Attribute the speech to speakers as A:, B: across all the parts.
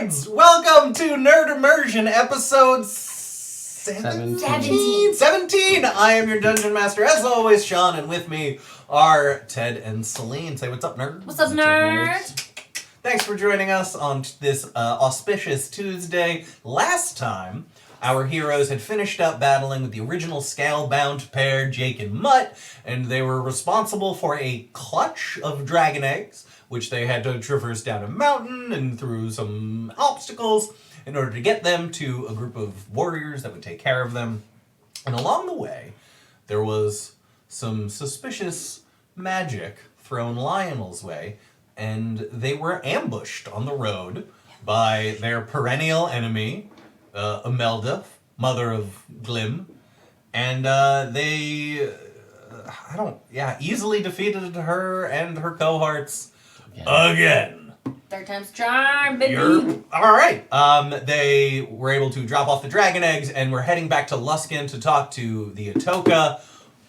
A: nerds! Welcome to Nerd Immersion, episode 17. I am your Dungeon Master, as always, Sean, and with me are Ted and Celine. Say what's up, nerd?
B: What's up, nerd?
A: Thanks for joining us on this auspicious Tuesday. Last time, our heroes had finished up battling with the original scale-bound pair, Jake and Mutt, and they were responsible for a clutch of dragon eggs, which they had to traverse down a mountain and through some obstacles in order to get them to a group of warriors that would take care of them. And along the way, there was some suspicious magic thrown Lionel's way, and they were ambushed on the road by their perennial enemy, Immelda, mother of Glim, and they easily defeated her and her cohorts again.
B: Third time's charm, baby.
A: Alright. They were able to drop off the dragon eggs and were heading back to Luskan to talk to the Atoka.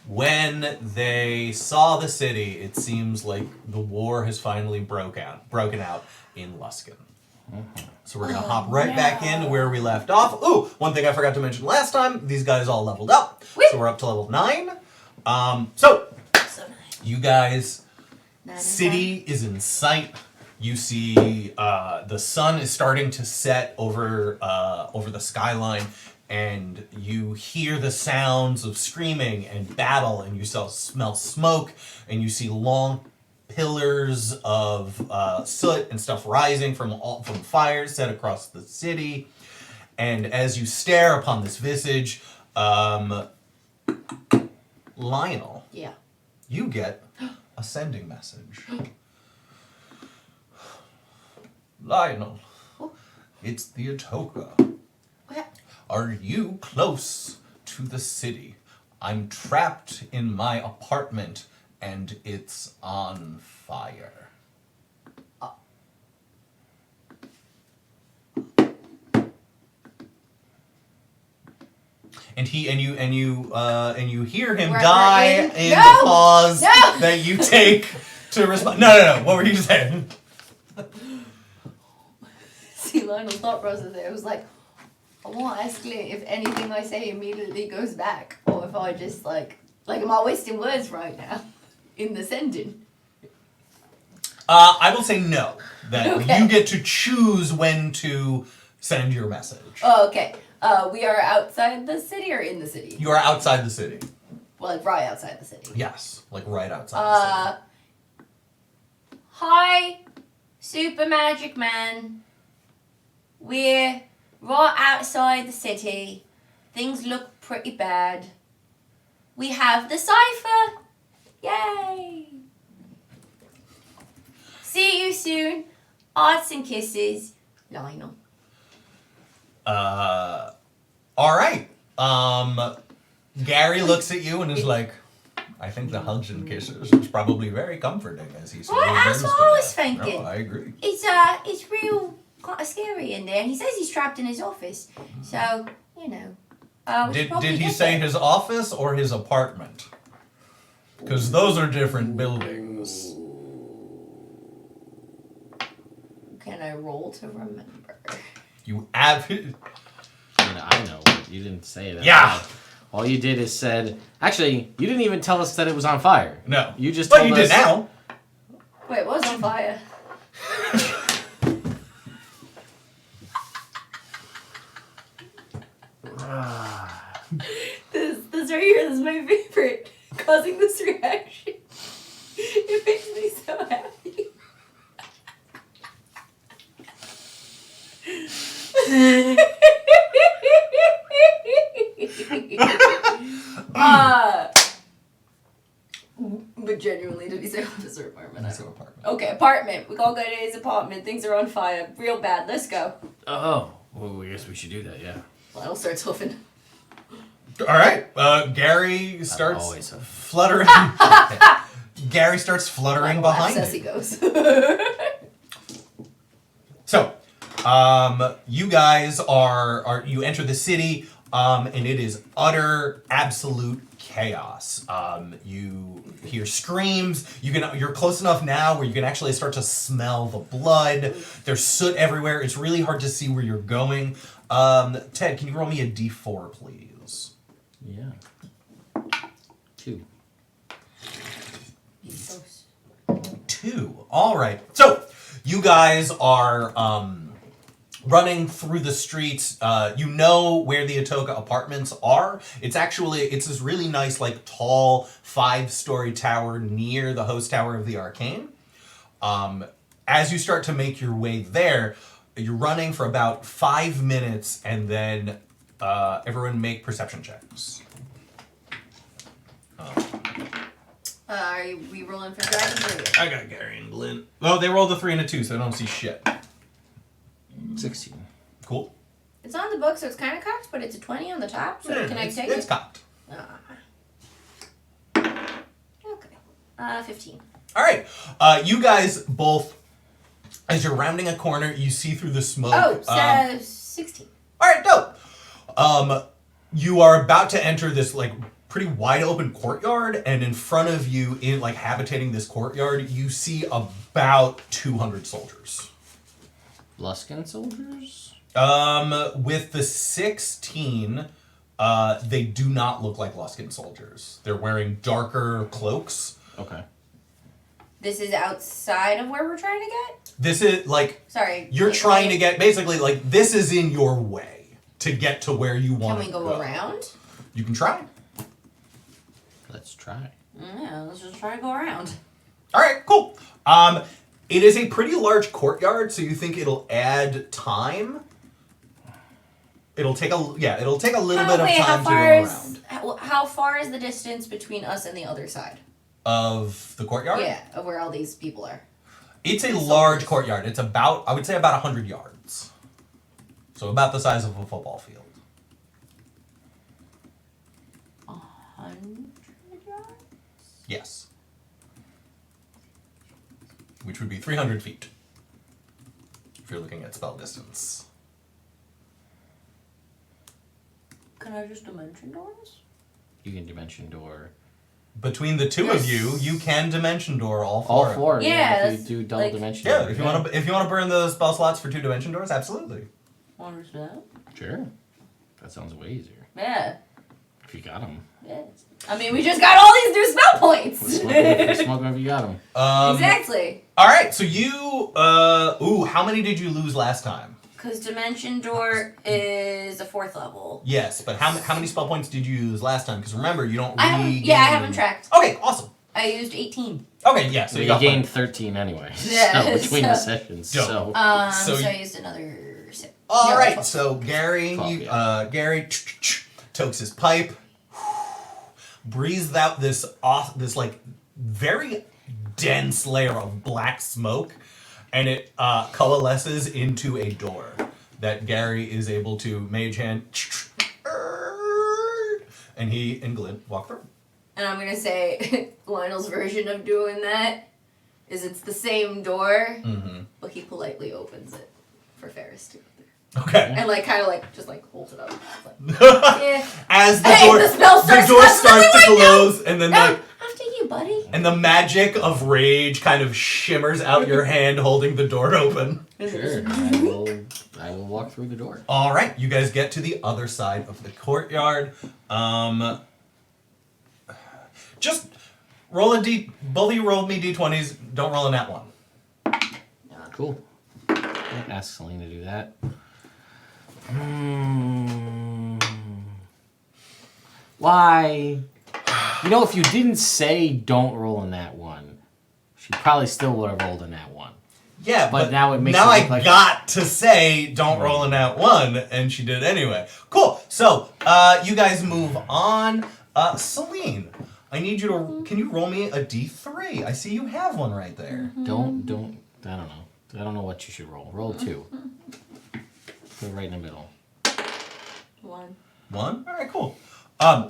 A: When they saw the city, it seems like the war has finally broken out in Luskan. So we're going to hop right back into where we left off. Ooh, one thing I forgot to mention last time, these guys all leveled up. Whee! So we're up to level 9. So you guys, city is in sight. You see the sun is starting to set over the skyline, and you hear the sounds of screaming and battle, and you smell smoke, and you see long pillars of soot and stuff rising from fires set across the city. And as you stare upon this visage, Lionel, you get a sending message. Lionel, it's the Atoka.
B: What?
A: Are you close to the city? I'm trapped in my apartment, and it's on fire. And you hear him die in the pause that you take to respond. No. What were you saying?
B: See, Lionel's thought process there was like, I want to escalate if anything I say immediately goes back, or if I just like am I wasting words right now in the sending?
A: I will say no. That you get to choose when to send your message.
B: Oh, okay. We are outside the city or in the city?
A: You are outside the city.
B: Well, like right outside the city.
A: Yes, like right outside the city.
B: Hi, Super Magic Man. We're right outside the city. Things look pretty bad. We have the cipher. Yay! See you soon. Arts and kisses, Lionel.
A: Alright. Gary looks at you and is like, I think the hugs and kisses is probably very comforting as he says.
B: Well, that's what I was thinking.
A: No, I agree.
B: It's real kind of scary in there, and he says he's trapped in his office. So, you know.
A: Did he say his office or his apartment? Because those are different buildings.
B: Can I roll to remember?
A: You have...
C: I know. You didn't say that.
A: Yeah.
C: All you did is said... Actually, you didn't even tell us that it was on fire.
A: No.
C: You just told us...
A: But you did now.
B: Wait, it was on fire. This right here is my favorite. Causing this reaction. It makes me so happy. But genuinely, did he say office or apartment?
A: Apartment.
B: Okay, apartment. We all go to his apartment. Things are on fire. Real bad. Let's go.
C: Oh. Well, I guess we should do that, yeah.
B: Lionel starts hoofing.
A: Alright. Gary starts fluttering. Gary starts fluttering behind
B: as
A: you.
B: he goes.
A: So, you guys you enter the city. and it is utter, absolute chaos. You hear screams. You're close enough now where you can actually start to smell the blood. There's soot everywhere. It's really hard to see where you're going. Ted, can you roll me a d4, please?
C: Yeah. 2.
A: 2. All right. So you guys are running through the streets. You know where the Atoka apartments are. It's this really nice, like, tall 5-story tower near the host tower of the Arcane. As you start to make your way there, you're running for about 5 minutes, and then everyone make perception checks.
B: Are we rolling for dragons?
A: I got Gary and Glyn. Oh, they rolled a 3 and a 2, so I don't see shit.
C: 16.
A: Cool.
B: It's on the book, so it's kind of cocked, but it's a 20 on the top, so can I take
A: It's
B: it?
A: cocked.
B: Okay. 15.
A: All right. You guys both, as you're rounding a corner, you see through the smoke.
B: Oh, 16.
A: All right, dope. You are about to enter this, like, pretty wide open courtyard, and in front of you, in like habitating this courtyard, you see about 200 soldiers.
C: Luskan soldiers?
A: With the 16, they do not look like Luskan soldiers. They're wearing darker cloaks.
C: Okay.
B: This is outside of where we're trying to get?
A: This is like...
B: Sorry.
A: You're trying to get... Basically, like, this is in your way to get to where you want to go.
B: Can we go around?
A: You can try.
C: Let's try.
B: Yeah, let's just try to go around.
A: All right, cool. It is a pretty large courtyard, so you think it'll add time? It'll take a little bit of time to go around.
B: How far is the distance between us and the other side?
A: Of the courtyard?
B: Yeah, of where all these people are.
A: It's a large courtyard. It's about, I would say, about 100 yards. So about the size of a football field.
B: 100 yards?
A: Yes. Which would be 300 feet. If you're looking at spell distance.
B: Can I just dimension doors?
C: You can dimension door.
A: Between the two of you, you can dimension door all four.
C: All 4.
B: Yeah,
C: If you do double dimension
A: Yeah,
C: door.
A: if you want to burn the spell slots for 2 dimension doors, absolutely.
B: What is that?
C: Sure. That sounds way easier.
B: Yeah.
C: If you got them.
B: Yeah. I mean, we just got all these new spell points.
C: Smoke whenever you got them.
B: Exactly.
A: All right, so you how many did you lose last time?
B: Because dimension door is a 4th level.
A: Yes, but how many spell points did you use last time? Because remember, you don't.
B: I haven't tracked.
A: Okay, awesome.
B: I used 18.
A: Okay, yeah, so
C: So
A: you
C: you
A: got
C: gained 13 anyway.
B: Yeah,
C: So between the
B: so-
C: sessions.
A: Dope.
C: So
B: So I used another 6.
A: All
B: No,
A: right,
B: 12.
A: so Gary,
C: 12,
A: Gary tokes his pipe, breathes out this like very dense layer of black smoke, and it coalesces into a door that Gary is able to mage hand, and he and Glyn walk through.
B: And I'm gonna say Lionel's version of doing that is it's the same door, but he politely opens it for Ferris to go through.
A: Okay.
B: And like kind of like just like holds it up. It's like, yeah.
A: As the
B: Hey,
A: door,
B: the spell starts
A: door
B: constantly
A: starts to
B: right now.
A: close, and then like.
B: After you, buddy.
A: And the magic of rage kind of shimmers out your hand holding the door open.
C: sure. I will walk through the door.
A: All right, you guys get to the other side of the courtyard. Just roll a d. Both of you roll me d20s. Don't roll a nat 1.
C: Cool. Ask Celine to do that. Why? You know, if you didn't say don't roll a nat 1, she probably still would have rolled a nat 1.
A: Yeah,
C: But now it makes
A: now
C: it
A: I
C: look like-
A: got to say don't roll a nat 1, and she did anyway. Cool. So you guys move on. Celine, I need you to. Can you roll me a d3? I see you have one right there.
C: Don't. I don't know. I don't know what you should roll. Roll 2. Put it right in the middle.
B: 1.
A: 1? All right, cool.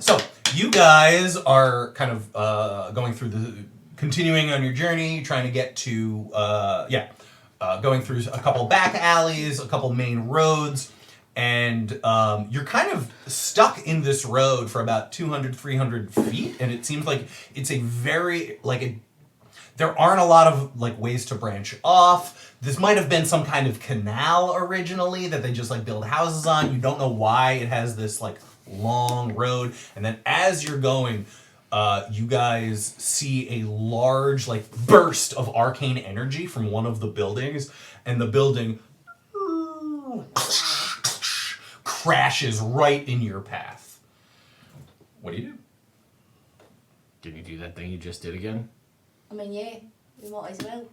A: So you guys are kind of going through continuing on your journey, trying to get to, going through a couple back alleys, a couple main roads, and you're kind of stuck in this road for about 200, 300 feet, and it seems like it's a very, there aren't a lot of, ways to branch off. This might have been some kind of canal originally that they just, build houses on. You don't know why it has this, long road. And then as you're going, you guys see a large, burst of arcane energy from one of the buildings, and the building crashes right in your path. What do you do?
C: Did you do that thing you just did again?
B: I mean, yeah, we might as well.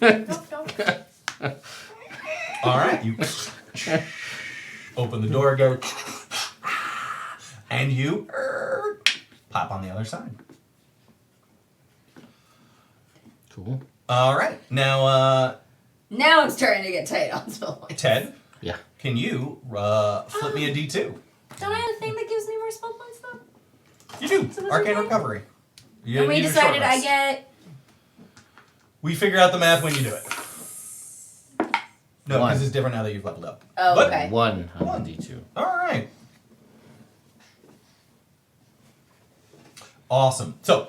B: Knock.
A: All right, you open the door, go, and you pop on the other side.
C: Cool.
A: All right, now,
B: Now it's starting to get tight on spell.
A: Ted,
C: Yeah.
A: can you flip me a D2?
B: Don't I have a thing that gives me more spell points though?
A: You do.
B: So what's
A: Arcane
B: your
A: recovery. You
B: And we
A: need a
B: decided
A: short
B: I
A: rest.
B: get.
A: We figure out the math when you do it. No,
C: One.
A: because it's different now that you've leveled up.
B: Oh,
A: But-
B: okay.
C: 1 on
A: One.
C: the D2.
A: All right. Awesome. So,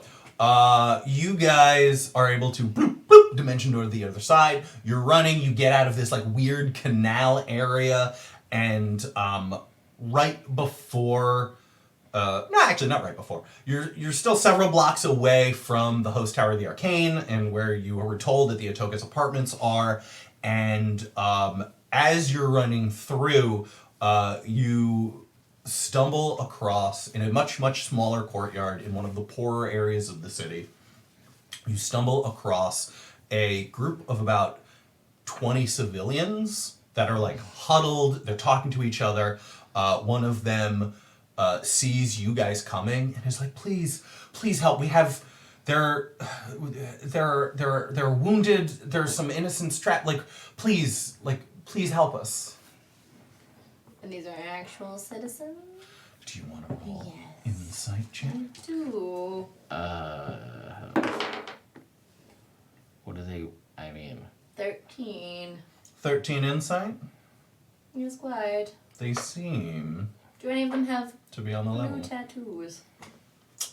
A: you guys are able to bloop, bloop, dimension door to the other side. You're running. You get out of this weird canal area, and right before. No, actually, not right before. You're still several blocks away from the host tower of the Arcane, and where you were told that the Atoka's apartments are. And as you're running through, you stumble across, in a much, much smaller courtyard in one of the poorer areas of the city, you stumble across a group of about 20 civilians that are huddled. They're talking to each other. One of them sees you guys coming and is like, please help. We have, they're wounded. There's some innocents trapped. Please help us.
B: And these are actual citizens?
A: Do you want to roll
B: Yes.
A: insight check?
B: I do.
C: What do they... I mean...
B: 13.
A: 13 insight?
B: You're squared.
A: They seem
B: Do any of them have
A: to be on the level.
B: blue tattoos?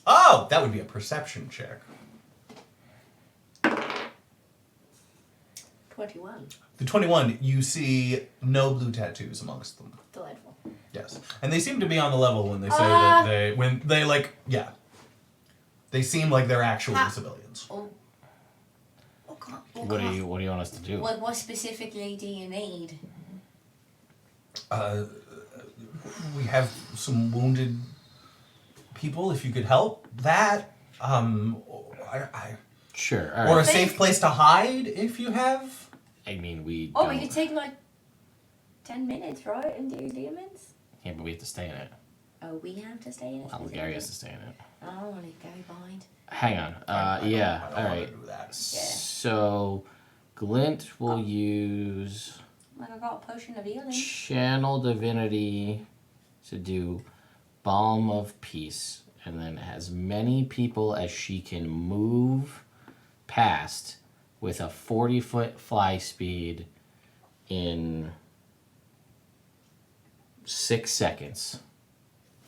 A: Oh, that would be a perception check.
B: 21.
A: The 21, you see no blue tattoos amongst them.
B: Delightful.
A: Yes. And they seem to be on the level when they say that yeah. They seem like they're actually civilians.
B: Oh. What
C: What do you want us to do?
B: What specifically do you need?
A: We have some wounded people, if you could help that.
C: Sure. All
A: Or
C: right.
A: a safe place to hide, if you have.
C: I mean, we
B: Oh,
C: don't...
B: we could take 10 minutes, right? And do demons?
C: Yeah, but we have to stay in it.
B: Oh, we have to stay in it?
C: Well, Gary has to stay in it.
B: I don't want to go behind.
C: Hang on.
A: I don't
C: All
A: wanna
C: right.
A: do that.
C: So, Glint will use
B: Like I got a potion of healing.
C: Channel Divinity to do Balm of Peace, and then as many people as she can move past with a 40-foot fly speed in 6 seconds.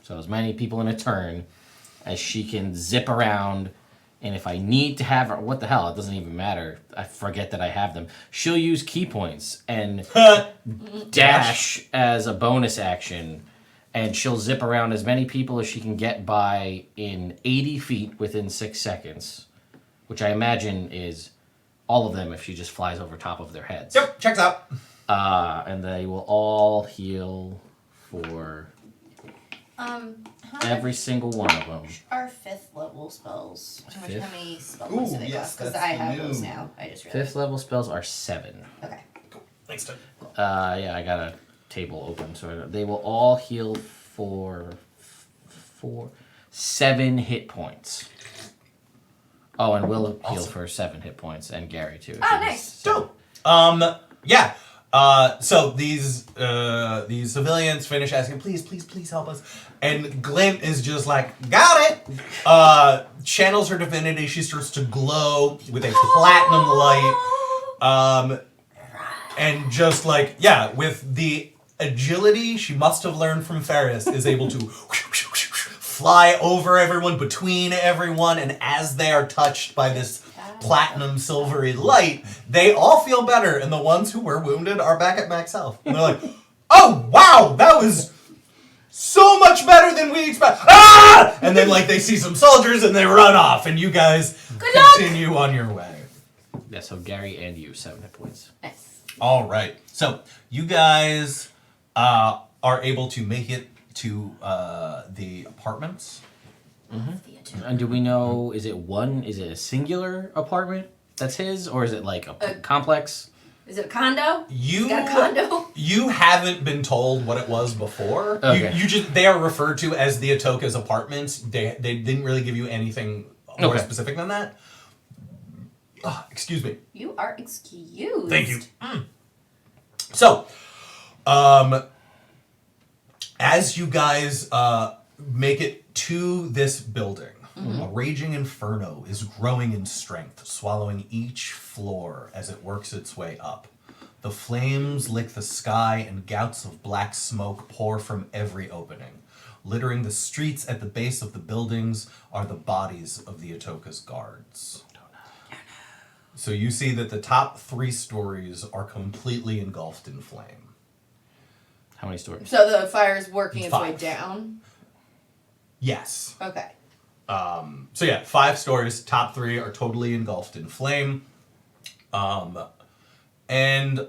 C: So as many people in a turn as she can zip around, and if I need to have her, what the hell, it doesn't even matter. I forget that I have them. She'll use key points and dash as a bonus action, and she'll zip around as many people as she can get by in 80 feet within 6 seconds, which I imagine is all of them if she just flies over top of their heads.
A: Yep, checks out.
C: And they will all heal for
B: How
C: every single one of them.
B: are 5th level spells? How
C: Fifth?
B: many spell points do they
A: yes,
B: cost? Because
A: that's
B: I
A: the
B: have those
A: new-
B: now. I just realized.
C: 5th level spells are 7.
B: Okay.
A: Thanks, Ted.
C: Yeah, I got a table open, so they will all heal for 7 hit points. Oh, and we'll heal
A: Awesome.
C: for 7 hit points, and Gary too. if
B: Oh,
C: he was
B: nice.
C: seven.
A: Dope. Yeah. So these civilians finish asking, please help us. And Glint is just like, got it. Channels her divinity. She starts to glow with a platinum light. and just like, yeah, with the agility she must have learned from Ferris, is able to fly over everyone, between everyone, and as they are touched by this platinum silvery light, they all feel better, and the ones who were wounded are back at max health. And they're like, oh wow, that was so much better than we expected. Ah! And then like they see some soldiers and they run off, and you guys continue on your way.
C: Yeah, so Gary and you, 7 hit points.
B: Nice.
A: All right, so you guys are able to make it to the apartments.
C: And do we know, is it a singular apartment that's his, or is it like a complex?
B: Is it a condo?
A: You
B: got a condo?
A: You haven't been told what it was before.
C: Okay.
A: You just, they are referred to as the Atoka's apartments. They didn't really give you anything more specific than that. Excuse me.
B: You are excused.
A: Thank you. So, as you guys make it to this building, a raging inferno is growing in strength, swallowing each floor as it works its way up. The flames lick the sky, and gouts of black smoke pour from every opening. Littering the streets at the base of the buildings are the bodies of the Atoka's guards. So you see that the top 3 stories are completely engulfed in flame.
C: How many stories?
B: So the fire is working its way
A: 5.
B: down?
A: Yes.
B: Okay.
A: So yeah, 5 stories. Top 3 are totally engulfed in flame. And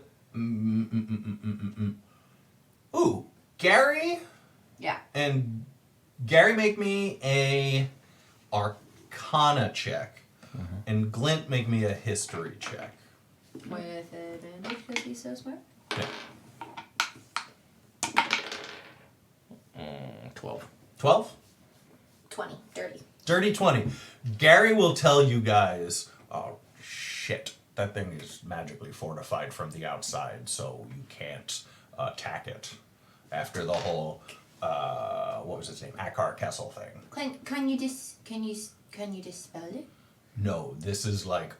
A: ooh, Gary.
B: Yeah.
A: And Gary, make me a Arcana check, and Glint, make me a History check.
B: With advantage because he's so smart?
A: Yeah.
C: 12.
A: 12.
B: 20. Dirty.
A: Dirty 20. Gary will tell you guys, oh shit, that thing is magically fortified from the outside, so you can't attack it. After the whole, what was its name, Akar Kessel thing.
B: Can you dispel it?
A: No, this is like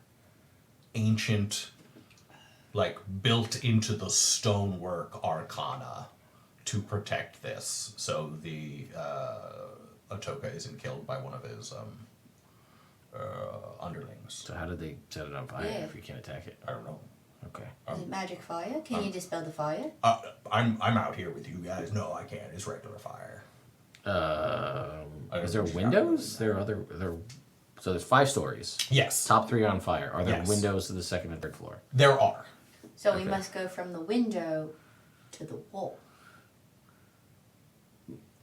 A: ancient, like built into the stonework arcana to protect this, so the Atoka isn't killed by one of his underlings.
C: So how did they set it on fire if you can't attack it?
A: I don't know.
C: Okay.
B: Is it magic fire? Can you dispel the fire?
A: I'm out here with you guys. No, I can't. It's regular fire.
C: Is there windows? So there's 5 stories.
A: Yes.
C: Top 3 on fire. Are there
A: Yes.
C: windows to the 2nd and 3rd floor?
A: There are.
B: So
C: Okay.
B: we must go from the window to the wall.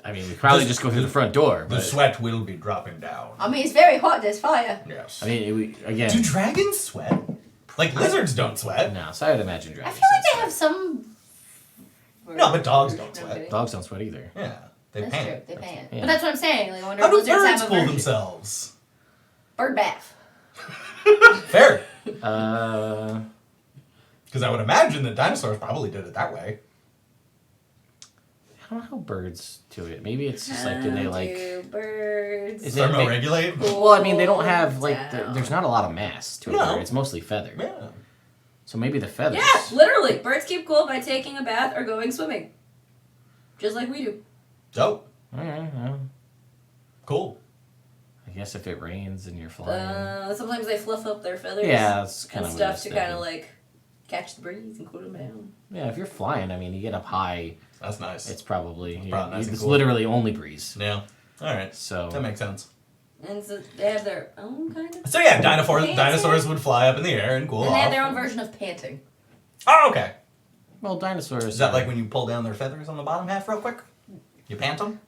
C: I mean, we probably just go through the front door.
A: The
C: But,
A: sweat will be dropping down.
B: I mean, it's very hot. There's fire.
A: Yes.
C: I mean, again.
A: Do dragons sweat? Like lizards don't sweat.
C: No, so I would imagine
B: I
C: dragons.
B: feel like they have some.
A: No, but dogs don't
B: No,
A: sweat.
B: I'm kidding.
C: Dogs don't sweat either.
A: Yeah, they
B: That's
A: pant.
B: true. They pant.
C: Yeah.
B: But that's what I'm saying. Like, I wonder
A: How
B: if
A: do
B: lizards
A: birds
B: have a
A: cool
B: version.
A: themselves?
B: Bird bath.
A: Fair.
C: Uh,
A: Because I would imagine that dinosaurs probably did it that way.
C: I don't know how birds do it. Maybe it's just like, do they like?
B: Do birds.
C: Is it
A: Thermoregulate?
C: Well, I mean, they don't have like.
B: Down.
C: There's not a lot of mass to a
A: No.
C: bird. It's mostly feather.
A: Yeah.
C: So maybe the feathers.
D: Yeah, literally. Birds keep cool by taking a bath or going swimming. Just like we do.
A: Dope.
C: All right, well,
A: Cool.
C: I guess if it rains and you're flying.
D: Sometimes they fluff up their feathers
C: Yeah, that's kind
D: and
C: of
D: stuff to kind of like catch the breeze and cool them down.
C: Yeah, if you're flying, I mean, you get up high.
A: That's nice.
C: It's probably
A: probably nice and
C: it's
A: cool.
C: literally only breeze.
A: Yeah. All right.
C: So
A: That makes sense.
D: And so they have their own kind of.
A: So yeah,
D: Panting.
A: dinosaurs would fly up in the air and cool
B: And
A: off.
B: they have their own version of panting.
A: Oh, okay.
C: well, dinosaurs.
A: Is that like when you pull down their feathers on the bottom half real quick? You pant them?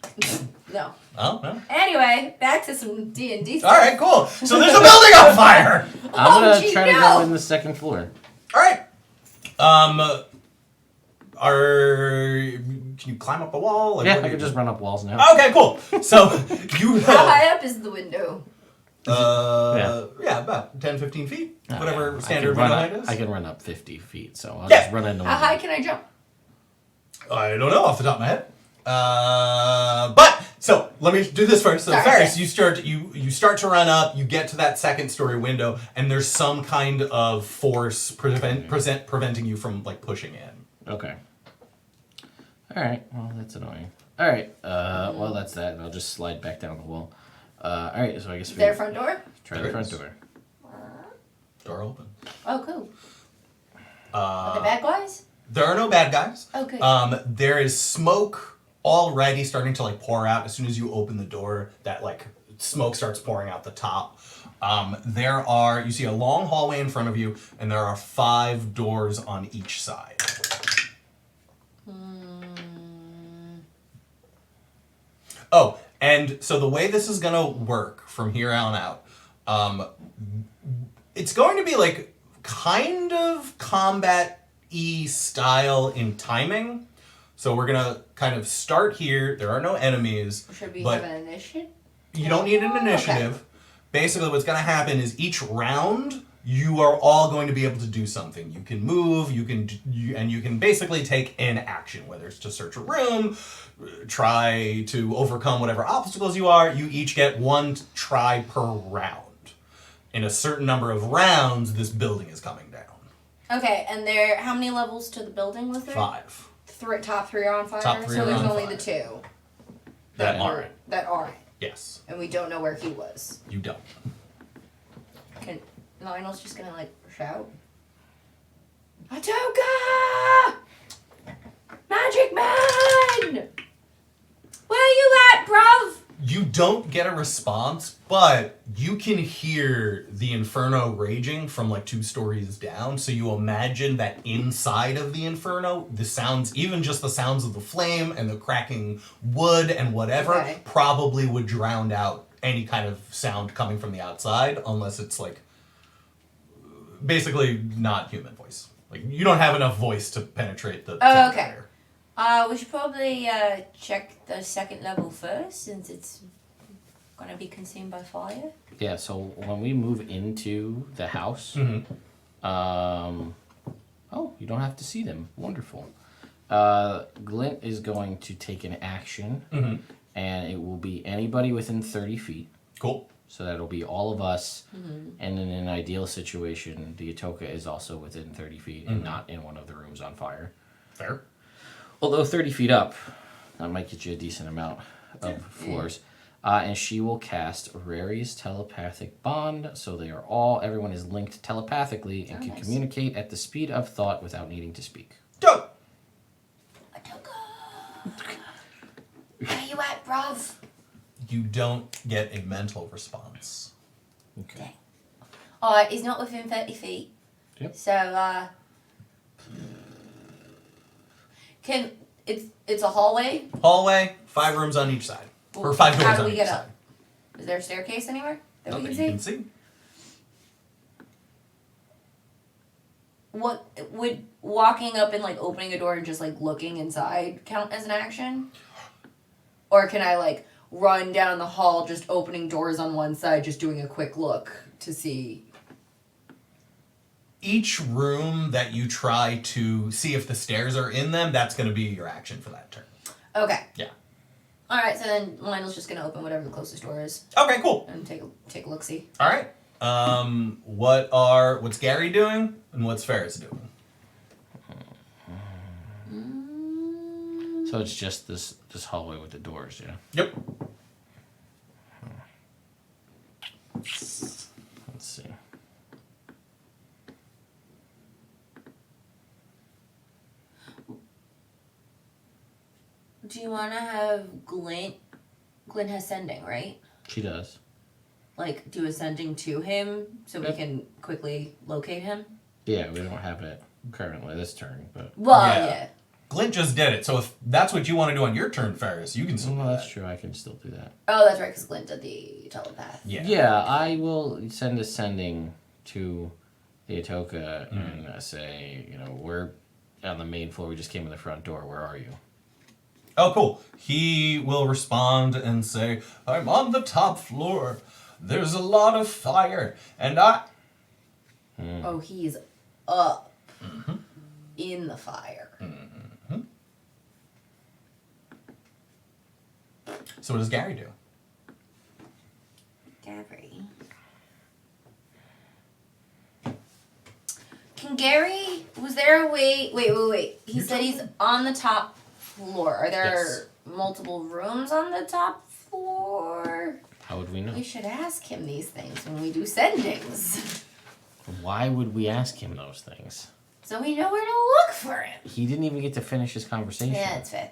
B: No.
A: Oh, no.
B: Anyway, back to some D&D stuff.
A: All right, cool. So there's a building on fire.
C: I'm gonna
B: gee,
C: try to
B: no.
C: go in the 2nd floor.
A: All right. Can you climb up the wall? Like,
C: Yeah,
A: what do
C: I
A: you
C: could just
A: do?
C: run up walls now.
A: Okay, cool. So you
B: How high up is the window?
A: yeah, about 10, 15 feet.
C: Oh,
A: Whatever
C: yeah.
A: standard
C: I can,
A: window
C: run
A: height
C: up,
A: is.
C: I can run up 50 feet, so I'll
A: Yeah.
C: just run in the
B: How
C: window.
B: high can I jump?
A: I don't know off the top of my head. But So let me do this first. So
B: Sorry,
A: Ferris,
B: yeah.
A: you start to run up. You get to that second story window, and there's some kind of force preventing you from like pushing in.
C: Okay. All right. Well, that's annoying. All right. Well, that's that. And I'll just slide back down the wall. All right. So I guess
B: Their front door?
C: try the front door.
A: Door open.
B: Oh, cool. Are the bad guys?
A: There are no bad guys.
B: Oh, good.
A: There is smoke already starting to like pour out. As soon as you open the door, that like smoke starts pouring out the top. You see a long hallway in front of you, and there are 5 doors on each side. Oh, and so the way this is gonna work from here on out, it's going to be like kind of combat-y style in timing. So we're gonna kind of start here. There are no enemies.
B: Should we
A: but
B: have an initiative?
A: you don't need an initiative.
B: Okay.
A: Basically, what's gonna happen is each round you are all going to be able to do something. You can move. You can basically take an action, whether it's to search a room, try to overcome whatever obstacles you are. You each get 1 try per round. In a certain number of rounds, this building is coming down.
D: Okay, and how many levels to the building was there?
A: 5.
D: Top 3 are on fire?
A: Top 3
B: So
A: are
B: there's
A: on
B: only
A: fire.
B: the 2
A: That aren't.
B: that aren't.
A: Yes.
B: And we don't know where he was.
A: You don't.
B: Can Lionel's just gonna like shout? Atoka! Magic Man!
D: Where you at, bruv?
A: You don't get a response, but you can hear the inferno raging from like 2 stories down. So you imagine that inside of the inferno, the sounds, even just the sounds of the flame and the cracking wood and whatever,
B: Okay.
A: probably would drown out any kind of sound coming from the outside, unless it's like basically not human voice. Like you don't have enough voice to penetrate the sound
B: okay.
A: barrier.
B: We should probably check the second level first, since it's gonna be consumed by fire.
C: Yeah. So when we move into the house, oh, you don't have to see them. Wonderful. Glint is going to take an action, and it will be anybody within 30 feet.
A: Cool.
C: So that'll be all of us. And in an ideal situation, the Atoka is also within 30 feet and not in one of the rooms on fire.
A: Fair.
C: Although 30 feet up, that might get you a decent amount of floors. And she will cast Rary's telepathic bond, so everyone is linked telepathically and can
B: nice.
C: communicate at the speed of thought without needing to speak.
A: Dope.
B: Atoka! Where you at, bruv?
A: You don't get a mental response.
C: Okay.
B: He's not within 30 feet.
C: Yep.
B: So, it's a hallway?
A: Hallway, 5 rooms on each side. Or 5 doors
B: How do
A: on
B: we
A: each
B: get
A: side.
B: up? Is there a staircase anywhere that
A: Not
B: we
A: that
B: can
A: you
B: see?
A: can see.
B: What would walking up and like opening a door and just like looking inside count as an action? Or can I like run down the hall just opening doors on one side, just doing a quick look to see?
A: Each room that you try to see if the stairs are in them, that's going to be your action for that turn.
B: Okay.
A: Yeah.
B: Alright, so then Lionel's just gonna open whatever the closest door is
A: Okay, cool.
B: and take a look see.
A: All right. What's Gary doing and what's Ferris doing?
C: So it's just this hallway with the doors, yeah?
A: Yep.
C: Let's see.
B: Do you wanna have Glint has sending, right?
C: She does.
B: Like do a sending to him so we
C: Yep.
B: can quickly locate him?
C: Yeah, we don't have it currently this turn, but...
B: Well,
A: Yeah.
B: yeah.
A: Glint just did it, so if that's what you want to do on your turn, Ferris, you can still do
C: Well, that's
A: that.
C: true. I can still do that.
B: Oh, that's right, because Glint did the telepath.
A: Yeah.
C: Yeah, I will send a sending to the Atoka and say, we're on the main floor. We just came in the front door. Where are you?
A: Oh, cool. He will respond and say, I'm on the top floor. There's a lot of fire, and
B: Oh, he's up in the fire.
A: So what does Gary do?
B: Gary. Can Gary, was there a way, wait. He said he's on the top floor. Are there multiple rooms on the top floor?
C: How would we know?
B: We should ask him these things when we do sendings.
C: Why would we ask him those things?
B: So we know where to look for him.
C: He didn't even get to finish his conversation.
B: Yeah, that's fair.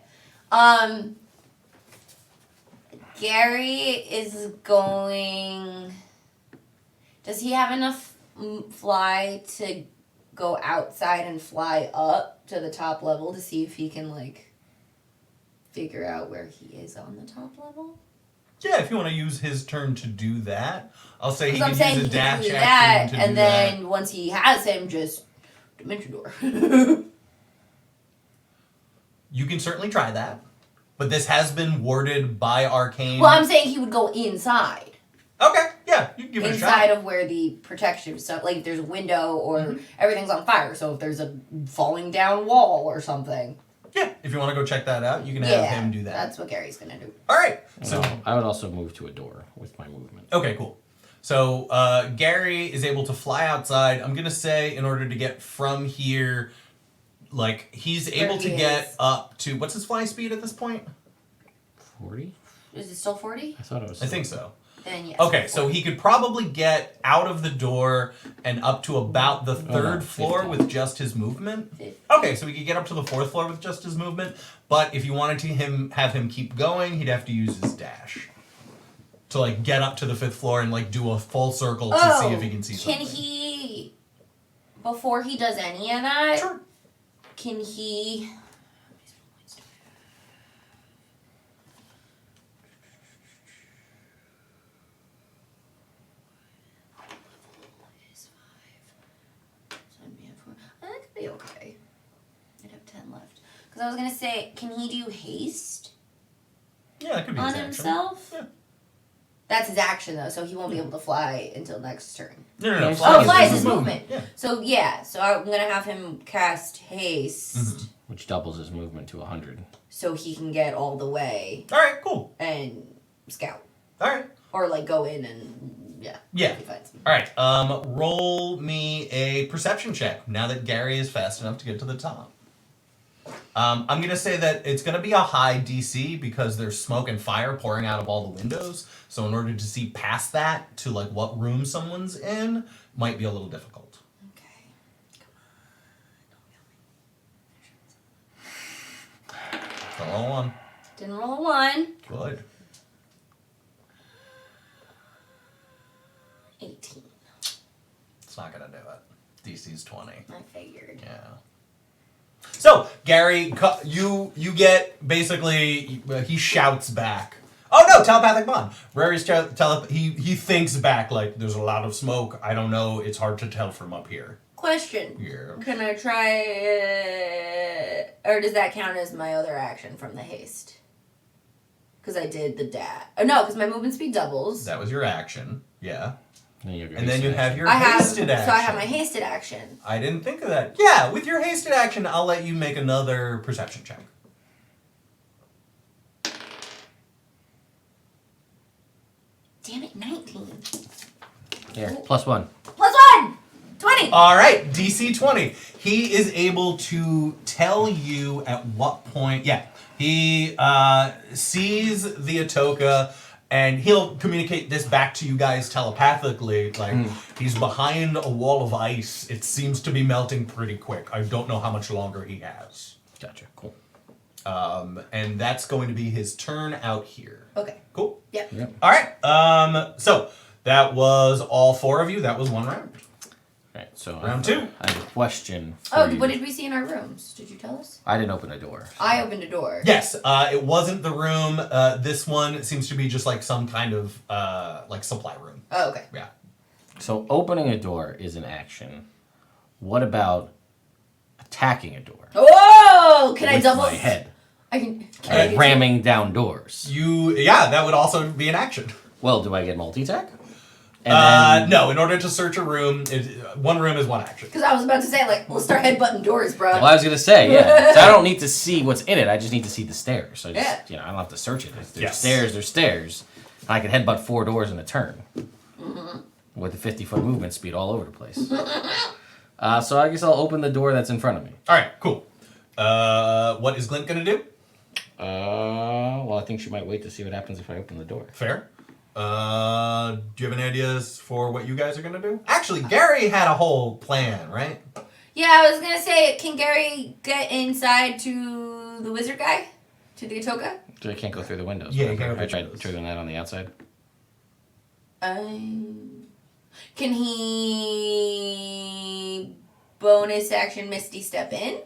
B: Gary is going... Does he have enough fly to go outside and fly up to the top level to see if he can, like, figure out where he is on the top level?
A: Yeah, if you want to use his turn to do that. I'll say he can use
B: saying
A: a
B: he
A: dash
B: can do
A: action
B: that,
A: to
B: and
A: do
B: then
A: that.
B: once he has him, just dimension door.
A: You can certainly try that. But this has been warded by Arcane.
B: Well, I'm saying he would go inside.
A: Okay, yeah, you can give it a shot.
B: Inside of where the protection stuff, like if there's a window or everything's on fire, so if there's a falling down wall or something.
A: Yeah, if you want to go check that out, you can have him do that.
B: That's what Gary's gonna do.
A: All right. So
C: No, I would also move to a door with my movement.
A: okay, cool. So Gary is able to fly outside. I'm gonna say in order to get from here, like he's
B: Where
A: able to
B: he
A: get
B: is.
A: up to what's his fly speed at this point?
C: 40?
B: Is it still 40?
C: I thought it was.
A: I think so.
B: Then yes.
A: Okay, so he could probably get out of the door and up to about the third
C: 50.
A: floor with just his movement.
B: 50.
A: Okay, so he could get up to the fourth floor with just his movement, but if you wanted to have him keep going, he'd have to use his dash to like get up to the fifth floor and like do a full circle to see if he can see something.
B: Can he, before he does any of that,
A: Sure.
B: can he... That could be okay. I'd have 10 left. Because I was going to say, can he do haste
A: Yeah, that could be
B: on
A: his action.
B: himself?
A: Yeah.
B: That's his action, though, so he won't be able to fly until next turn.
A: No.
C: No,
A: Fly
B: Oh, fly is his movement.
A: Yeah.
B: So, yeah, so I'm going to have him cast haste
A: Mhm.
C: Which doubles his movement to 100.
B: so he can get all the way
A: All right, cool.
B: and scout.
A: All right.
B: Or, like, go in and, yeah.
A: Yeah.
B: He finds me.
A: All right. Roll me a perception check now that Gary is fast enough to get to the top. I'm going to say that it's going to be a high DC because there's smoke and fire pouring out of all the windows. So in order to see past that to like what room someone's in might be a little difficult.
B: Okay.
A: So roll one.
B: Didn't roll a 1.
A: Good.
B: 18.
A: It's not going to do it. DC's 20.
B: I figured.
A: Yeah. So, Gary, you get basically, he shouts back. Oh no, telepathic bond. Rary's he thinks back like there's a lot of smoke. I don't know. It's hard to tell from up here.
B: Question.
A: Yeah.
B: Can I try, or does that count as my other action from the haste? Because I did the dash. Oh, no, because my movement speed doubles.
A: That was your action. Yeah.
C: And
A: then you have your
B: I have,
A: hasted action.
B: so I have my hasted action.
A: I didn't think of that. Yeah, with your hasted action, I'll let you make another perception check.
B: Damn it, 19.
C: Here, +1.
B: Plus 1! 20!
A: All right, DC 20. He is able to tell you at what point. Yeah, he sees the Atoka, and he'll communicate this back to you guys telepathically. Like, he's behind a wall of ice. It seems to be melting pretty quick. I don't know how much longer he has.
C: Gotcha, cool.
A: And that's going to be his turn out here.
B: Okay.
A: Cool.
B: Yep.
C: Yep.
A: All right. So that was all four of you. That was one round.
C: Right, so
A: Round two.
C: I have a question for
B: Oh,
C: you.
B: what did we see in our rooms? Did you tell us?
C: I didn't open a door.
B: I opened a door.
A: Yes, it wasn't the room. This one seems to be just like some kind of like supply room.
B: Oh, okay.
A: Yeah.
C: So opening a door is an action. What about attacking a door?
B: Oh! Can I
C: with
B: double?
C: my head?
B: I can I do
C: Ramming down doors.
A: Yeah, that would also be an action.
C: Well, do I get multi-attack? And then,
A: No, in order to search a room, one room is one action.
B: Because I was about to say, like, we'll start headbutting doors, bro.
C: Well, I was gonna say, yeah. So I don't need to see what's in it. I just need to see the stairs. So I just, I don't have to search it. If there's stairs, there's stairs. I can headbutt 4 doors in a turn with a 50-foot movement speed all over the place. So I guess I'll open the door that's in front of me.
A: All right, cool. What is Glint gonna do?
C: Well, I think she might wait to see what happens if I open the door.
A: Fair. Do you have any ideas for what you guys are gonna do? Actually, Gary had a whole plan, right?
B: Yeah, I was gonna say, can Gary get inside to the wizard guy? To the Atoka?
C: So I can't go through the windows.
A: Yeah, you can't go
C: I
A: through the
C: tried
A: windows.
C: doing that on the outside.
B: Can he bonus action Misty Step in?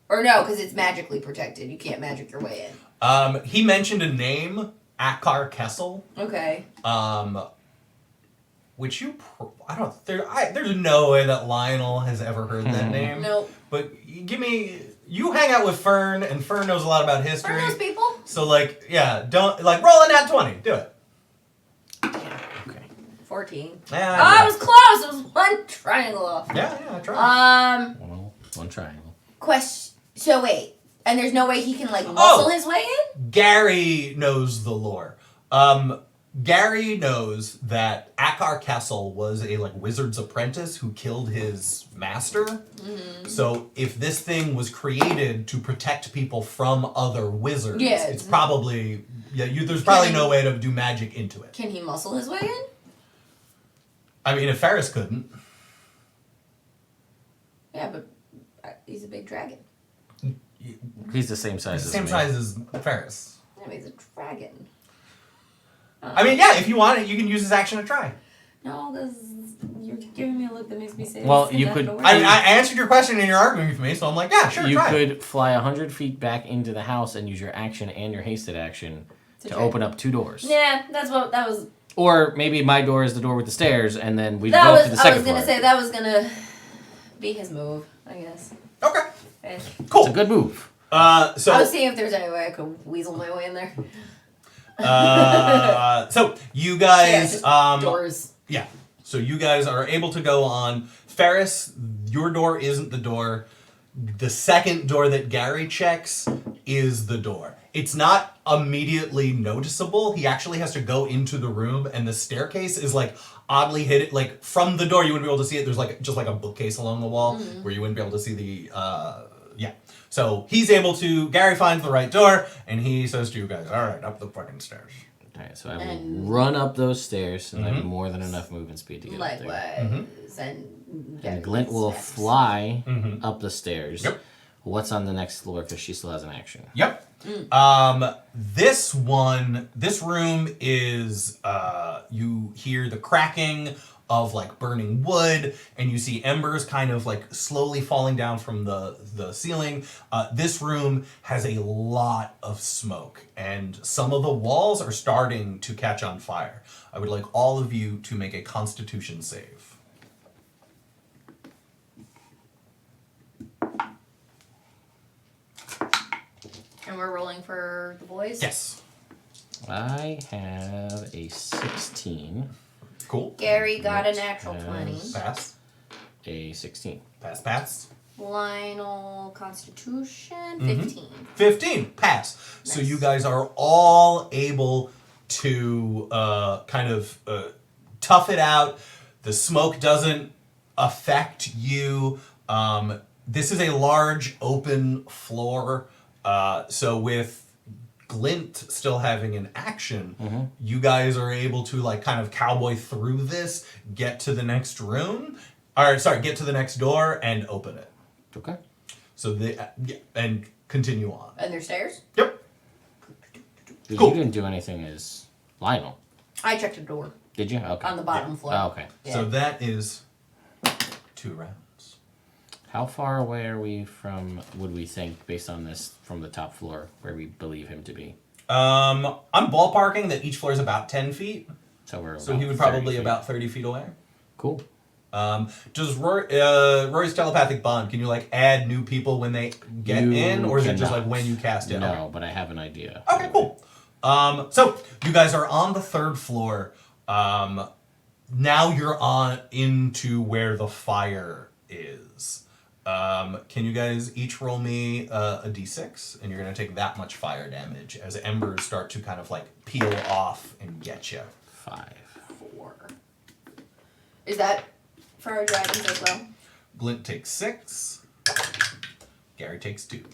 B: Or no, because it's magically protected. You can't magic your way in.
A: He mentioned a name, Akar Kessel.
B: Okay.
A: Which there's no way that Lionel has ever heard that name.
B: Nope.
A: But you hang out with Fern, and Fern knows a lot about history.
B: For those people?
A: So don't roll a nat 20. Do it.
C: Okay.
B: 14.
A: Yeah.
B: Oh, it was close. It was one triangle off.
A: Yeah, try.
C: Well, one triangle.
B: Question. So wait, and there's no way he can muscle his way in?
A: Gary knows the lore. Gary knows that Akar Kessel was a wizard's apprentice who killed his master. Mm-hmm. So if this thing was created to protect people from other wizards, it's probably there's probably no way to do magic into it.
B: Can he muscle his way in?
A: I mean, if Ferris couldn't.
B: Yeah, but he's a big dragon.
C: He's the same size
A: He's
C: as
A: the same
C: me.
A: size as Ferris.
B: Yeah, but he's a dragon.
A: I mean, yeah, if you want it, you can use his action to try.
B: No, you're giving me a look that makes me say.
C: Well,
B: this
C: you
B: is
C: could-
B: not gonna
A: I
B: work.
A: answered your question and you're arguing with me, so I'm like, yeah, sure,
C: You
A: try.
C: could fly 100 feet back into the house and use your action and your hasted action to
B: try.
C: open up 2 doors.
B: Yeah, that was.
C: Or maybe my door is the door with the stairs, and then we
B: That
C: go up
B: was.
C: to the
B: I
C: second
B: was gonna
C: floor.
B: say that was gonna be his move. I guess.
A: Okay,
B: Eh.
A: cool.
C: It's a good move.
A: So
B: I was seeing if there's any way I could weasel my way in there.
A: so you guys,
B: Doors.
A: yeah. So you guys are able to go on. Ferris, your door isn't the door. The second door that Gary checks is the door. It's not immediately noticeable. He actually has to go into the room, and the staircase is oddly hidden. From the door, you wouldn't be able to see it. There's just a bookcase along the wall where you wouldn't be able to see the yeah. So he's able to. Gary finds the right door, and he says to you guys, "All right, up the fucking stairs."
C: Alright, so I will run up those stairs, and I have more than enough movement speed to get up there.
B: Likewise, and
C: And Glint will fly
A: Mm-hmm.
C: up the stairs.
A: Yep.
C: What's on the next floor? Because she still has an action.
A: Yep. This room is, you hear the cracking of burning wood, and you see embers kind of slowly falling down from the ceiling. This room has a lot of smoke, and some of the walls are starting to catch on fire. I would like all of you to make a Constitution save.
B: And we're rolling for the boys.
A: Yes.
C: I have a 16.
A: Cool.
B: Gary got a natural
C: Yes.
B: 20.
A: Pass.
C: A 16.
A: Pass.
B: Lionel Constitution 15.
A: 15. Pass. So
B: Nice.
A: you guys are all able to tough it out. The smoke doesn't affect you. This is a large open floor. So with Glint still having an action, you guys are able to cowboy through this, get to the next room. Get to the next door and open it.
C: Okay.
A: So and continue on.
B: And there's stairs?
A: Yep.
C: You didn't do anything as Lionel.
B: I checked a door
C: Did you? Okay.
B: on the bottom floor.
C: Oh, okay.
B: Yeah.
A: So that is 2 rounds.
C: How far away are we from, would we think, based on this, from the top floor, where we believe him to be?
A: I'm ballparking that each floor is about 10 feet.
C: So we're
A: So
C: about
A: he would
C: 30
A: probably
C: feet.
A: about 30 feet away.
C: Cool.
A: Does Rory's telepathic bond, can you add new people when they get
C: You
A: in, or is it just
C: cannot.
A: when you cast it?
C: No, but I have an idea.
A: Okay, cool. So you guys are on the 3rd floor. now you're on into where the fire is. Can you guys each roll me a d6, and you're gonna take that much fire damage as embers start to kind of like peel off and get you.
C: 5.
B: 4. Is that for our dragons as well?
A: Glint takes 6. Gary takes 2.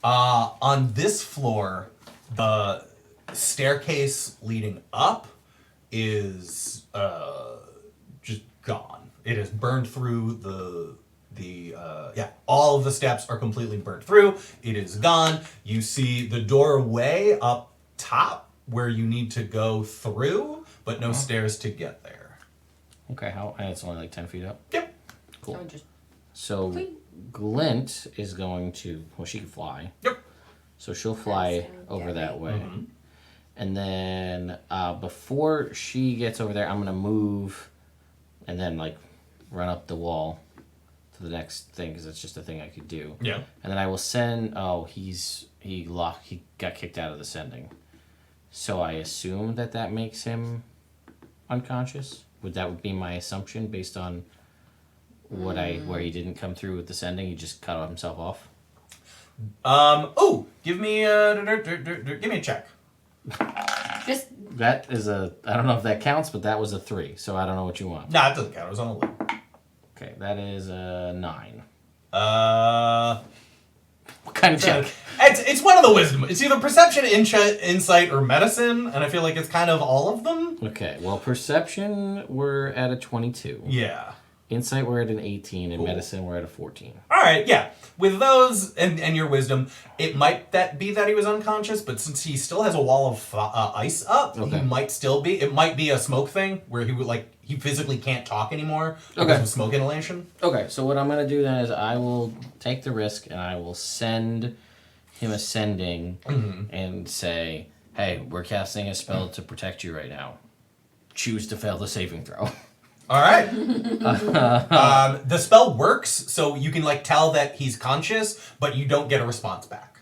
A: On this floor, the staircase leading up is just gone. It is burned through all of the steps are completely burnt through. It is gone. You see the doorway up top where you need to go through, but no stairs to get there.
C: Okay, and it's only like 10 feet up?
A: Yep.
C: Cool.
B: So just
C: So Glint is going to, well, she can fly.
A: Yep.
C: So she'll fly
B: Nice.
C: over that way.
A: Mm-hmm.
C: And then before she gets over there, I'm going to move and then like run up the wall to the next thing because it's just a thing I could do.
A: Yeah.
C: And then I will send, he got kicked out of the sending. So I assume that makes him unconscious. Would that be my assumption based on where he didn't come through with the sending? He just cut himself off.
A: Give me a check.
B: just
C: That is I don't know if that counts, but that was a 3, so I don't know what you want.
A: Nah, it doesn't count. It was on a lid.
C: Okay, that is a 9. What kind of check?
A: It's one of the wisdom. It's either perception, insight, or medicine, and I feel like it's kind of all of them.
C: Okay, well, perception, we're at a 22.
A: Yeah.
C: Insight, we're at an 18, and
A: Cool.
C: medicine, we're at a 14.
A: All right, yeah. With those and your wisdom, it might be that he was unconscious, but since he still has a wall of ice up,
C: Okay.
A: he might still be. It might be a smoke thing where he physically can't talk anymore because
C: Okay.
A: of smoke inhalation.
C: Okay, so what I'm going to do then is I will take the risk, and I will send him a sending and say, hey, we're casting a spell to protect you right now. Choose to fail the saving throw.
A: All right. The spell works, so you can tell that he's conscious, but you don't get a response back.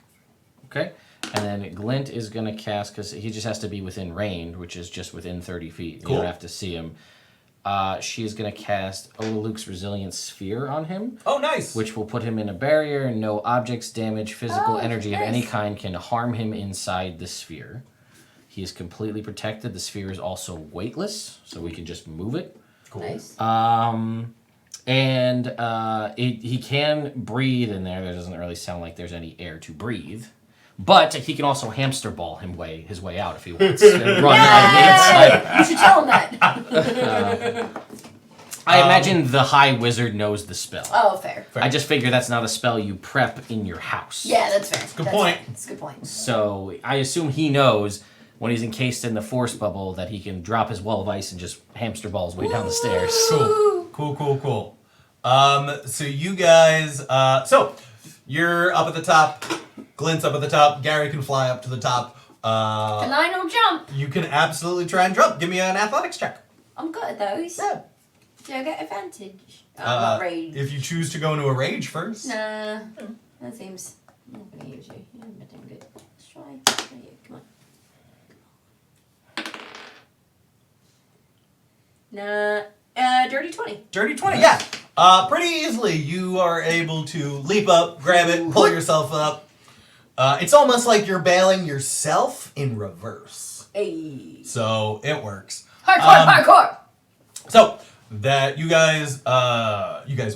C: Okay? And then Glint is going to cast, because he just has to be within range, which is just within 30 feet.
A: Cool.
C: You don't have to see him. She is going to cast Luke's Resilience Sphere on him,
A: Oh, nice.
C: which will put him in a barrier. No objects, damage, physical
B: Oh,
C: energy of
B: nice.
C: any kind can harm him inside the sphere. He is completely protected. The sphere is also weightless, so we can just move it.
A: Cool.
B: nice.
C: He can breathe in there. There doesn't really sound like there's any air to breathe. But he can also hamster ball his way out if he wants. And run on the inside.
B: You should tell him that.
C: I imagine the high wizard knows the spell.
B: Oh, fair.
A: Fair.
C: I just figure that's not a spell you prep in your house.
B: Yeah, that's fair.
A: Good
B: That's
A: point.
B: fair. That's a good point.
C: So I assume he knows when he's encased in the force bubble that he can drop his wall of ice and just hamster ball his way down the stairs.
A: Cool. So you guys, you're up at the top. Glint's up at the top. Gary can fly up to the top.
B: And I don't jump.
A: You can absolutely try and jump. Give me an athletics check.
B: I'm good at those.
A: Yeah.
B: Do I get advantage? I'm not rage.
A: If you choose to go into a rage first.
B: Nah. That seems... I'm not gonna use you. You're not doing good. Let's try. Come on. Nah. Dirty 20.
A: Dirty 20, yeah. Pretty easily, you are able to leap up, grab it, pull yourself up. It's almost like you're bailing yourself in reverse.
B: Hey.
A: So it works.
B: Hardcore!
A: So that you guys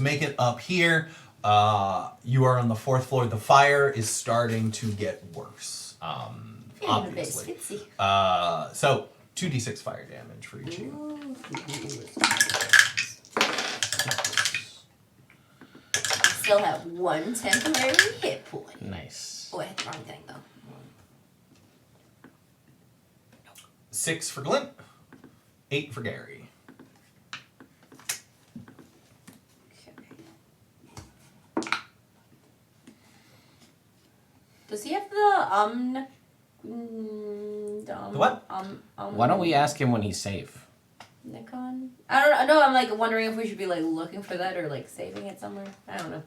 A: make it up here. You are on the 4th floor. The fire is starting to get worse. Obviously. So 2d6 fire damage for each of you.
B: Still have 1 temporary hit point.
C: Nice.
B: Oh, I hit the wrong thing though.
A: 6 for Glint. 8 for Gary.
B: Okay. Does he have the
A: The what?
C: Why don't we ask him when he's safe?
B: Nikon? I don't know. I'm wondering if we should be looking for that or saving it somewhere. I don't know.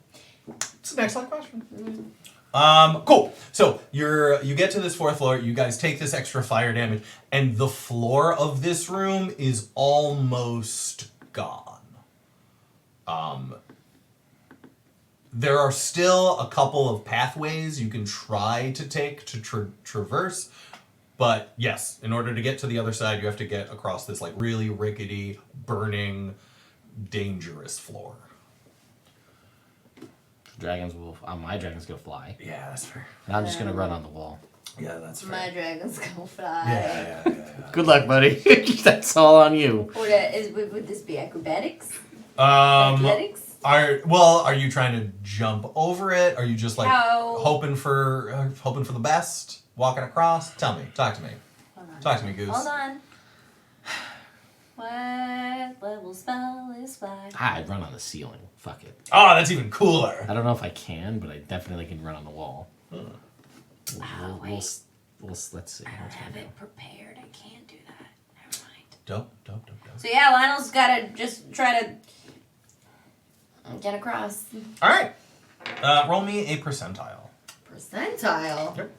A: It's an excellent question. Cool. So you get to this 4th floor. You guys take this extra fire damage, and the floor of this room is almost gone. There are still a couple of pathways you can try to take to traverse, but yes, in order to get to the other side, you have to get across this like really rickety, burning, dangerous floor.
C: My dragon's gonna fly.
A: Yeah, that's fair.
C: And I'm just gonna run on the wall.
A: Yeah, that's fair.
B: My dragon's gonna fly.
A: Yeah.
C: Good luck, buddy. That's all on you.
B: Would this be acrobatics?
A: Athletics? Are you trying to jump over it? Are you just like hoping for the best? Walking across? Tell me. Talk to me.
B: Hold on.
A: Talk to me, Goose.
B: Hold on. What level spell is fly?
C: I'd run on the ceiling. Fuck it.
A: Oh, that's even cooler.
C: I don't know if I can, but I definitely can run on the wall.
B: Wait.
C: Let's see.
B: I don't have it prepared. I can't do that. Never mind.
A: Dope.
B: So yeah, Lionel's gotta just try to get across.
A: All right. Roll me a percentile.
B: Percentile?
A: Yep.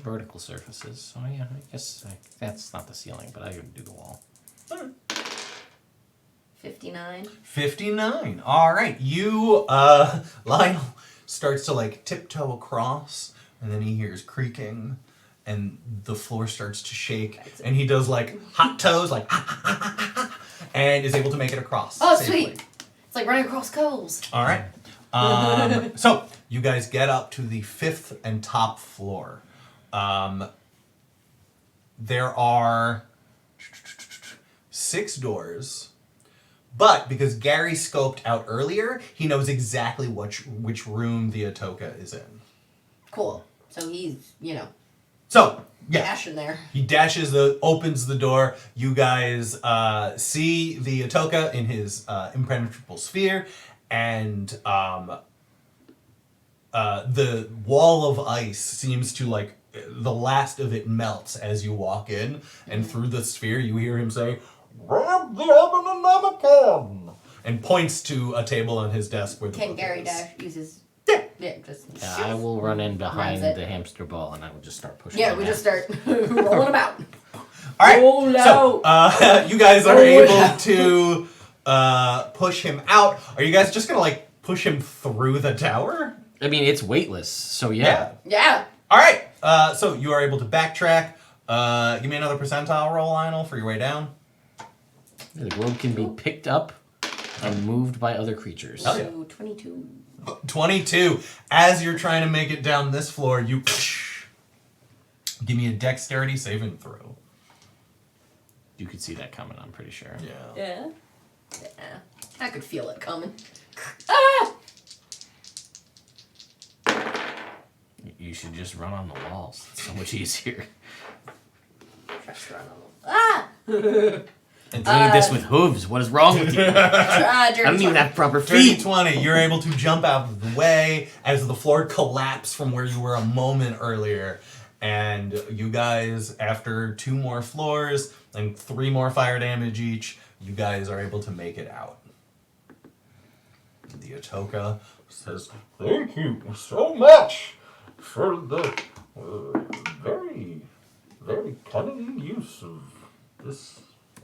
C: Vertical surfaces. So yeah, I guess that's not the ceiling, but I can do the wall.
B: 59.
A: 59. All right. You, Lionel starts to like tiptoe across, and then he hears creaking, and the floor starts to shake, and he does like hot toes, like, and is able to make it across.
B: Oh,
A: safely.
B: sweet. It's like running across coals.
A: All right. So you guys get up to the 5th and top floor. There are 6 doors, but because Gary scoped out earlier, he knows exactly which room the Atoka is in.
B: Cool. So he's,
A: So, yeah.
B: dashing there.
A: He opens the door. You guys see the Atoka in his impenetrable sphere, and the wall of ice seems to like the last of it melts as you walk in, and through the sphere you hear him say, "Grab the Abominamicon," and points to a table on his desk where the
B: Can
A: book
B: Gary
A: is.
B: dash use his...
A: Yeah.
B: Yeah, just...
C: Yeah, I will run in behind
B: Grabs it.
C: the hamster ball, and I will just start pushing.
B: Yeah,
C: him
B: we
C: out.
B: just start rolling him out.
A: All right.
B: Roll
A: So you guys are
B: Roll
A: able
B: out.
A: to push him out. Are you guys just gonna like push him through the tower?
C: I mean, it's weightless, so yeah.
B: Yeah.
A: All right. So you are able to backtrack. Give me another percentile roll, Lionel, for your way down.
C: The globe can be picked up and moved by other creatures.
A: Hell yeah.
B: So 22.
A: 22. As you're trying to make it down this floor, you give me a dexterity saving throw.
C: You could see that coming, I'm pretty sure.
A: Yeah.
B: Yeah. I could feel it coming. Ah!
C: You should just run on the walls. It's so much easier.
B: Ah!
C: And doing this with hooves. What is wrong with you? I don't even have proper
A: Dirty
C: feet.
A: 20. You're able to jump out of the way as the floor collapsed from where you were a moment earlier. And you guys, after 2 more floors and 3 more fire damage each, you guys are able to make it out. The Atoka says, "Thank you so much for the very, very cunning use of this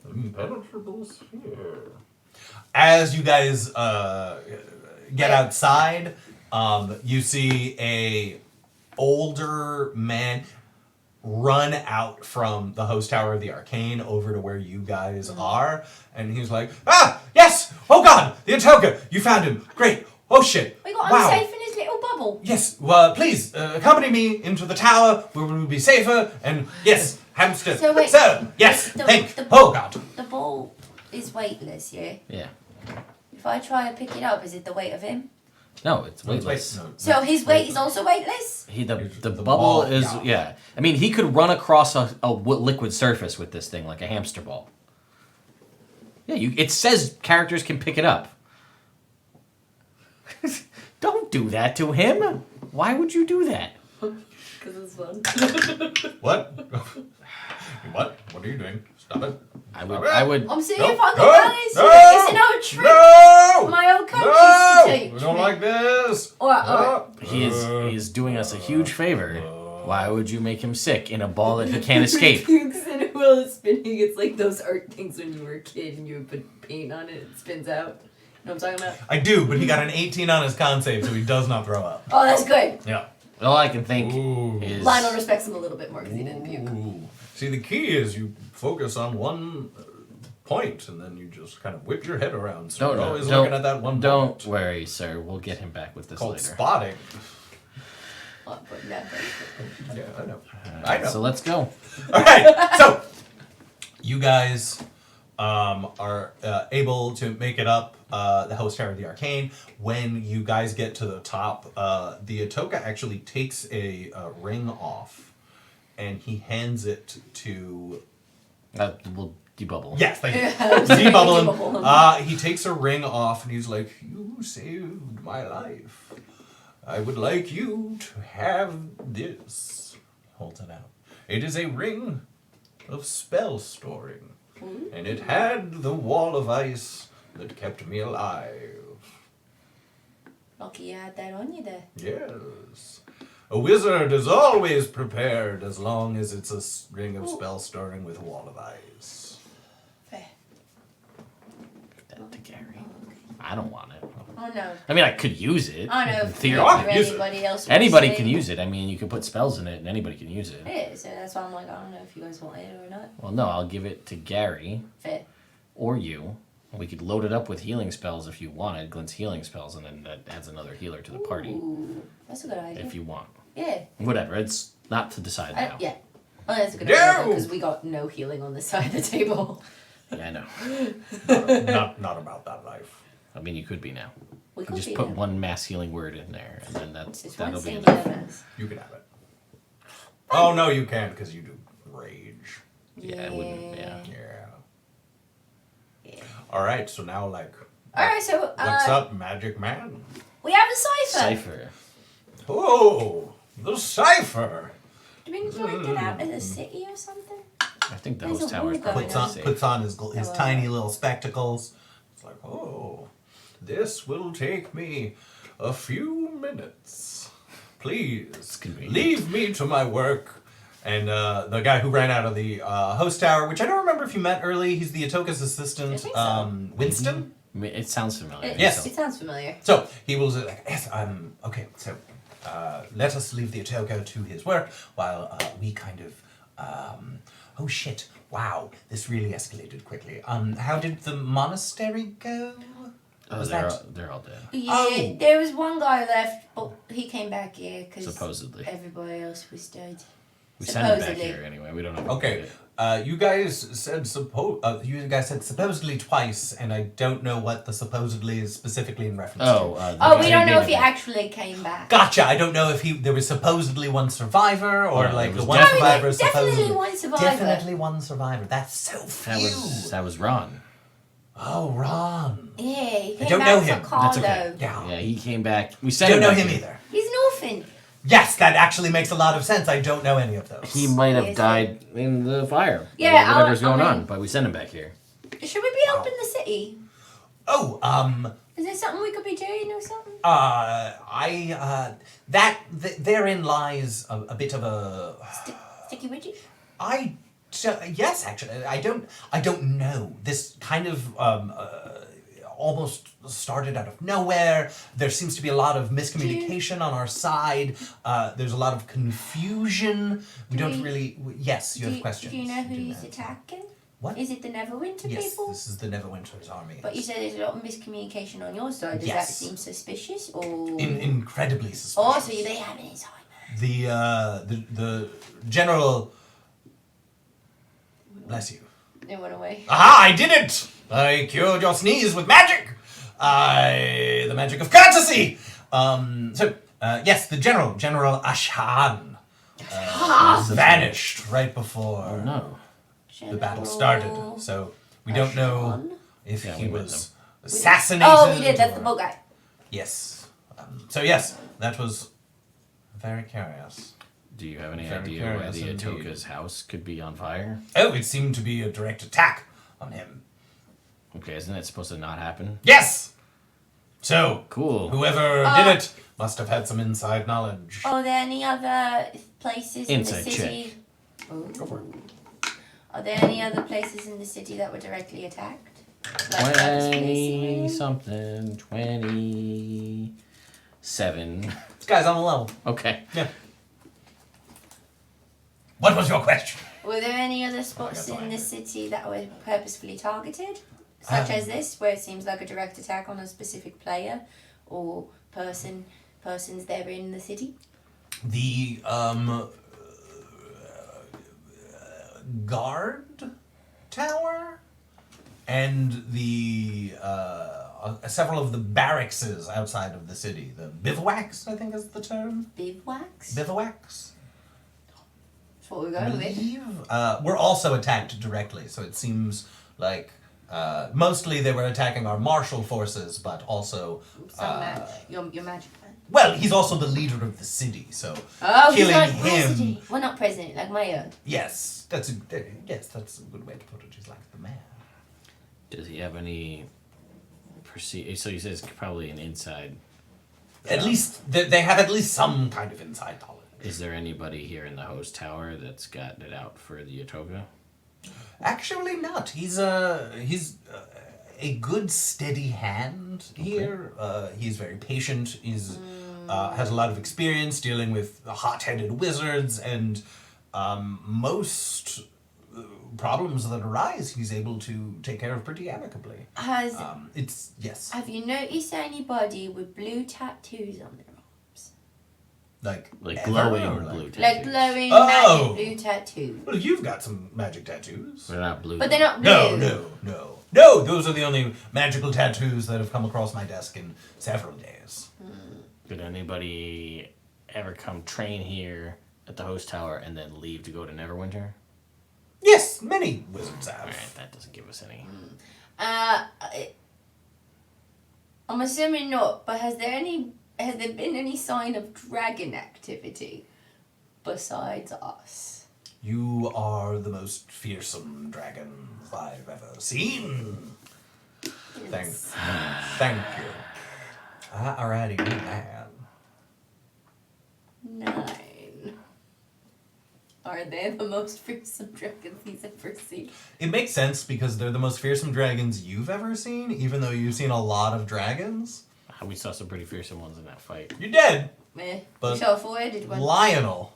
A: impenetrable sphere." As you guys get outside, you see a older man run out from the host tower of the Arcane over to where you guys are, and he's like, "Ah, yes! Oh God, the Atoka! You found him! Great! Oh shit!
B: We got
A: Wow!
B: him safe in his little bubble.
A: Yes, well, please accompany me into the tower where we will be safer. And yes, hamster,
B: So wait,
A: sir, yes,
B: the-
A: oh God."
B: The ball is weightless, yeah?
C: Yeah.
B: If I try and pick it up, is it the weight of him?
C: No, it's weightless.
B: So his weight is also weightless?
C: The
A: the
C: bubble
A: ball,
C: is, yeah. I mean, he could run across a liquid surface with this thing, like a hamster ball. Yeah, it says characters can pick it up. Don't do that to him. Why would you do that?
D: Because it's fun.
A: What? What? What are you doing? Stop it.
C: I would.
B: I'm seeing
A: No,
B: if I can
A: no,
B: manage
A: no,
B: It's an old trick
A: No!
B: my old coach
A: No!
B: used to teach
A: We don't
B: me.
A: like this.
B: Alright.
C: He is doing a us a huge favor. Why would you make him sick in a ball that he can't escape?
B: Pukes and Will is spinning. It's like those art things when you were a kid and you would put paint on it and it spins out. You know what I'm talking about?
A: I do, but he got an 18 on his con save, so he does not throw up.
B: Oh, that's good.
A: Yeah.
C: All I can think
A: Ooh.
C: is
B: Lionel respects him a little bit more because he didn't puke.
A: Ooh. See, the key is you focus on one point, and then you just kind of whip your head around. So you're always looking at that one
C: Don't
A: point.
C: worry, sir. We'll get him back with this
A: Called
C: later.
A: spotting.
B: Oh, but no,
A: Yeah, I know. I know.
C: So let's go.
A: All right. So you guys are able to make it up the host tower of the arcane. When you guys get to the top, the Atoka actually takes a ring off, and he hands it to.
C: We'll debubble.
A: Yes, thank you.
B: Debubble
A: Debubble him. He takes a ring off, and he's like, "You saved my life. I would like you to have this." Holds it out. It is a ring of spell storing, and it had the wall of ice that kept me alive.
B: Lucky you had that on you there.
A: Yes. A wizard is always prepared as long as it's a ring of spell storing with a wall of ice.
B: Fair.
C: Give that to Gary. I don't want it.
B: Oh no.
C: I mean, I could use it.
B: I know
C: in
B: if
C: theory.
A: use it.
B: anybody else.
C: Anybody can use it. I mean, you can put spells in it, and anybody can use it.
B: It is, so that's why I'm like, I don't know if you guys want it or not.
C: Well, no, I'll give it to Gary
B: Fair.
C: or you. We could load it up with healing spells if you wanted, Glint's healing spells, and then that adds another healer to the party
B: Ooh, that's a good idea.
C: if you want.
B: Yeah.
C: Whatever. It's not to decide now.
B: Yeah. Oh, that's a good
A: No!
B: idea because we got no healing on this side of the table.
C: Yeah, I know.
A: Not about that life.
C: I mean, you could be now.
B: We
C: You
B: could
C: just
B: be
C: put
B: now.
C: one mass healing word in there, and then
B: It's one
C: that'll be
B: singular
C: enough.
B: mass.
A: You can have it. Oh no, you can't because you do rage.
C: Yeah, I wouldn't. Yeah.
B: Yeah.
A: All right, so now like,
B: Alright, so
A: what's up, Magic Man?
B: we have a cipher.
C: Cipher.
A: Oh, the cipher.
B: Do we need to like get out of the city or something?
C: I think the
B: There's
C: host
B: a
C: tower is
B: wall
C: probably
B: going
A: Puts
B: on.
A: on
C: safe.
A: his
B: Oh,
A: tiny little spectacles. It's like, oh, this will take me a few minutes. Please
C: convenient.
A: leave me to my work. And the guy who ran out of the host tower, which I don't remember if you met early, he's the Atoka's assistant,
B: I think so.
A: Winston.
C: I mean, it sounds familiar.
A: Yes.
B: It sounds familiar.
A: So he was like, yes, okay, so let us leave the Atoka to his work while we kind of, oh shit, wow, this really escalated quickly. How did the monastery go?
C: Oh,
A: Was
C: they're all dead.
B: Yeah,
A: Oh.
B: there was one guy left, but he came back here because
C: Supposedly.
B: everybody else was dead.
C: We sent him back
B: Supposedly.
C: here anyway. We don't know.
A: Okay, you guys said supposedly twice, and I don't know what the supposedly is specifically in reference to.
B: Oh, we don't know if he
C: actually.
B: actually came back.
A: Gotcha. I don't know if there was supposedly one survivor or
C: No,
A: like
C: there
A: the
C: was
A: one
C: definitely-
A: survivor is
B: definitely
A: supposedly
B: one survivor.
A: Definitely one survivor. That's so few.
C: That was Ron.
A: Oh, Ron.
B: Yeah, he came
A: don't
B: back
A: know
B: for
A: him.
B: Carlo.
C: That's okay.
A: Yeah.
C: Yeah, he came back. We sent
A: Don't
C: him
A: know
C: back
A: him
C: here.
A: either.
B: He's an orphan.
A: Yes, that actually makes a lot of sense. I don't know any of those.
C: He might have
B: Yes.
C: died in the fire.
B: Yeah,
C: or whatever's
B: I
C: going
B: mean-
C: on, but we sent him back here.
B: Should we be helping the city?
A: Oh,
B: Is there something we could be doing or something?
A: therein lies a bit of a.
B: Sticky widget?
A: Yes, actually, I don't know. This kind of almost started out of nowhere. There seems to be a lot of miscommunication on our side. There's a lot of confusion. We don't really. Yes, you have questions.
B: Do you know who
A: do
B: he's
A: know.
B: attacking?
A: What?
B: Is it the Neverwinter
A: Yes,
B: people?
A: this is the Neverwinter's army.
B: But you said there's a lot of miscommunication on your side. Does that
A: Yes.
B: seem suspicious or?
A: Incredibly suspicious.
B: Oh, so they have an Alzheimer's.
A: The general. Bless you.
B: They went away.
A: Aha! I did it! I cured your sneeze with magic. The magic of courtesy. Yes, the General Ashan, vanished right before
C: Oh no.
A: the battle started. So we don't know if
C: Yeah,
A: he
C: we met
A: was assassinated.
B: Oh, we did. That's the
A: or-
B: boat guy.
A: Yes. So yes, that was very curious.
C: Do you have any
A: Very
C: idea where
A: curious
C: the
A: indeed.
C: Atoka's house could be on fire?
A: Oh, it seemed to be a direct attack on him.
C: Okay, isn't it supposed to not happen?
A: Yes. So,
C: Cool.
A: whoever did it must have had some inside knowledge.
B: Are there any other places
C: Inside
B: in the city?
A: Go for it.
B: Are there any other places in the city that were directly attacked? Like purposefully?
C: 20 something, 27.
A: This guy's on the level.
C: Okay.
A: Yeah. What was your question?
B: Were there any other spots
A: that's
B: in the
A: fine.
B: city that were purposefully targeted? Such as this, where it seems like a direct attack on a specific player or persons there in the city?
A: The guard tower and the several of the barracks outside of the city. The bivouacs, I think is the term.
B: Bivouacs?
A: Bivouacs.
B: That's what we're going with.
A: Believe. We're also attacked directly, so it seems like mostly they were attacking our martial forces, but also
B: Your magic man.
A: well, he's also the leader of the city, so
B: Oh, he's
A: killing
B: like
A: him.
B: president. Well, not president, like mayor.
A: Yes, that's a good way to put it. He's like the man.
C: Does he have any so he says probably an inside.
A: At least they have at least some kind of inside knowledge.
C: Is there anybody here in the host tower that's gotten it out for the Atoga?
A: Actually, not. He's a good steady hand here. He's very patient. He's has a lot of experience dealing with hot-headed wizards, and most problems that arise, he's able to take care of pretty amicably. Yes,
B: Have you noticed anybody with blue tattoos on their arms?
A: like ever,
C: glowing
A: or
C: blue
B: Like
C: tattoos.
B: glowing
A: Oh!
B: magic blue tattoos.
A: Well, you've got some magic tattoos.
C: They're not blue.
B: But they're not blue.
A: No. Those are the only magical tattoos that have come across my desk in several days.
C: Did anybody ever come train here at the host tower and then leave to go to Neverwinter?
A: Yes, many wizards have.
C: Alright, that doesn't give us any.
B: I'm assuming not, but has there been any sign of dragon activity besides us?
A: You are the most fearsome dragons I've ever seen. Thank you. Alrighty, good man.
B: 9. Are they the most fearsome dragons he's ever seen?
A: It makes sense because they're the most fearsome dragons you've ever seen, even though you've seen a lot of dragons.
C: We saw some pretty fearsome ones in that fight.
A: You did,
B: Meh.
A: But
B: We saw a 4-headed one.
A: Lionel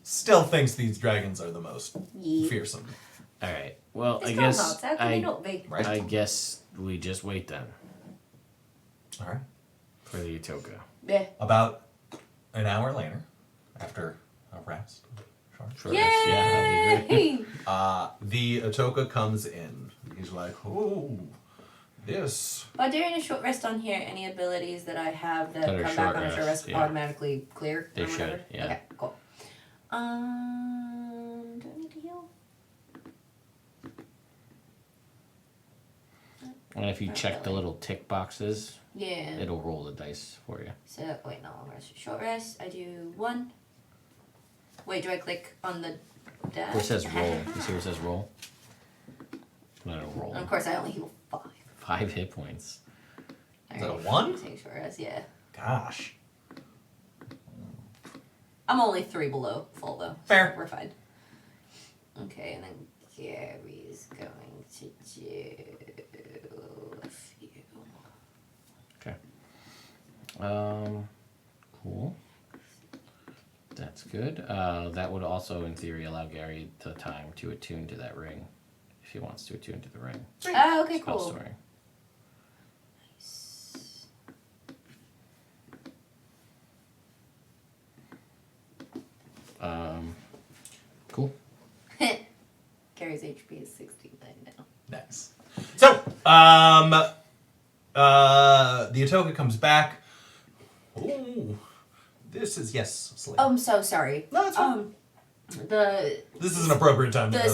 A: still thinks these dragons are the most
B: Yeah.
A: fearsome.
C: Alright, well,
B: It's
C: I guess
B: groundhogs, how can they not be?
A: Right?
C: I guess we just wait then
A: Alright.
C: for the Atoga.
B: Yeah.
A: About an hour later, after a rest. Sure.
C: Yay! Yeah, that'd be great.
B: Yay!
A: The Atoka comes in. He's like, oh, this.
B: By doing a short rest on here, any abilities that I have that
C: That are
B: come
C: short
B: back on a short
C: rest,
B: rest
C: yeah.
B: automatically clear?
C: They
B: or whatever?
C: should, yeah.
B: Okay, cool. Do I need to heal?
C: And if you check the little tick boxes,
B: Yeah.
C: it'll roll the dice for you.
B: So, wait, no, I'm going to short rest. I do 1. Wait, do I click on the dash?
C: Where it says roll. You see where it says roll? No, roll.
B: And of course, I only heal 5.
C: 5 hit points.
A: Is that a
B: Alright,
A: 1?
B: Take short rest, yeah.
A: Gosh.
B: I'm only 3 below full, though.
A: Fair.
B: So we're fine. Okay, and then Gary's going to do a few.
C: Okay. Cool. That's good. That would also, in theory, allow Gary the time to attune to that ring, if he wants to attune to the ring.
B: Oh, okay,
C: Spell
B: cool.
C: story.
B: Nice.
C: Cool.
B: Gary's HP is 69 now.
A: Nice. So, the Atoka comes back. Ooh, this is, yes, Slade.
B: Oh, I'm so sorry.
A: No, it's fine. This is an appropriate time to
B: The
A: go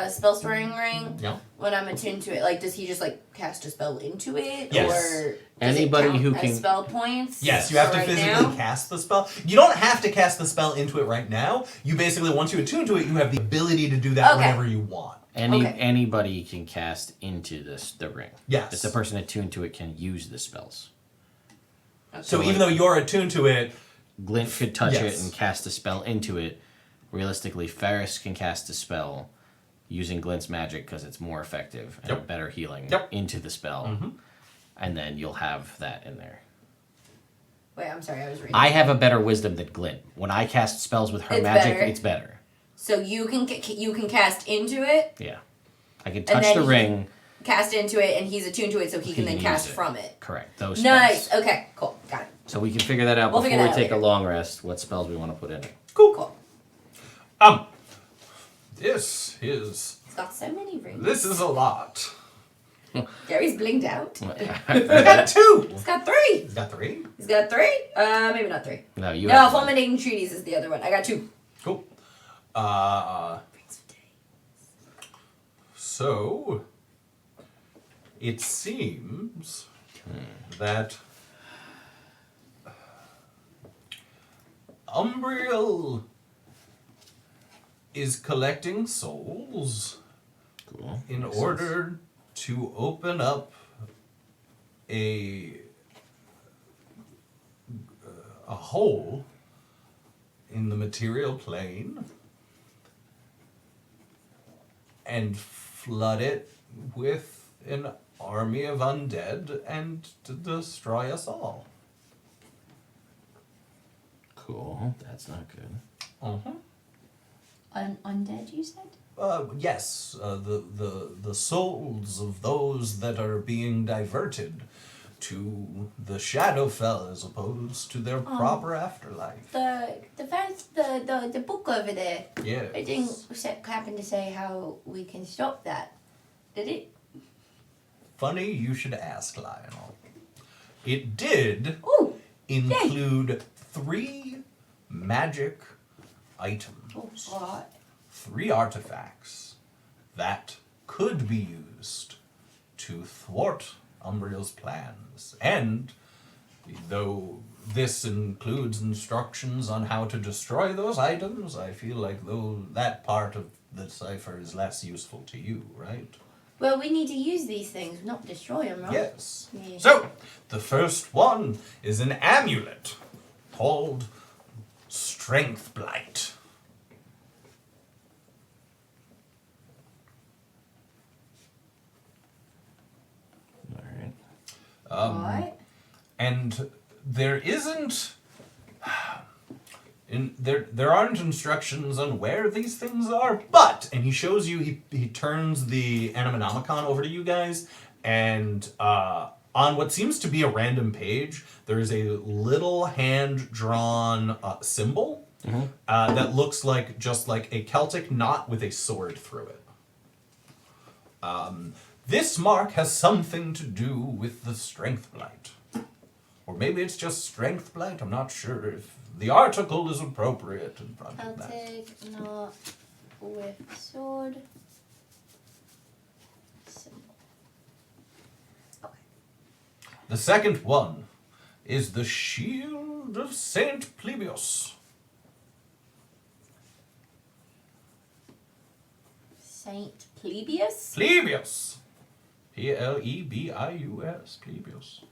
B: spell storing ring.
A: Yeah.
B: When I'm attuned to it, like, does he just like cast a spell into it,
A: Yes.
B: or does
C: Anybody
B: it count
C: who
B: as
C: can-
B: spell points?
A: Yes, you have
B: for
A: to
B: right
A: physically
B: now?
A: cast the spell. You don't have to cast the spell into it right now. You basically, once you attune to it, you have the ability to do that
B: Okay.
A: whenever you want.
C: Anybody can cast into the ring.
A: Yes.
C: If the person attuned to it can use the spells.
A: So even though you're attuned to it,
C: Glint could touch it
A: Yes.
C: and cast a spell into it. Realistically, Ferris can cast a spell using Glint's magic because it's more effective and
A: Yep.
C: better healing
A: Yep.
C: into the spell. And then you'll have that in there.
B: Wait, I'm sorry, I was reading.
C: I have a better wisdom than Glint. When I cast spells with her
B: It's
C: magic,
B: better.
C: it's better.
B: So you can cast into it,
C: Yeah. I can
B: And
C: touch
B: then
C: the
B: he-
C: ring.
B: cast into it, and he's attuned to it, so he can then
C: use
B: cast
C: it.
B: from it.
C: Correct. Those
B: Nice.
C: spells.
B: Okay. Cool. Got it.
C: So we can figure that out
B: We'll
C: before
B: figure
C: we
B: that out
C: take a
B: later.
C: long rest, what spells we want to put in it.
B: Cool.
A: this is
B: It's got so many rings.
A: this is a lot.
B: Gary's blinged out.
A: He's got 2.
B: He's got 3.
A: He's got 3.
B: He's got 3. Maybe not 3.
C: No, you
B: No,
C: have one.
B: fulminating treaties is the other one. I got 2.
A: Cool. So it seems that Umbriel is collecting souls
C: Cool.
A: in
C: Makes
A: order to open up a hole in the material plane and flood it with an army of undead and to destroy us all.
C: Cool. That's not good.
A: Uh-huh.
B: Undead, you said?
A: Yes, the souls of those that are being diverted to the Shadowfell as opposed to their proper afterlife.
B: The book over there.
A: Yes.
B: It didn't happen to say how we can stop that, did it?
A: Funny you should ask, Lionel. It did
B: Ooh.
A: include 3 magic items.
B: Oh God.
A: 3 artifacts that could be used to thwart Umbriel's plans. And though this includes instructions on how to destroy those items, I feel like that part of the cipher is less useful to you, right?
B: Well, we need to use these things, not destroy them, right?
A: Yes.
B: Yeah.
A: So, the first one is an amulet called Strength Blight.
C: All right.
B: Right.
A: And there isn't there aren't instructions on where these things are, but and he shows you he turns the Animanomicon over to you guys, and on what seems to be a random page there is a little hand-drawn symbol that looks like just like a Celtic knot with a sword through it. This mark has something to do with the Strength Blight. Or maybe it's just Strength Blight, I'm not sure if the article is appropriate in front of that.
B: Celtic knot with sword. Symbol. Okay.
A: The second one is the Shield of Saint Plebius.
B: Saint Plebius?
A: Plebius! Plebius, Plebius.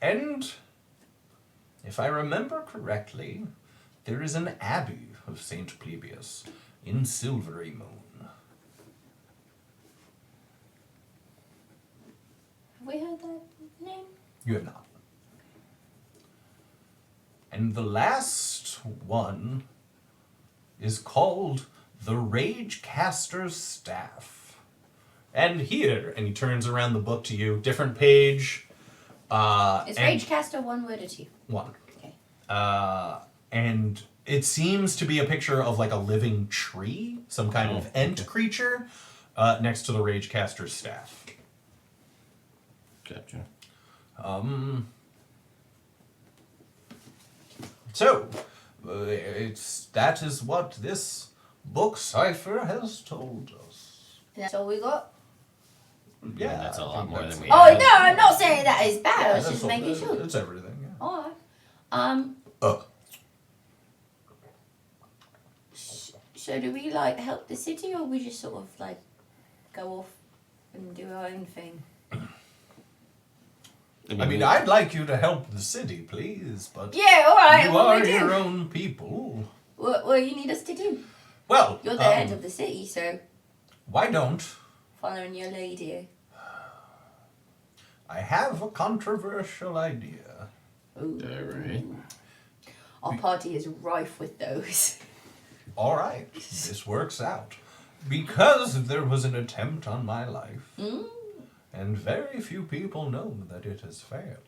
A: And if I remember correctly, there is an abbey of Saint Plebius in Silvery Moon.
B: Have we heard that name?
A: You have not. And the last one is called the Ragecaster's Staff. And here, and he turns around the book to you, different page.
B: Is
A: and
B: Ragecaster one word or 2?
A: one.
B: Okay.
A: And it seems to be a picture of like a living tree, some kind of ent creature, next to the Ragecaster's staff.
C: Gotcha.
A: So, that is what this book cipher has told us.
B: That's all we got?
A: Yeah,
C: that's a
A: I
C: lot
A: think
C: more
A: that's-
C: than we
B: Oh,
C: had.
B: no, I'm not saying that is bad. I was
A: that's
B: just
A: all-
B: making sure.
A: It's everything, yeah.
B: Alright. So do we like help the city, or we just sort of like go off and do our own thing?
A: I mean, I'd like you to help the city, please, but
B: Yeah, all right.
A: you
B: what
A: are
B: do we do?
A: your own people.
B: What you need us to do?
A: Well,
B: You're the head of the city, so
A: why don't
B: following your lady.
A: I have a controversial idea?
B: Ooh.
C: Alright.
B: Our party is rife with those.
A: All right, this works out. Because there was an attempt on my life, and very few people know that it has failed.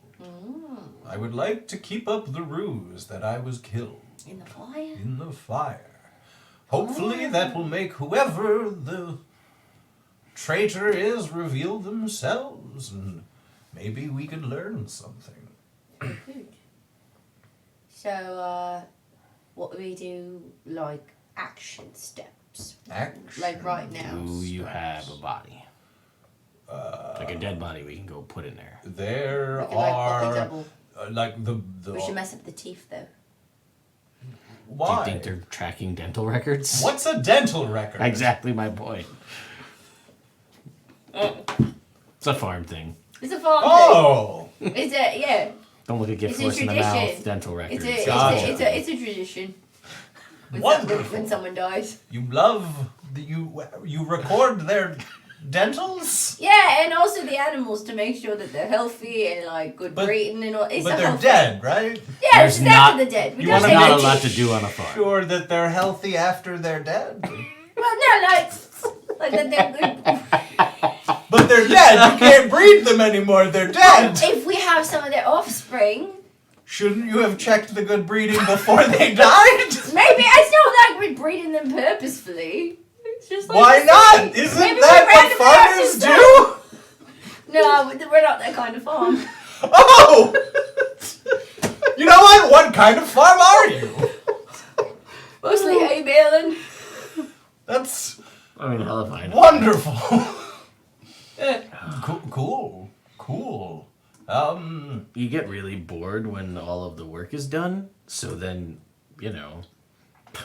A: I would like to keep up the ruse that I was killed
B: In the fire?
A: in the fire. Hopefully that will make whoever the traitor is reveal themselves, and maybe we could learn something.
B: Good. So, what do we do, like, action steps?
A: Action.
B: Like right now.
C: Do you have a body? Like a dead body we can go put in there.
A: There
B: We could, like,
A: are
B: put the double.
A: like the.
B: We should mess up the teeth, though.
A: Why?
C: Do you think they're tracking dental records?
A: What's a dental record?
C: Exactly my point. It's a farm thing.
B: It's a farm
A: Oh.
B: thing. It's a, yeah.
C: Don't look at get
B: It's a
C: force in the
B: tradition.
C: mouth. Dental records.
A: Gotcha.
B: It's a tradition.
A: Wonderful.
B: When someone dies.
A: You love you record their dentals,
B: Yeah, and also the animals to make sure that they're healthy and like good
A: But-
B: breeding and all. It's
A: but
B: a
A: they're
B: healthy-
A: dead, right?
B: Yeah,
C: There's
B: it's
C: not-
B: after the dead. We
A: you
B: don't
A: wanna
B: say
C: Not
A: make
C: a
B: that-
C: lot to do on a farm.
A: Sure that they're healthy after they're dead.
B: Well, no, like that they're good.
A: But they're dead. You can't breed them anymore. They're dead.
B: If we have some of their offspring,
A: Shouldn't you have checked the good breeding before they died?
B: maybe it's not like we're breeding them purposefully. It's just like
A: Why
B: the
A: not?
B: city.
A: Isn't
B: Maybe
A: that
B: we
A: what
B: randomly
A: farmers
B: have to
A: do?
B: No, we're not that kind of farm.
A: Oh! You know what? What kind of farm are you?
B: Mostly hay baling.
A: That's
C: I mean, hell if I know.
A: wonderful.
B: Yeah.
A: Cool.
C: You get really bored when all of the work is done, so then, you know,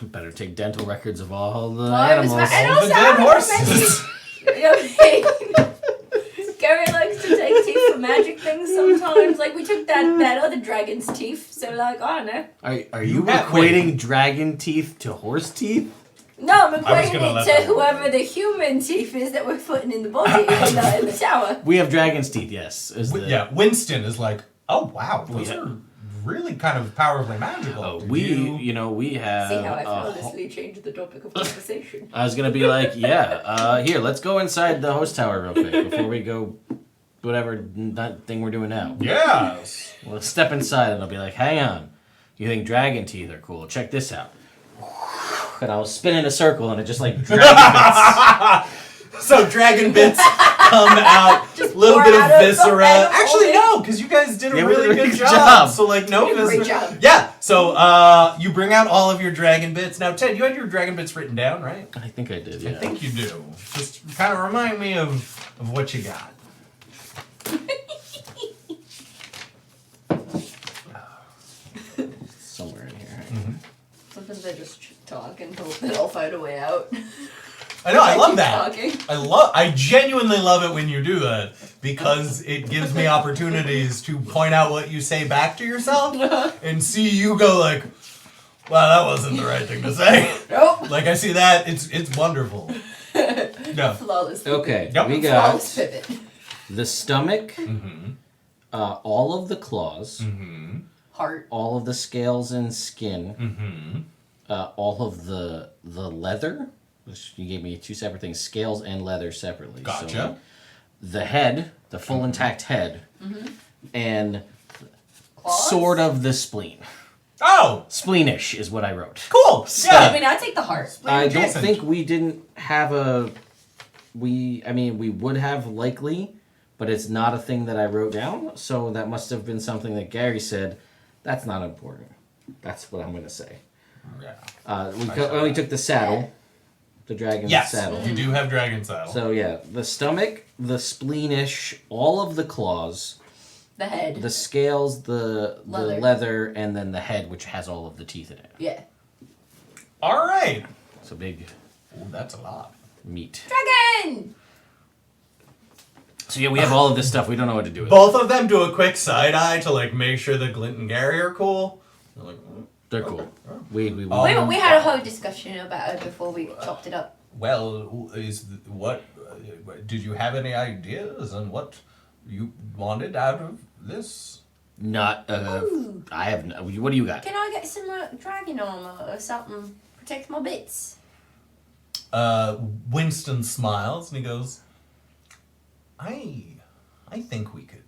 C: better take dental records of all the animals.
B: And
A: All the
B: also,
A: dead
B: I
A: horses.
B: Gary likes to take teeth for magic things sometimes. Like we took that other dragon's teeth, so like I don't know.
C: Are you
A: have-
C: equating dragon teeth to horse teeth?
B: No, I'm
A: I was
B: equating
A: gonna
B: it
A: let
B: to
A: that
B: whoever the human teeth is that we're putting in the body in the tower.
C: We have dragon's teeth, yes. Is the,
A: Yeah, Winston is like, oh wow, those
C: Yeah.
A: are really kind of powerfully magical.
C: Oh,
A: Did
C: we
A: you-
C: have.
B: See how I
C: a
B: flawlessly changed the topic of conversation.
C: I was gonna be like, yeah, here, let's go inside the host tower real quick before we go, whatever that thing we're doing now.
A: Yes.
C: We'll step inside and I'll be like, hang on, you think dragon teeth are cool? Check this out. And I'll spin in a circle and it just like dragon bits.
A: So dragon bits come out, a little
B: pour
A: bit
B: out
A: of
B: of
A: viscera.
B: something.
A: Actually, no, because you guys did a
C: Yeah, we
A: really
C: did a
A: good
C: good
A: job.
C: job.
A: So like no
B: You did a great
A: viscera.
B: job.
A: Yeah. So you bring out all of your dragon bits. Now, Ted, you had your dragon bits written down, right?
C: I think I did, yeah.
A: I think you do. Just kind of remind me of what you got.
C: Somewhere in here.
B: Sometimes I just talk and hope that I'll find a way out.
A: I know. I love
B: keep
A: that.
B: talking.
A: I genuinely love it when you do that because it gives me opportunities to point out what you say back to yourself and see you go like, "Wow, that wasn't the right thing to say."
B: Nope.
A: Like I see that. It's wonderful. Yeah.
B: Flawless pivot.
C: Okay,
A: Yep.
C: we got
B: Flawless pivot.
C: the stomach,
A: Mm-hmm.
C: all of the claws,
A: Mm-hmm.
B: Heart.
C: all of the scales and skin,
A: Mm-hmm.
C: all of the leather. Which you gave me two separate things, scales and leather separately.
A: Gotcha.
C: So the head, the full intact head, and
B: Claws?
C: sort of the spleen.
A: Oh,
C: Spleenish is what I wrote.
A: cool.
B: I
A: Yeah.
B: mean, I take the heart.
C: I don't
A: adjacent.
C: think we didn't have we would have likely, but it's not a thing that I wrote down, so that must have been something that Gary said, that's not important. That's what I'm going to say.
A: Yeah.
C: We only took the saddle, the dragon's
A: Yes,
C: saddle.
A: you do have dragon saddle.
C: So yeah, the stomach, the spleenish, all of the claws,
B: The head.
C: the scales, the
B: Leather.
C: leather, and then the head, which has all of the teeth in it.
B: Yeah.
A: All right.
C: So big
A: Ooh, that's a lot.
C: meat.
B: Dragon!
C: So yeah, we have all of this stuff. We don't know what to do with it.
A: Both of them do a quick side eye to like make sure that Glint and Gary are cool. They're like,
C: They're cool. We
A: Oh.
B: We had a whole discussion about it before we chopped it up.
A: well, did you have any ideas on what you wanted out of this?
C: not.
B: Ooh.
C: I have. No, what do you got?
B: Can I get some dragon armor or something? Protect my bits.
A: Winston smiles and he goes, I think we could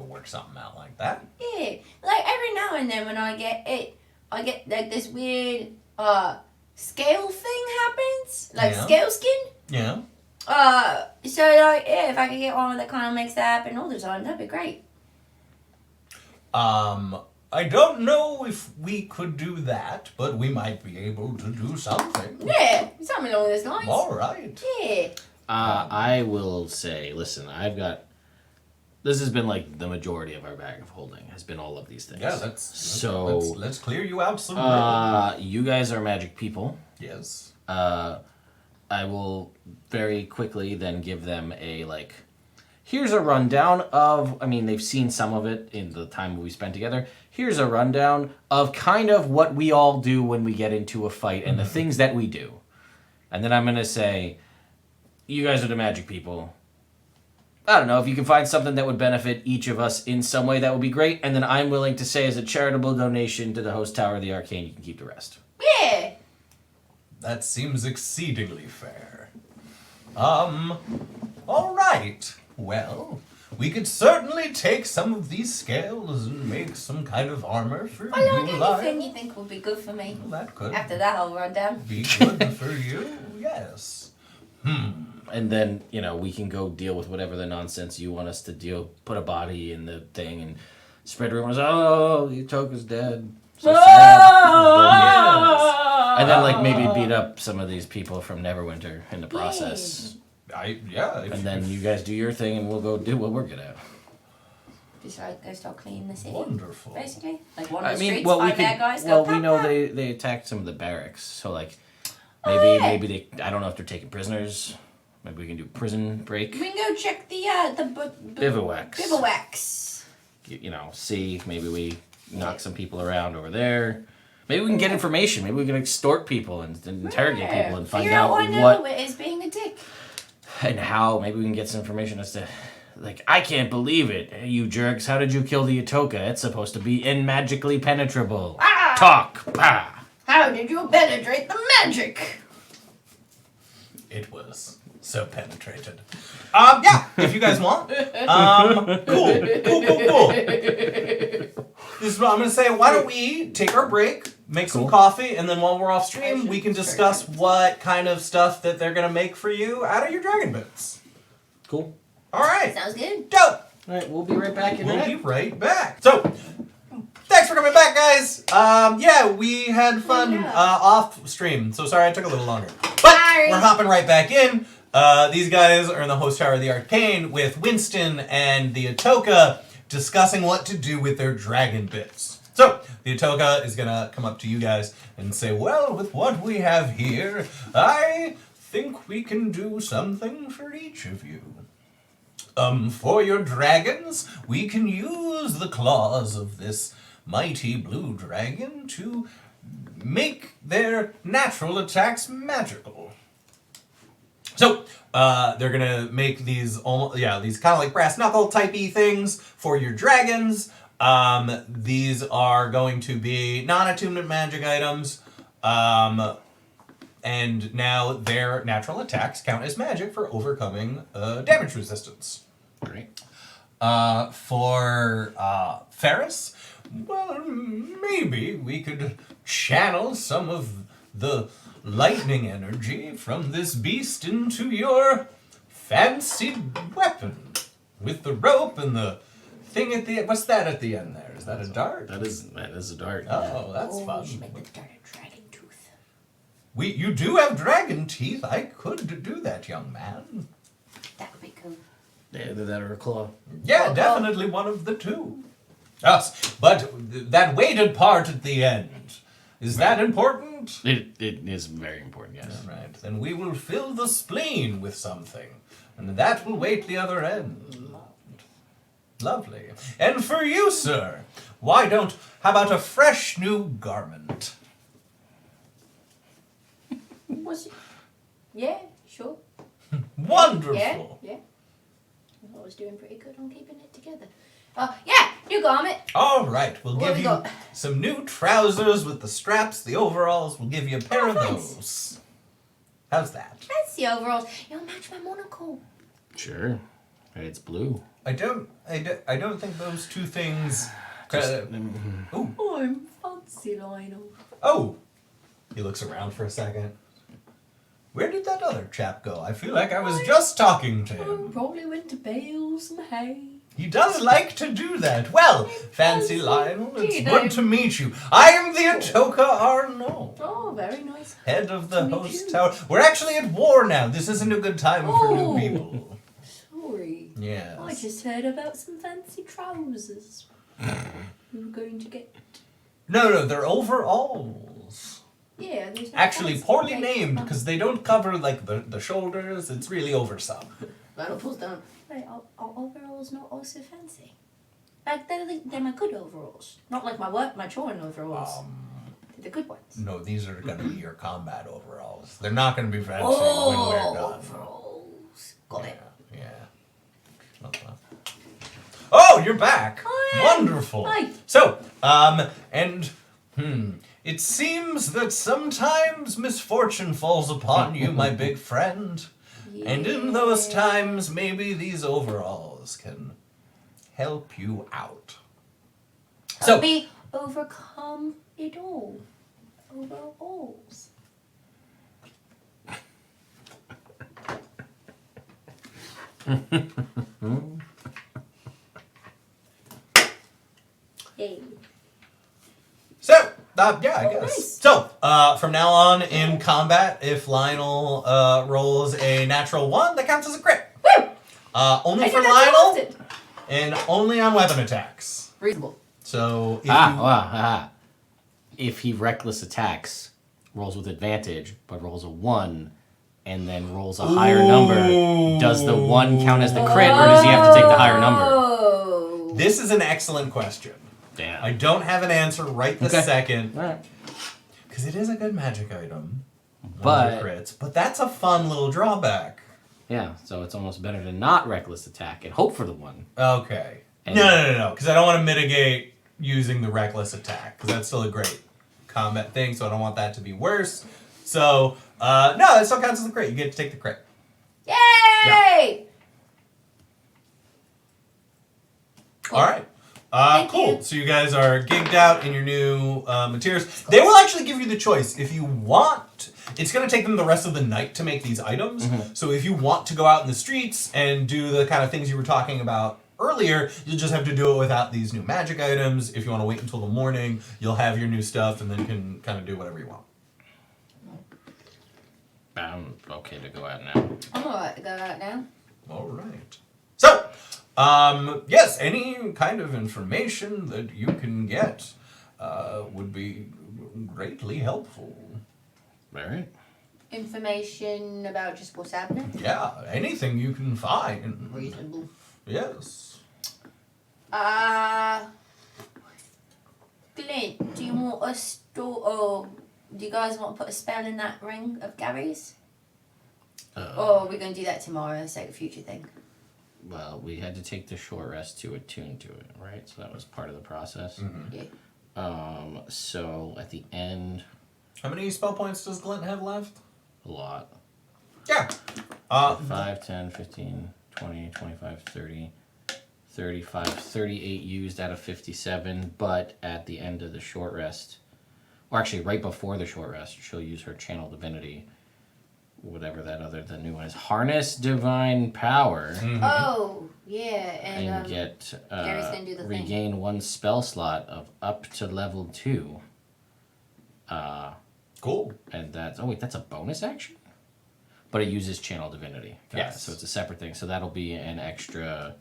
A: work something out like that.
B: Yeah, like every now and then when I get like this weird scale thing happens, like
A: Yeah.
B: scale skin.
A: Yeah.
B: So like yeah, if I could get one that kind of makes that happen all the time, that'd be great.
A: I don't know if we could do that, but we might be able to do something.
B: Yeah, something along those lines.
A: All right.
B: Yeah.
C: I will say, listen, I've got. This has been like the majority of our bag of holding has been all of these things.
A: Yeah, let's clear you out some room.
C: You guys are magic people.
A: Yes.
C: I will very quickly then give them a like. Here's a rundown of. I mean, they've seen some of it in the time we spent together. Here's a rundown of kind of what we all do when we get into a fight and the things that we do. And then I'm gonna say, you guys are the magic people. I don't know, if you can find something that would benefit each of us in some way, that would be great. And then I'm willing to say, as a charitable donation to the Host Tower of the Arcane, you can keep the rest.
B: Yeah.
A: That seems exceedingly fair. All right. Well, we could certainly take some of these scales and make some kind of armor for
B: I
A: you.
B: like anything you think would be good for me.
A: Well, that could
B: After that whole rundown.
A: be good for you. Yes.
C: And then, we can go deal with whatever the nonsense you want us to deal. Put a body in the thing and spread rumors. Oh, the Utoka's dead. So sad. And then, maybe beat up some of these people from Neverwinter in the process.
A: If
C: And then you guys do your thing and we'll go do what we're good at.
B: Just like go start cleaning the city.
A: Wonderful.
B: Basically. Like one of the streets, find bad guys, go
C: we
B: pop,
C: know
B: pop.
C: they attacked some of the barracks. So, maybe they, I don't know if they're taking prisoners. Maybe we can do prison break.
B: We can go check the
C: Bivouacs.
B: Bivouacs.
C: See, maybe we knock some people around over there. Maybe we can get information. Maybe we can extort people and interrogate people and find
B: Figure
C: out
B: what
C: what
B: is being a dick.
C: and how. Maybe we can get some information as to, I can't believe it, you jerks. How did you kill the Utoka? It's supposed to be magically penetrable.
B: Ah!
C: Talk. Bah.
B: How did you penetrate the magic?
A: It was so penetrated. If you guys want. Cool. This is what I'm gonna say. Why don't we take our break, make some coffee, and then while we're off stream, we can discuss what kind of stuff that they're gonna make for you out of your dragon boots.
C: Cool.
A: All right.
B: Sounds good.
A: Dope.
C: All right, we'll be right back in a
A: We'll
C: minute.
A: be right back. So, thanks for coming back, guys. We had fun off stream. So sorry I took a little longer. But we're hopping right back in. These guys are in the Host Tower of the Arcane with Winston and the Utoka discussing what to do with their dragon bits. So, the Utoka is going to come up to you guys and say, well, with what we have here, I think we can do something for each of you. For your dragons, we can use the claws of this mighty blue dragon to make their natural attacks magical. So, they're gonna make these these kind of like brass knuckle typey things for your dragons. These are going to be non-attunement magic items. And now their natural attacks count as magic for overcoming damage resistance.
C: Great.
A: For Ferris, well, maybe we could channel some of the lightning energy from this beast into your fancy weapon with the rope and the thing at the end. What's that at the end there? Is that a dart?
C: That is a dart.
A: Oh, that's fun.
B: We should make the dart a dragon tooth.
A: You do have dragon teeth. I could do that, young man.
B: That would be cool.
C: Yeah, either that or a claw.
A: Yeah, definitely one of the two. Yes, but that weighted part at the end, Is that important?
C: It is very important, yes.
A: All right. Then we will fill the spleen with something, and that will wait the other end. Lovely. And for you, sir, how about a fresh new garment?
B: Was it? Yeah, sure.
A: Wonderful.
B: Yeah. I was doing pretty good on keeping it together. Yeah, new garment.
A: All right, we'll
B: What
A: give
B: we
A: you
B: got?
A: some new trousers with the straps, the overalls. We'll give you a pair of
B: thanks.
A: those. How's that?
B: That's the overalls. You'll match my monocle.
C: Sure. And it's blue.
A: I don't think those two things. Ooh.
B: I'm fancy, Lionel.
A: Oh. He looks around for a second. Where did that other chap go? I feel like I was just talking to him.
B: Probably went to bale some hay.
A: He does like to do that. Well, Fancy Lionel, it's
B: indeed.
A: good to meet you. I am the Atoka Arno,
B: Oh, very nice.
A: head of the
B: To meet
A: host
B: you.
A: tower. We're actually at war now. This isn't a good time for
B: Oh.
A: new people.
B: Sorry.
A: Yes.
B: I just heard about some fancy trousers. You were going to get.
A: No, they're overalls.
B: Yeah, there's no
A: Actually,
B: fancy
A: poorly
B: thing.
A: named because they don't cover like the shoulders. It's really over some.
B: Lionel pulls down. Wait, are overalls not also fancy? Like they're my good overalls, not like my children overalls. They're the good ones.
A: No, these are going to be your combat overalls. They're not going to be fancy
B: Oh,
A: when we're done.
B: overalls. Got it.
A: Yeah. Oh, you're back.
B: Hi.
A: Wonderful.
B: Hi.
A: So, it seems that sometimes misfortune falls upon you, my big friend. And in those times, maybe these overalls can help you out.
B: Help me overcome it all. Overalls. Yay.
A: So, I guess.
B: nice.
A: So, from now on in combat, if Lionel rolls a natural 1, that counts as a crit.
B: Woo!
A: Only
B: I
A: for
B: did that so
A: Lionel,
B: often.
A: and only on weapon attacks.
B: Reasonable.
A: So,
C: If he reckless attacks, rolls with advantage, but rolls a 1, and then rolls a higher number, does the 1 count as the crit, or does he have to take the higher number?
B: Oh.
A: this is an excellent question.
C: Damn.
A: I don't have an answer right this
C: Okay.
A: second,
C: Alright.
A: because it is a good magic item.
C: But-
A: crits, but that's a fun little drawback.
C: Yeah, so it's almost better to not reckless attack and hope for the 1.
A: Okay.
C: And-
A: No, because I don't want to mitigate using the reckless attack, because that's still a great combat thing, so I don't want that to be worse. So, no, it still counts as a crit. You get to take the crit.
B: Yay! Cool.
A: All right.
B: Thank
A: Cool.
B: you.
A: So you guys are gigged out in your new materials. They will actually give you the choice. If you want, it's going to take them the rest of the night to make these items. So if you want to go out in the streets and do the kind of things you were talking about earlier, you'll just have to do it without these new magic items. If you want to wait until the morning, you'll have your new stuff and then can kind of do whatever you want.
C: I'm okay to go out now.
B: I'm alright to go out now.
A: All right. So, yes, any kind of information that you can get would be greatly helpful.
C: Alright.
B: Information about just what's happening.
A: Yeah, anything you can find.
B: Reasonable.
A: Yes.
B: Clint, do you want us to, do you guys want to put a spell in that ring of Gary's? Or are we going to do that tomorrow? It's like a future thing.
C: Well, we had to take the short rest to attune to it, right? So that was part of the process.
B: Yeah.
C: So at the end,
A: How many spell points does Glint have left?
C: a lot.
A: Yeah.
C: 5, 10, 15, 20, 25, 30, 35, 38 used out of 57, but at the end of the short rest, or actually right before the short rest, she'll use her channel divinity, whatever the new one is, harness divine power,
B: Oh, yeah,
C: and
B: and
C: get
B: Gary's gonna do the thing.
C: regain 1 spell slot of up to level 2.
A: Cool.
C: And that's that's a bonus action, but it uses channel divinity. Got it.
A: Yes.
C: So it's a separate thing. So that'll be an extra.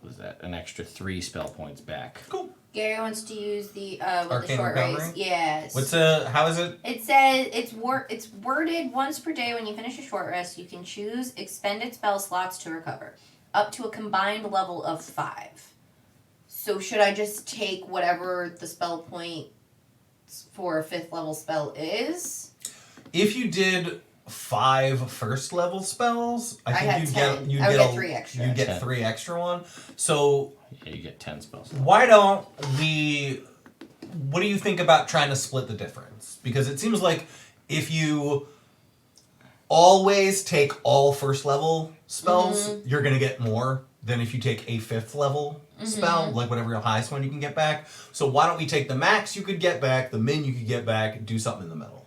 C: What is that? An extra 3 spell points back.
A: Cool.
B: Gary wants to use the
A: Arcane
B: short
A: recovery?
B: race. Yes.
A: How is it?
B: It says it's worded once per day when you finish a short rest. You can choose expended spell slots to recover, up to a combined level of 5. So should I just take whatever the spell point for a 5th level spell is?
A: If you did 5 first level spells, I think
B: had
A: you'd
B: 10.
A: get you'd
B: I would
A: get
B: get 3 extra.
A: You get
C: 10.
A: 3 extra one. So
C: Yeah, you get 10 spells.
A: why don't we? What do you think about trying to split the difference? Because it seems like if you always take all first level spells, you're gonna get more than if you take a 5th level spell, like whatever your highest one you can get back. So why don't we take the max you could get back, the min you could get back, do something in the middle.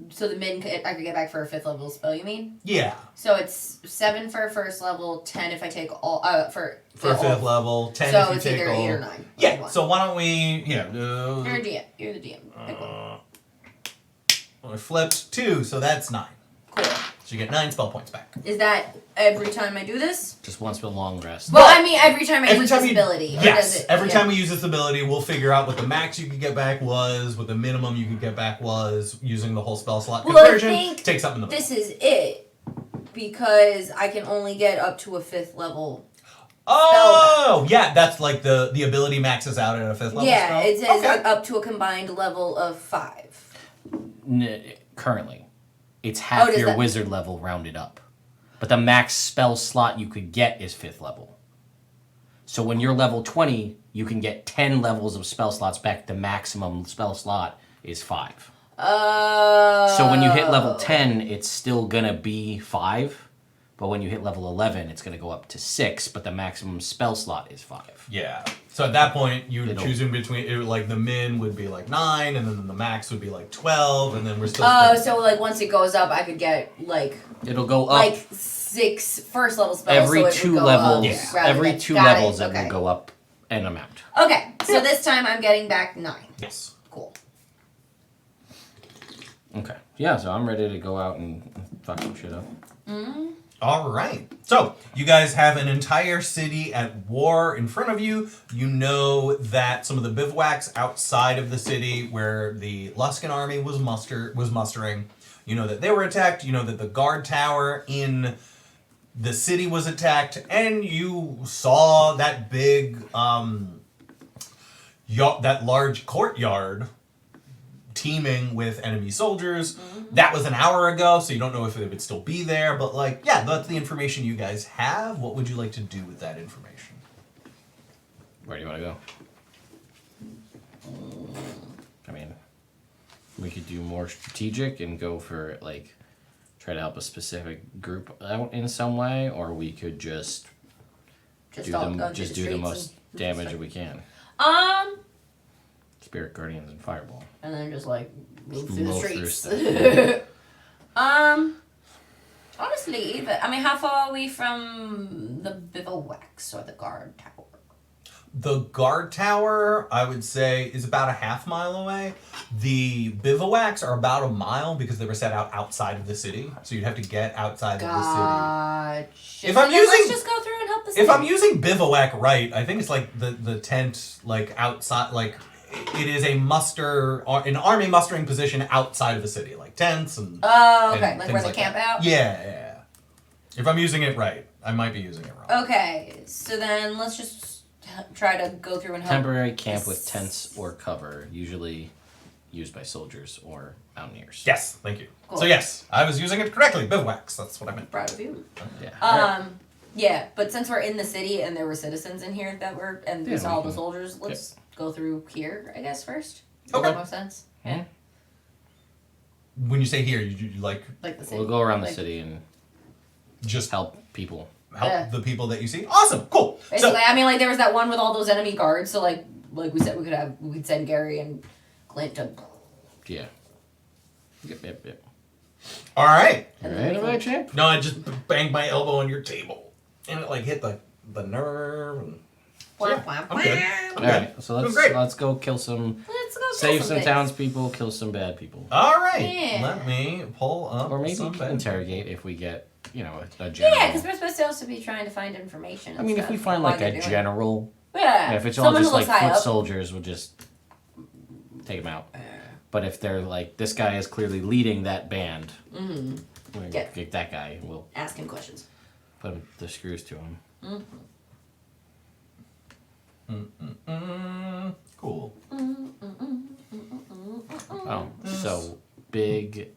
B: So the min I could get back for a 5th level spell, you mean?
A: Yeah.
B: So it's 7 for a 1st level, 10 if I take all for
A: For a
B: all.
A: 5th level, 10
B: So
A: if you
B: it's
A: take
B: either
A: all.
B: 8 or 9.
A: Yeah,
B: One.
A: so why don't we,
B: You're a DM. You're the DM. Pick one.
A: Well, I flipped 2, so that's 9.
B: Cool.
A: So you get 9 spell points back.
B: Is that every time I do this?
C: Just one spell long rest.
B: Well, I mean every time I use this
A: you,
B: ability. Or does
A: yes,
B: it,
A: every
B: yeah.
A: time we use this ability, we'll figure out what the max you could get back was, what the minimum you could get back was, using the whole spell slot
B: Well, I
A: conversion.
B: think
A: Take something in the
B: This is it. Because I can only get up to a 5th level.
A: Oh, yeah, that's like the ability maxes out at a 5th level
B: Yeah,
A: spell?
B: it says
A: Okay.
B: up to a combined level of 5.
C: Currently, it's half
B: does
C: your
B: that-
C: wizard level rounded up. But the max spell slot you could get is 5th level. So when you're level 20, you can get 10 levels of spell slots back. The maximum spell slot is 5. So when you hit level 10, it's still gonna be 5. But when you hit level 11, it's gonna go up to 6, but the maximum spell slot is 5.
A: Yeah. So at that point, you would
C: It'll-
A: choose in between, it would, like the min would be like 9, and then the max would be like 12, and then we're still.
B: Oh,
A: splitting.
B: so like once it goes up, I could get like
C: It'll go up
B: like 6 first level spells.
C: every
B: so it
C: 2
B: would go
C: levels.
B: up rather
C: Every
B: than-
C: 2
B: got
C: levels, it
B: okay.
C: will go up an amount.
B: Okay, so this time I'm getting back 9.
A: Yes.
B: Cool.
C: Okay. Yeah, so I'm ready to go out and fuck some shit up.
A: All right. So you guys have an entire city at war in front of you. You know that some of the bivouacs outside of the city, where the Luskan army was mustering, you know that they were attacked. You know that the guard tower in the city was attacked, and you saw that big, that large courtyard teeming with enemy soldiers. That was an hour ago, so you don't know if it would still be there, but like, yeah, that's the information you guys have. What would you like to do with that information?
C: Where do you want to go? I mean, we could do more strategic and go for, like, try to help a specific group out in some way, or we could just
B: Just all go
C: just
B: through
C: do the
B: streets
C: most
B: and
C: damage
B: stuff.
C: we can. Spirit Guardians and Fireball.
B: And then just like move
C: Just
B: through the
C: mow through
B: streets.
C: stuff.
B: Honestly, but I mean, how far are we from the bivouacs or the guard tower?
A: The guard tower, I would say, is about a half mile away. The bivouacs are about a mile because they were set out outside of the city, so you'd have to get outside of the
B: Gotcha.
A: If
B: So
A: I'm
B: then
A: using-
B: let's just go through and help the
A: city. If
B: city.
A: I'm using bivouac right, I think it's like the tent, like outside, like it is an army mustering position outside of the city, like tents and.
B: Oh,
A: and
B: okay, like where
A: things
B: they camp
A: that.
B: out.
A: Yeah. If I'm using it right, I might be using it wrong.
B: Okay, so then let's just try to go through and help.
C: Temporary camp with tents or cover, usually used by soldiers or mountaineers.
A: Yes, thank you.
B: Cool.
A: So yes, I was using it correctly. Bivouacs. That's what I meant.
B: Proud of you.
C: Yeah.
B: Yeah, but since we're in the city and there were citizens in here that were, and we
C: Yeah,
B: saw
C: we
B: all the
C: can-
B: soldiers, let's go through here, I guess, first.
A: Okay.
B: Does that make sense?
C: Hmm?
A: When you say here, you like
B: Like the city.
C: We'll go around the
B: Like,
C: city and
A: just
C: help people.
A: help
B: Yeah.
A: the people that you see. Awesome, cool.
B: Basically,
A: So
B: I mean, like there was that one with all those enemy guards, so like we said, we could send Gary and Clint to.
C: Yeah. Yep.
A: all right.
B: And
C: Right,
B: then we
C: right,
B: can-
C: champ?
A: No, I just banged my elbow on your table, and it like hit the nerve. And, so, yeah, I'm good. I'm good.
C: Alright, so
A: Doing great.
C: let's go kill some,
B: Let's go kill
C: save some
B: things.
C: townspeople, kill some bad people.
A: All right.
B: Yeah.
A: Let me pull up
C: Or maybe
A: some
C: interrogate if we get, a general.
B: Yeah, because we're supposed to also be trying to find information. And
C: I mean, if
B: stuff
C: we find
B: while
C: like
B: they're
C: a
B: doing it.
C: general
B: Yeah.
C: And if it's all
B: Someone
C: just
B: who
C: like
B: looks high
C: foot
B: up.
C: soldiers, we'll just take them out. But if they're like, this guy is clearly leading that band, we'll
B: Get-
C: get that guy. We'll
B: Ask him questions.
C: put the screws to him.
A: Cool.
C: Oh, so big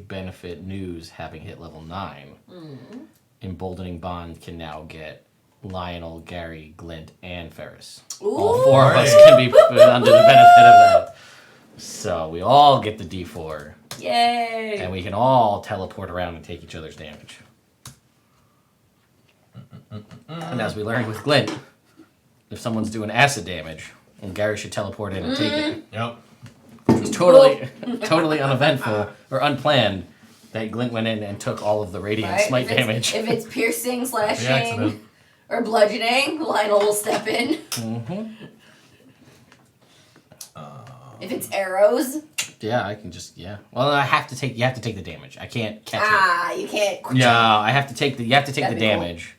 C: benefit news having hit level 9. Emboldening Bond can now get Lionel, Gary, Glint, and Ferris. All
B: Ooh.
C: 4 of us can be put under the benefit of that. So we all get the D4.
B: Yay.
C: And we can all teleport around and take each other's damage. And as we learned with Glint, if someone's doing acid damage, and Gary should teleport in and take it.
A: Yep.
C: Which was totally uneventful or unplanned that Glint went in and took all of the radiant
B: Right?
C: smite
B: If it's-
C: damage.
B: If it's piercing,
A: The
B: slashing,
A: accident.
B: or bludgeoning, Lionel will step in. If it's arrows,
C: Yeah, I can just Well, you have to take the damage. I can't catch
B: you can't.
C: it. No, I have to take the
B: That'd
C: the
B: be
C: damage.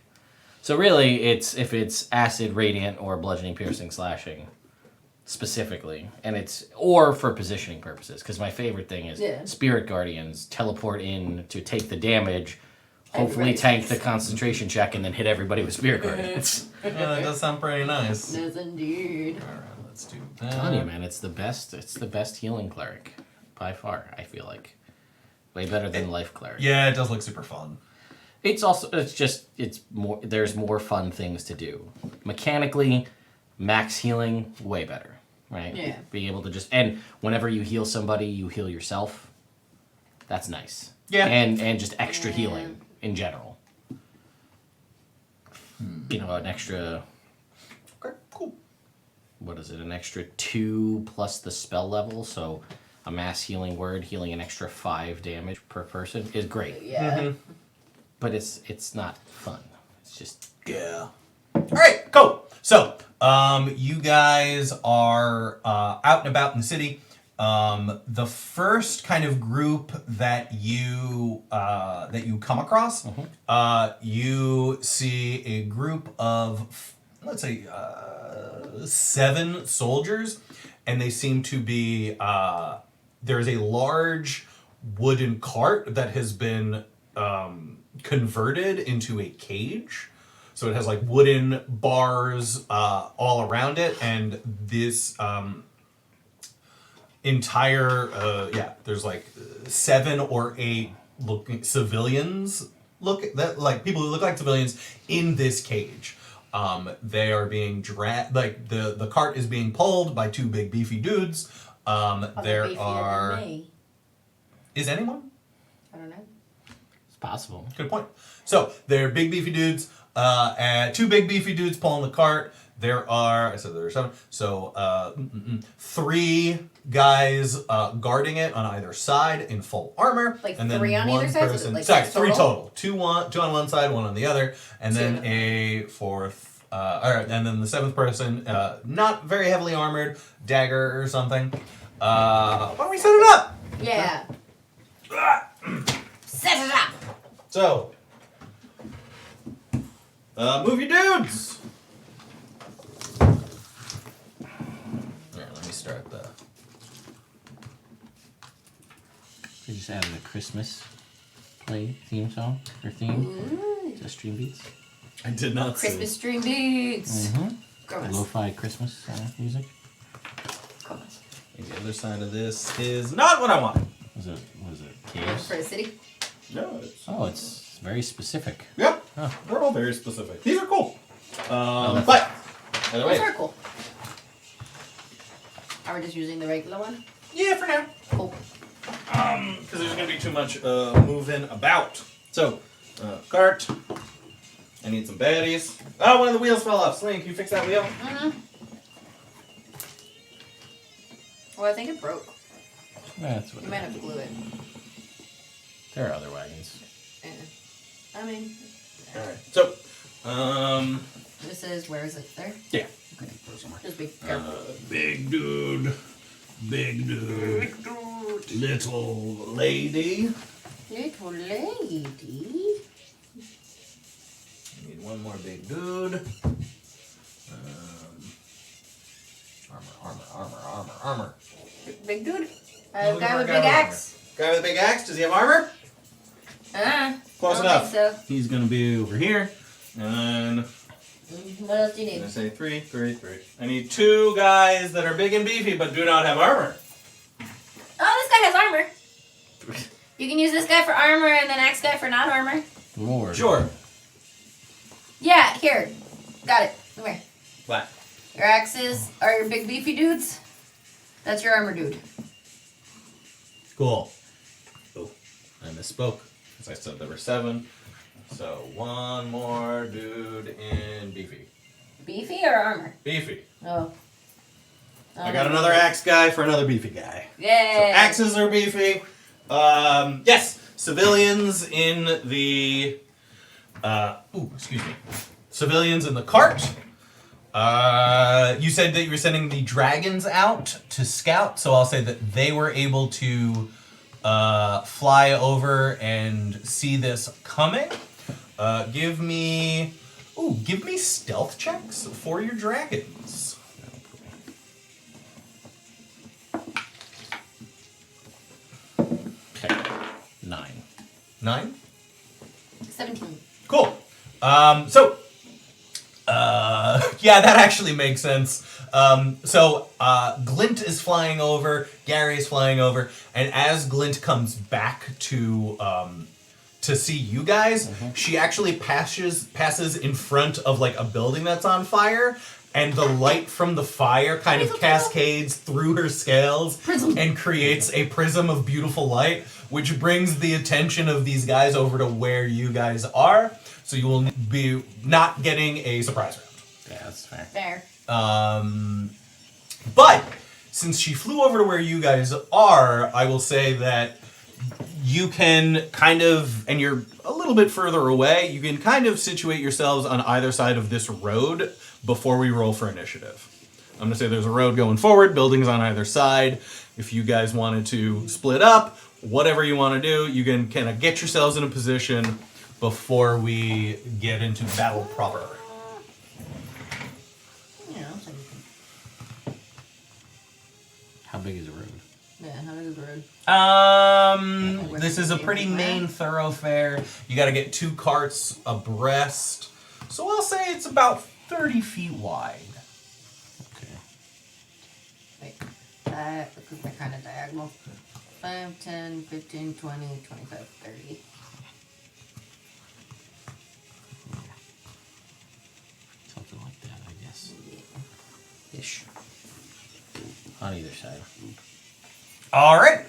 C: So really, it's if it's acid, radiant, or bludgeoning, piercing, slashing, specifically, and it's or for positioning purposes. Because my favorite thing is Spirit Guardians teleport in to take the damage, hopefully
B: Everybody
C: tank the concentration check, and then hit everybody with Spirit Guardians.
A: Yeah, that does sound pretty nice.
B: Yes, indeed.
A: All right, let's do
C: I'm telling you,
A: that.
C: man, it's the best. It's the best healing cleric by far. I feel like way better than life cleric.
A: Yeah, it does look super fun.
C: It's also it's more. There's more fun things to do. Mechanically, max healing way better, right?
B: Yeah.
C: Being able to and whenever you heal somebody, you heal yourself. That's nice.
A: Yeah.
C: And just extra healing in general. You know, an extra.
A: Okay, cool.
C: What is it? An extra 2 plus the spell level, so a mass healing word healing an extra 5 damage per person is great.
B: Yeah.
C: But it's not fun. It's just
A: Yeah. All right, cool. So, you guys are out and about in the city. The first kind of group that you come across, you see a group of, let's say, 7 soldiers, and they seem to be. There is a large wooden cart that has been converted into a cage. So it has like wooden bars all around it, and this entire there's like 7 or 8 looking civilians like people who look like civilians in this cage. They are being dragged, like the cart is being pulled by 2 big beefy dudes. There are. Is anyone?
B: I don't know.
C: it's possible.
A: Good point. So they're big beefy dudes, and 2 big beefy dudes pulling the cart. There are 7. So 3 guys guarding it on either side in full armor,
B: Like
A: and then
B: 3 on
A: 1
B: either side?
A: person.
B: Like
A: Sorry,
B: 6
A: 3
B: total?
A: total. 2 on one side, 1 on the other, and
B: Two
A: then
B: of
A: a 4th. All right, and then the 7th person, not very heavily armored, dagger or something. Why don't we set it up?
B: Yeah. Set it up.
A: So, move your dudes. Here, let me start the.
C: We just added a Christmas play theme song or theme to Stream Beats.
A: I did not
B: Christmas stream beats. Gross.
C: Lo-fi Christmas music.
B: Gross.
A: The other side of this is not what I want.
C: What is it? Caves?
B: For a city.
A: No, it's.
C: Oh, it's very specific.
A: Yeah,
C: Huh.
A: they're all very specific. These are cool.
C: that's-
A: But either
B: Those
A: way,
B: are cool. Are we just using the regular one?
A: yeah, for now.
B: Cool.
A: Because there's gonna be too much moving about. So, cart. I need some baddies. Oh, one of the wheels fell off. Sling, can you fix that wheel?
B: Well, I think it broke.
C: That's what
B: You might have to glue it.
C: There are other wagons.
B: Yeah. I mean,
A: All right. So,
B: this is, where is it? There?
A: yeah.
B: Just be careful.
A: Big dude. Big dude. Little lady.
B: Little lady.
A: Need one more big dude. Armor.
B: Big dude.
A: Looking
B: Guy
A: for a
B: with
A: guy
B: big
A: with
B: axe.
A: Guy with a big axe, does he have armor? Close
B: I don't
A: enough.
B: think so.
A: He's gonna be over here. And
B: What else do you
A: I'm
B: need?
A: gonna say 3. I need 2 guys that are big and beefy but do not have armor.
B: Oh, this guy has armor. You can use this guy for armor and the next guy for not armor.
C: Lord.
A: Sure.
B: Yeah, here. Got it. Come here.
A: What?
B: Your axes are your big beefy dudes. That's your armor dude.
A: Cool. Oh, I misspoke. As I said, there were 7. So 1 more dude in beefy.
B: Beefy or armor?
A: Beefy.
B: Oh.
A: I got another axe guy for another beefy guy. So
B: Yay.
A: axes are beefy. Yes, civilians in the. Excuse me. Civilians in the cart. You said that you were sending the dragons out to scout, so I'll say that they were able to fly over and see this coming. Give me stealth checks for your dragons.
C: Okay. 9.
A: 9.
B: 17.
A: Cool. Yeah, that actually makes sense. Glint is flying over, Gary is flying over, and as Glint comes back to see you guys, she actually passes in front of like a building that's on fire, and the light from the fire kind of cascades through her scales and creates a prism of beautiful light, which brings the attention of these guys over to where you guys are. So you will be not getting a surprise round.
C: Yeah, that's fair.
B: There.
A: But since she flew over to where you guys are, I will say that you can kind of, and you're a little bit further away, you can kind of situate yourselves on either side of this road before we roll for initiative. I'm going to say there's a road going forward, buildings on either side. If you guys wanted to split up, whatever you want to do, you can kind of get yourselves in a position before we get into battle proper.
B: Yeah, I'll take it.
C: How big is the road?
B: Yeah, how big is the road?
A: This is a pretty main thoroughfare. You got to get 2 carts abreast. So I'll say it's about 30 feet wide.
C: Okay.
B: Wait. Because they're kind of diagonal. 5, 10, 15, 20, 25, 30.
C: Something like that, I guess. Ish. On either side.
A: All right.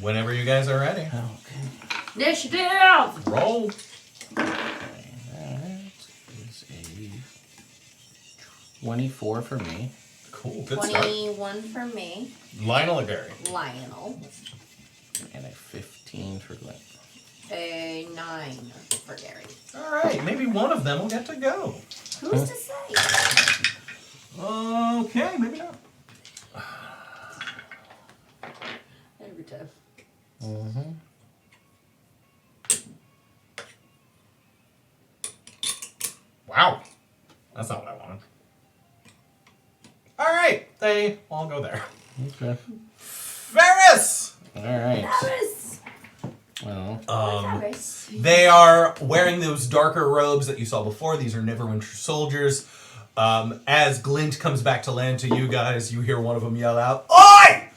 A: Whenever you guys are ready.
C: Okay.
B: Initiative!
A: Roll.
C: Okay, that is a 24 for me.
A: Cool. Good start.
B: 21 for me.
A: Lionel or Gary?
B: Lionel.
C: And a 15 for Glenn.
B: A 9 for Gary.
A: All right. Maybe one of them will get to go.
B: Who's to say?
A: Okay. Maybe not.
B: Every time.
C: Mm-hmm.
A: Wow. That's not what I wanted. All right. They all go there.
C: Okay.
A: Ferris!
C: All right.
B: Travis!
C: Well,
B: Travis.
A: They are wearing those darker robes that you saw before. These are Neverwinter soldiers. As Glint comes back to land to you guys, you hear one of them yell out, "Oi!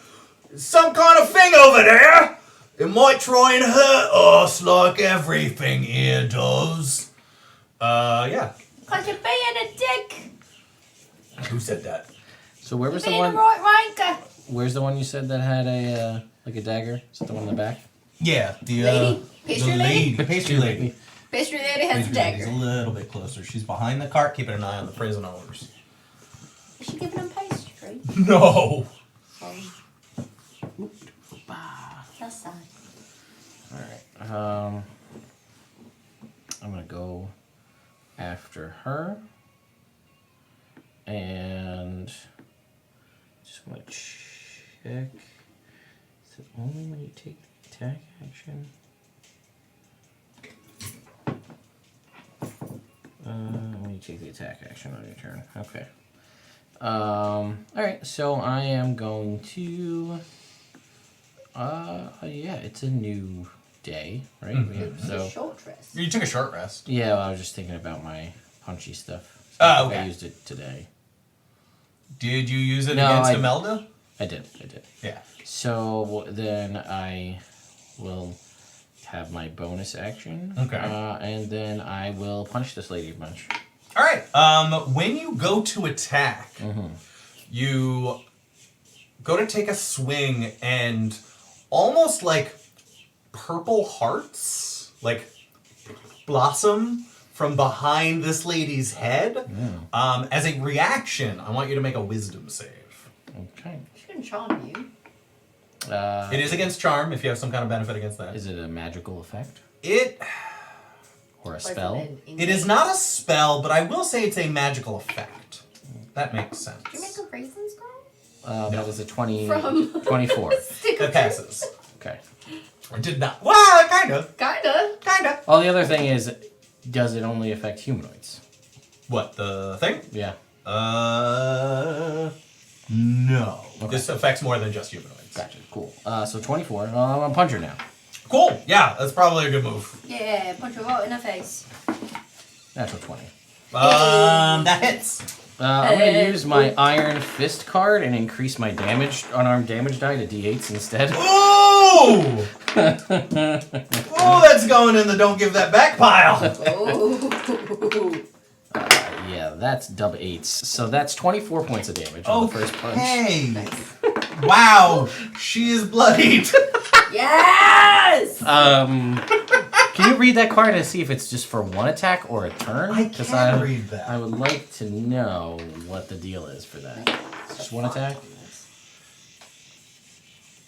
A: Some kind of thing over there! It might try and hurt us like everything here does." Yeah.
B: Cause you're being a dick.
A: Who said that?
C: so where was the
B: Being a
C: one?
B: right ranker.
C: Where's the one you said that had a like a dagger? Is that the one in the back?
A: Yeah, the
B: Lady? Pastry lady?
A: Pastry lady.
B: Pastry lady has a
A: Pastry lady's
B: dagger.
A: a little bit closer. She's behind the cart, keeping an eye on the prison owners.
B: Is she giving him pastry?
A: No.
B: That's sad.
C: All right. I'm gonna go after her, and just want to check. Is it only when you take the attack action? When you take the attack action on your turn. Okay. Alright, so I am going to... yeah, it's a new day, right? Yeah,
B: It's a
C: so...
B: short rest.
A: You took a short rest.
C: Yeah, well, I was just thinking about my punchy stuff. So
A: Oh,
C: I think I
A: okay.
C: used it today.
A: Did you use it
C: No,
A: against
C: I-
A: Immelda?
C: I did.
A: Yeah.
C: So then I will have my bonus action.
A: Okay.
C: And then I will punch this lady a bunch.
A: All right. When you go to attack, you go to take a swing, and almost like purple hearts, like blossom from behind this lady's head. As a reaction, I want you to make a wisdom save.
C: Okay.
B: She can charm you.
A: It is against charm if you have some kind of benefit against that.
C: Is it a magical effect
A: It
C: or a
B: Like
C: spell?
A: it is not a spell, but I will say it's a magical effect. That makes sense.
B: Did you make a raisin scroll?
C: That is a 20,
B: From-
C: 24.
A: That passes.
C: Okay.
A: I did not. Well, kinda.
B: Kinda.
C: Well, the other thing is, does it only affect humanoids?
A: What, the thing?
C: Yeah.
A: No.
C: Okay.
A: This affects more than just humanoids.
C: Gotcha. Cool. So 24. I'm a puncher now.
A: Cool. Yeah, that's probably a good move.
D: Yeah, punch her right in the face.
C: Natural 20.
A: That hits.
C: I'm going to use my Iron Fist card and increase my damage, unarmed damage die to d8s instead.
A: Ooh! Ooh, that's going in the don't give that back pile.
B: Oh.
C: Yeah, that's dub 8s. So that's 24 points of damage on the first punch.
A: Hey. Wow, she is bloodied.
B: Yes!
C: Can you read that card and see if it's just for one attack or a turn?
A: I
C: 'Cause
A: can read that.
C: I would like to know what the deal is for that. Just one attack?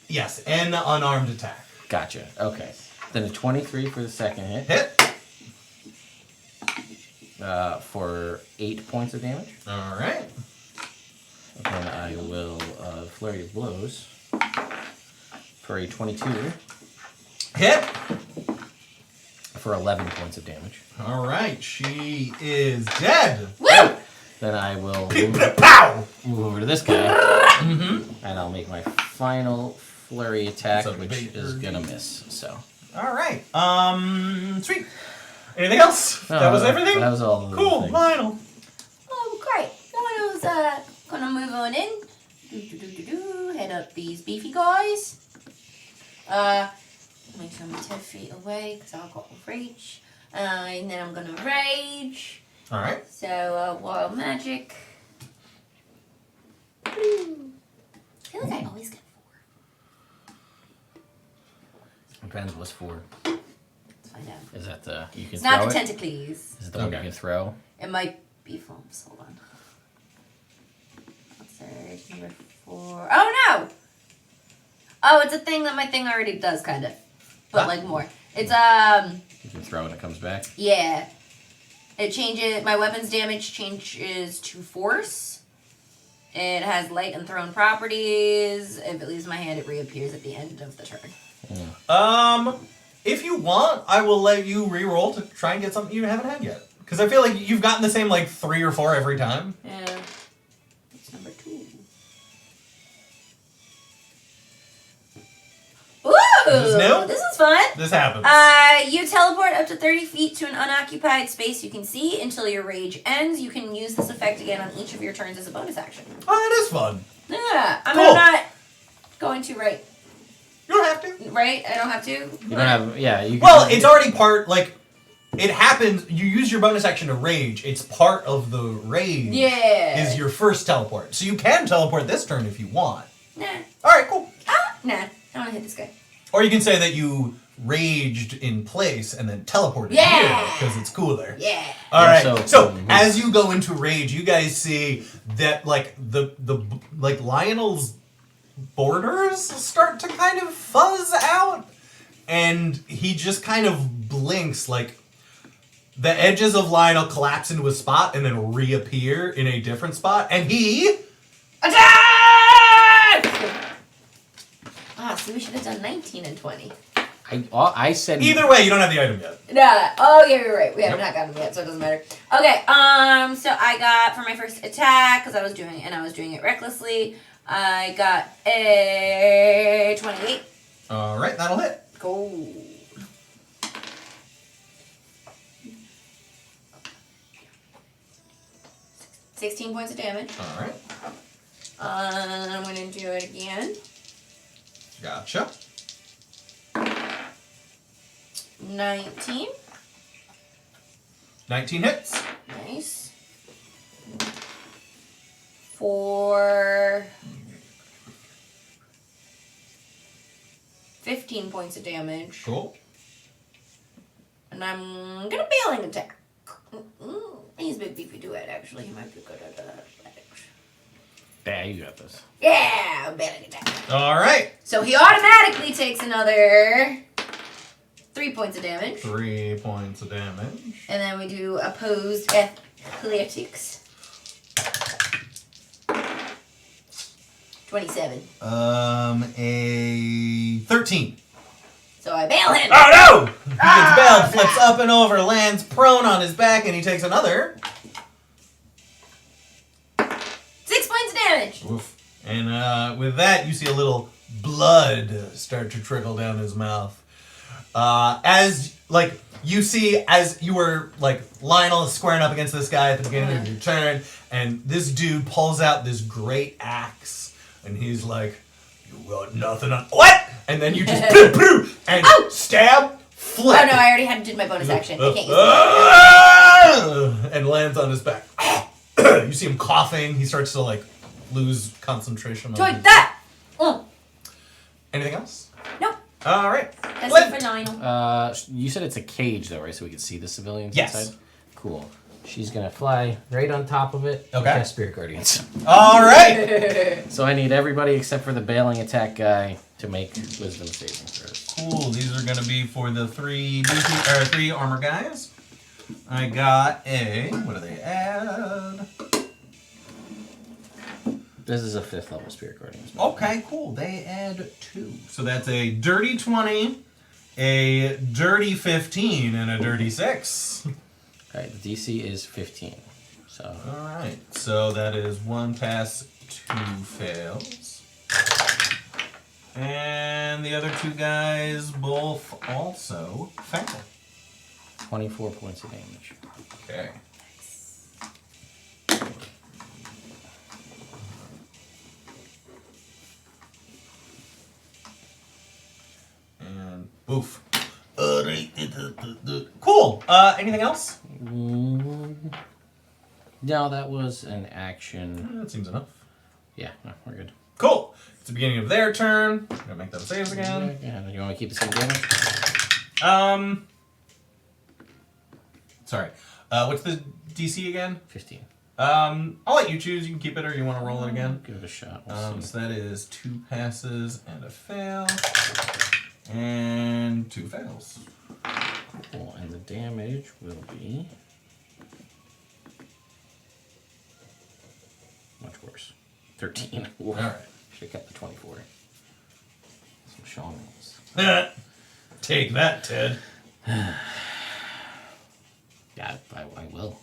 A: Yes, an unarmed attack.
C: Gotcha. Okay. Then a 23 for the second hit.
A: Hit.
C: For 8 points of damage.
A: All right.
C: Then I will flurry of blows for a 22
A: Hit.
C: for 11 points of damage.
A: All right, she is dead.
B: Woo!
C: Then I will
A: Pow!
C: move over to this guy, and I'll make my final flurry attack,
A: It's a
C: which
A: big
C: is
A: bird.
C: gonna miss. So
A: All right. Sweet. Anything else?
C: No,
A: That was everything?
C: That was all. Of the
A: Cool.
C: things.
A: Lionel.
B: Oh, great. Lionel's gonna move on in. Head up these beefy guys. Make sure I'm 10 feet away because I've got reach. And then I'm gonna rage.
A: All right.
B: So, wild magic. I feel like I always get 4.
C: Depends what's for.
B: Let's find out.
C: Is that the you can
B: It's
C: throw
B: not the
C: it?
B: tentacles.
C: Is it the one you
A: Okay.
C: can throw?
B: It might be foams. Hold on. Third, number 4. Oh no! Oh, it's a thing that my thing already does, kind of, but
A: Huh?
B: like more. It's
C: You can throw and it comes back.
B: yeah. It changes. My weapon's damage changes to force. It has light and thrown properties. If it leaves my hand, it reappears at the end of the turn.
A: If you want, I will let you re-roll to try and get something you haven't had yet. Because I feel like you've gotten the same like 3 or 4 every time.
B: Yeah. It's number 2. Ooh!
A: Is this new?
B: This is fun.
A: This happens.
B: You teleport up to 30 feet to an unoccupied space you can see until your rage ends. You can use this effect again on each of your turns as a bonus action.
A: Oh, that is fun.
B: Yeah, I'm
A: Cool.
B: not going to, right?
A: You don't have to.
B: Right? I don't have to?
C: You don't have. Yeah. You.
A: Well, it's already part, like, it happens, you use your bonus action to rage. It's part of the rage.
B: Yeah.
A: Is your first teleport. So you can teleport this turn if you want.
B: Nah.
A: Alright, cool.
B: Nah. I want to hit this guy.
A: Or you can say that you raged in place and then teleported
B: Yeah.
A: here because it's cooler.
B: Yeah.
A: All right.
C: So-
A: So as you go into rage, you guys see that like the like Lionel's borders start to kind of fuzz out, and he just kind of blinks. Like the edges of Lionel collapse into a spot and then reappear in a different spot, and he
B: Attack! Ah, so we should have done 19 and 20.
C: I said
A: Either way, you don't have the item yet.
B: Nah. Oh yeah, you're right. We have
A: Yep.
B: not gotten them yet, so it doesn't matter.
D: Okay, so I got for my first attack, because I was doing it recklessly, I got a 28.
A: All right, that'll hit.
B: Gold. $16 points of damage.
A: All right,
B: I'm gonna do it again.
A: gotcha.
B: 19.
A: 19 hits.
B: Nice. For 15 points of damage.
A: Cool.
B: And I'm gonna bailing attack. He's a big beefy duet, actually. He might be good at athletics.
C: Yeah, you got this.
B: Yeah, bailing attack.
A: All right,
B: So he automatically takes another 3 points of damage.
A: 3 points of damage.
B: And then we do opposed athletics. 27.
A: A 13.
B: So I bail him.
A: Oh no! He gets bailed, flips up and over, lands prone on his back, and he takes another.
B: 6 points of damage.
A: Oof. And with that, you see a little blood start to trickle down his mouth. As you were Lionel is squaring up against this guy at the beginning of your turn, and this dude pulls out this great axe, and he's like, "You got nothing on what?" And then you just and stab, flip.
B: Oh no, I already did my bonus action. I can't use it.
A: And lands on his back. You see him coughing. He starts to lose concentration.
B: Join that!
A: Anything else?
B: Nope.
A: All right.
D: That's
A: Flip.
D: it for Lionel.
C: You said it's a cage though, right? So we can see the civilians
A: Yes.
C: inside? Cool. She's gonna fly right on top of it.
A: Okay.
C: Cast Spirit Guardians.
A: All right.
C: So I need everybody except for the bailing attack guy to make wisdom saving throws.
A: Cool. These are gonna be for the three armor guys. I got a. What do they add?
C: This is a 5th level Spirit Guardians.
A: Okay, cool. They add 2. So that's a dirty 20, a dirty 15, and a dirty 6.
C: Alright, the DC is 15. So
A: All right. So that is 1 pass, 2 fails. And the other 2 guys both also fail.
C: 24 points of damage.
A: Okay. And boof. Cool. Anything else?
C: No, that was an action.
A: That seems enough.
C: Yeah, no, we're good.
A: Cool. It's the beginning of their turn. I'm gonna make them saves again.
C: Yeah, you want to keep the same damage?
A: Sorry. What's the DC again?
C: 15.
A: I'll let you choose. You can keep it or you want to roll it again.
C: Give it a shot. We'll see.
A: So that is 2 passes and a fail. And 2 fails.
C: Cool. And the damage will be much worse. 13.
A: All right.
C: Should have kept the 24. Some Sean rolls.
A: Take that, Ted.
C: Yeah, I will.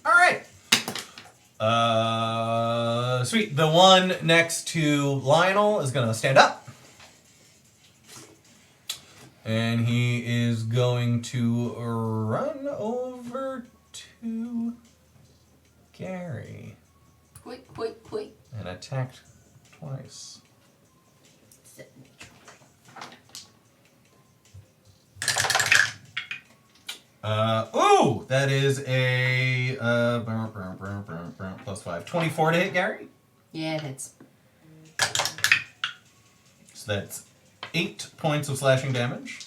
A: All right. Sweet. The one next to Lionel is gonna stand up. And he is going to run over to Gary
B: Quick.
A: and attack twice. Ooh, that is a +5. 24 to hit Gary.
B: Yeah, it hits.
A: So that's 8 points of slashing damage.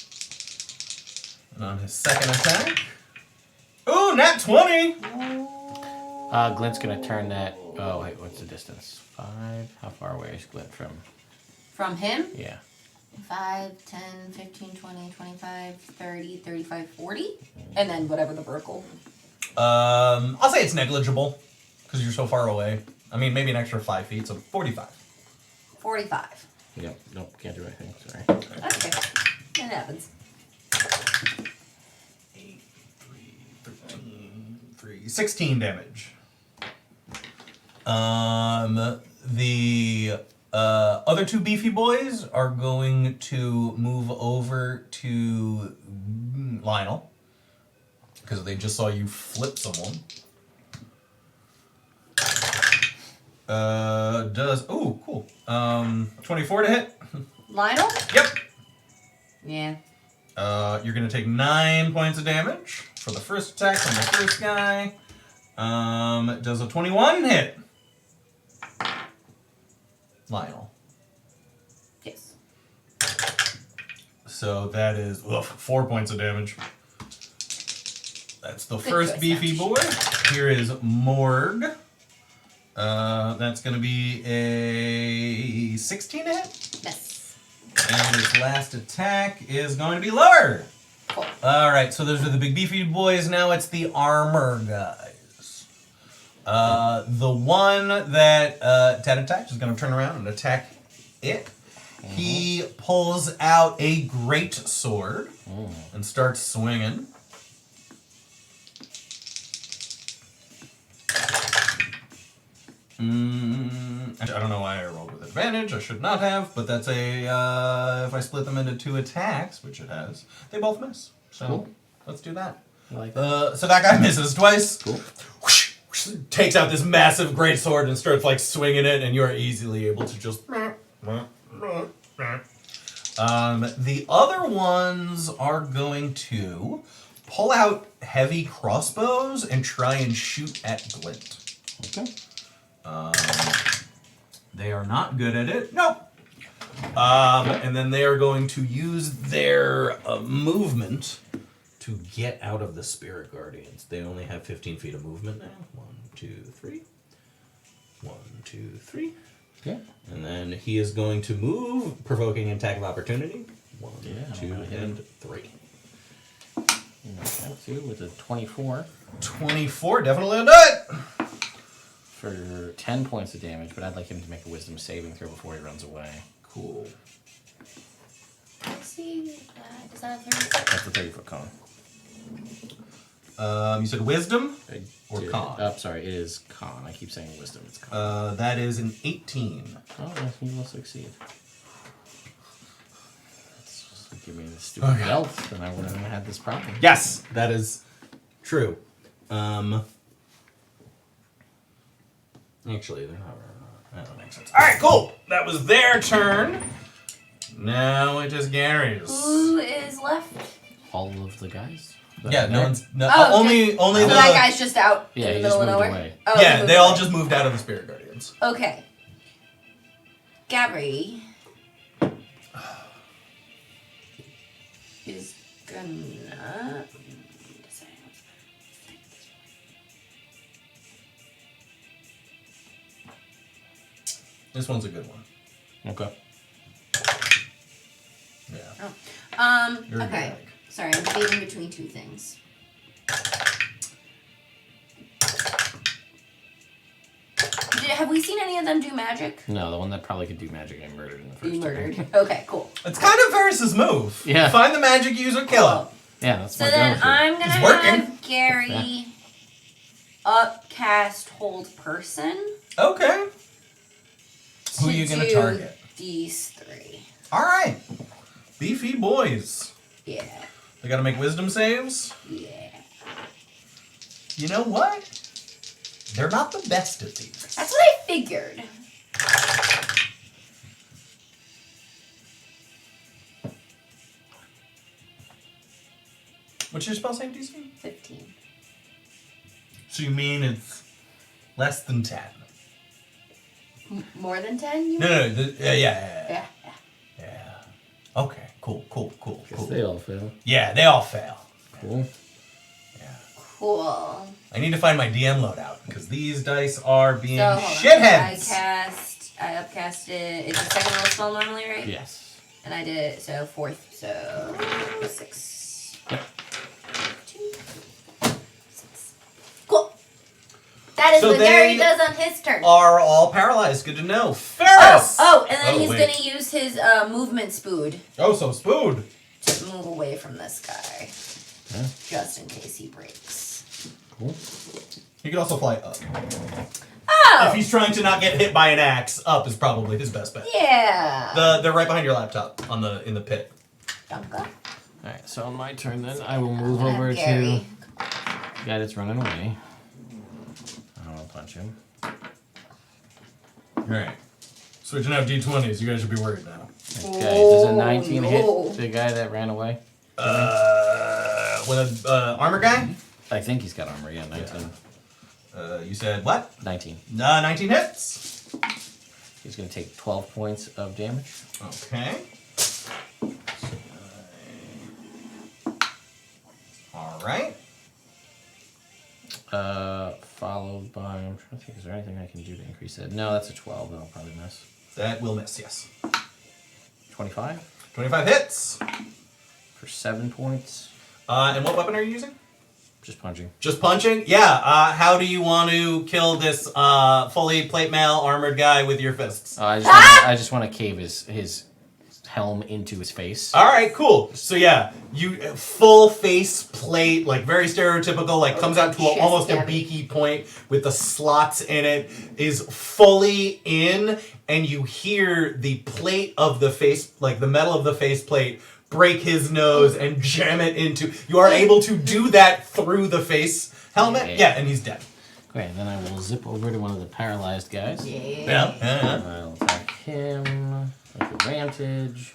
A: And on his second attack. Ooh, nat 20!
C: Glint's gonna turn that. Oh wait, what's the distance? 5. How far away is Glint from?
B: From him?
C: Yeah.
B: 5, 10, 15, 20, 25, 30, 35, 40. And then whatever the vertical.
A: I'll say it's negligible, because you're so far away. I mean, maybe an extra 5 feet, so 45.
D: 45.
C: Yep. Nope. Can't do anything. Sorry.
D: That's okay. That happens.
A: 8, 3, 13, 3, 16 damage. The other two beefy boys are going to move over to Lionel because they just saw you flip someone. Oh, cool. 24 to hit.
D: Lionel?
A: Yep.
D: Yeah.
A: You're gonna take 9 points of damage for the first attack from the first guy. Does a 21 hit? Lionel.
D: Yes.
A: So that is 4 points of damage. That's the
D: Good
A: first
D: choice,
A: beefy
D: Ash.
A: boy. Here is Morg. That's gonna be a 16 to hit.
D: Yes.
A: And his last attack is going to be lower.
D: Cool.
A: Alright, so those are the big beefy boys. Now it's the armor guys. The one that Ted attacked is going to turn around and attack it. He pulls out a great sword and starts swinging. I don't know why I rolled with advantage. I should not have, but that's a if I split them into 2 attacks, which it has, they both miss. So
C: Cool.
A: let's do that.
C: I like that.
A: So that guy misses twice.
C: Cool.
A: Whoosh, whoosh, takes out this massive great sword and starts like swinging it, and you are easily able to just. The other ones are going to pull out heavy crossbows and try and shoot at Glint.
C: Okay.
A: They are not good at it. Nope. And then they are going to use their movement to get out of the Spirit Guardians. They only have 15 feet of movement now. 1, 2, 3. 1, 2, 3.
C: Okay.
A: And then he is going to move, provoking an attack of opportunity. 1,
C: Yeah,
A: 2,
C: I'm gonna hit
A: and 3.
C: That too with a 24
A: 24, definitely will do it.
C: for 10 points of damage, but I'd like him to make a wisdom saving throw before he runs away.
A: Cool.
D: See, is that a 30?
C: That's the 30-foot cone.
A: You said wisdom?
C: I
A: Or
C: did-
A: con?
C: Oh, sorry, it is con. I keep saying wisdom. It's con.
A: That is an 18.
C: Oh, yes, he will succeed. It's just like, give me the stupid
A: Okay.
C: belt, then I wouldn't have had this problem.
A: Yes, that is true. Actually, they're not. That don't make sense. All right, cool. That was their turn. Now it is Gary's.
D: Who is left?
C: All of the guys?
A: Yeah, no one's. No,
D: Oh,
A: only
D: So
A: the.
D: that guy's just out
C: Yeah,
D: in
C: he
D: the
C: just
D: middle of
C: moved
D: nowhere?
C: away.
D: Oh, he
A: Yeah,
D: moved
A: they all
D: away.
A: just moved out of the Spirit Guardians.
D: Okay. Gary is gonna.
A: This one's a good one.
C: Okay.
A: Yeah. You're
D: Okay.
A: good.
D: Sorry, I'm debating between two things. Have we seen any of them do magic?
C: No, the one that probably could do magic I murdered in the first
D: You
C: turn.
D: murdered. Okay, cool.
A: It's kind of Varys' move.
C: Yeah.
A: Find the magic user, kill him.
C: Yeah, that's
D: So
C: my
D: then
C: go-to.
D: I'm gonna
A: It's working.
D: have Gary upcast hold person.
A: Okay. Who are you gonna
D: do
A: target?
D: These three.
A: All right. Beefy boys.
D: Yeah.
A: They gotta make wisdom saves.
D: Yeah.
A: You know what? They're not the best at these.
D: That's what I figured.
A: What's your spell save DC?
D: 15.
A: So you mean it's less than 10?
D: More than 10? You
A: No,
D: mean?
A: yeah.
D: Yeah.
A: Okay, cool.
C: Guess they all fail.
A: Yeah, they all fail.
C: Cool.
A: Yeah.
D: Cool.
A: I need to find my DM loadout because these dice are being
D: So, hold on.
A: shitheads.
D: I upcast it. It's a second level spell normally, right?
C: Yes.
D: And I did it, so fourth, so 6.
C: Yep.
D: 2, 6. Cool. That
B: As
A: So
B: the Gary
A: they
B: does on his turn.
A: are all paralyzed. Good to know. Ferris!
B: Oh, and then he's
A: wait.
B: going to use his movement spood
A: Oh, so Spood.
B: to move away from this guy.
C: Yeah.
B: Just in case he breaks.
C: Cool.
A: He could also fly up.
B: Oh!
A: If he's trying to not get hit by an axe, up is probably his best bet.
B: Yeah.
A: They're right behind your laptop in the pit.
B: Dunka.
C: Alright, so on my turn then, I will move
B: gonna
C: over
B: have
C: to
B: Gary.
C: the guy that's running away. I'll punch him.
A: Alright. Switching out D20s. You guys should be worried now.
C: Okay, does a
B: Oh,
C: 19
B: no.
C: hit the guy that ran away?
A: With an armor guy?
C: I think he's got armor, yeah, 19.
A: You said what?
C: 19.
A: 19 hits.
C: He's going to take 12 points of damage.
A: Okay. Alright.
C: Followed by, I'm trying to think, is there anything I can do to increase that? No, that's a 12, that'll probably miss.
A: That will miss, yes.
C: 25
A: 25 hits.
C: for 7 points.
A: And what weapon are you using?
C: Just punching.
A: Just punching? Yeah. How do you want to kill this fully plate mail armored guy with your fists?
C: I just want to cave his helm into his face.
A: All right, cool. So yeah, you full face plate, like very stereotypical, like comes out to
B: Chest
A: almost a
B: cavity.
A: beaky point with the slots in it, is fully in, and you hear the plate of the face, like the metal of the face plate, break his nose and jam it into. You are able to do that through the face helmet. Yeah, and he's dead.
C: Okay, then I will zip over to one of the paralyzed guys.
A: Yeah.
C: I'll attack him with advantage.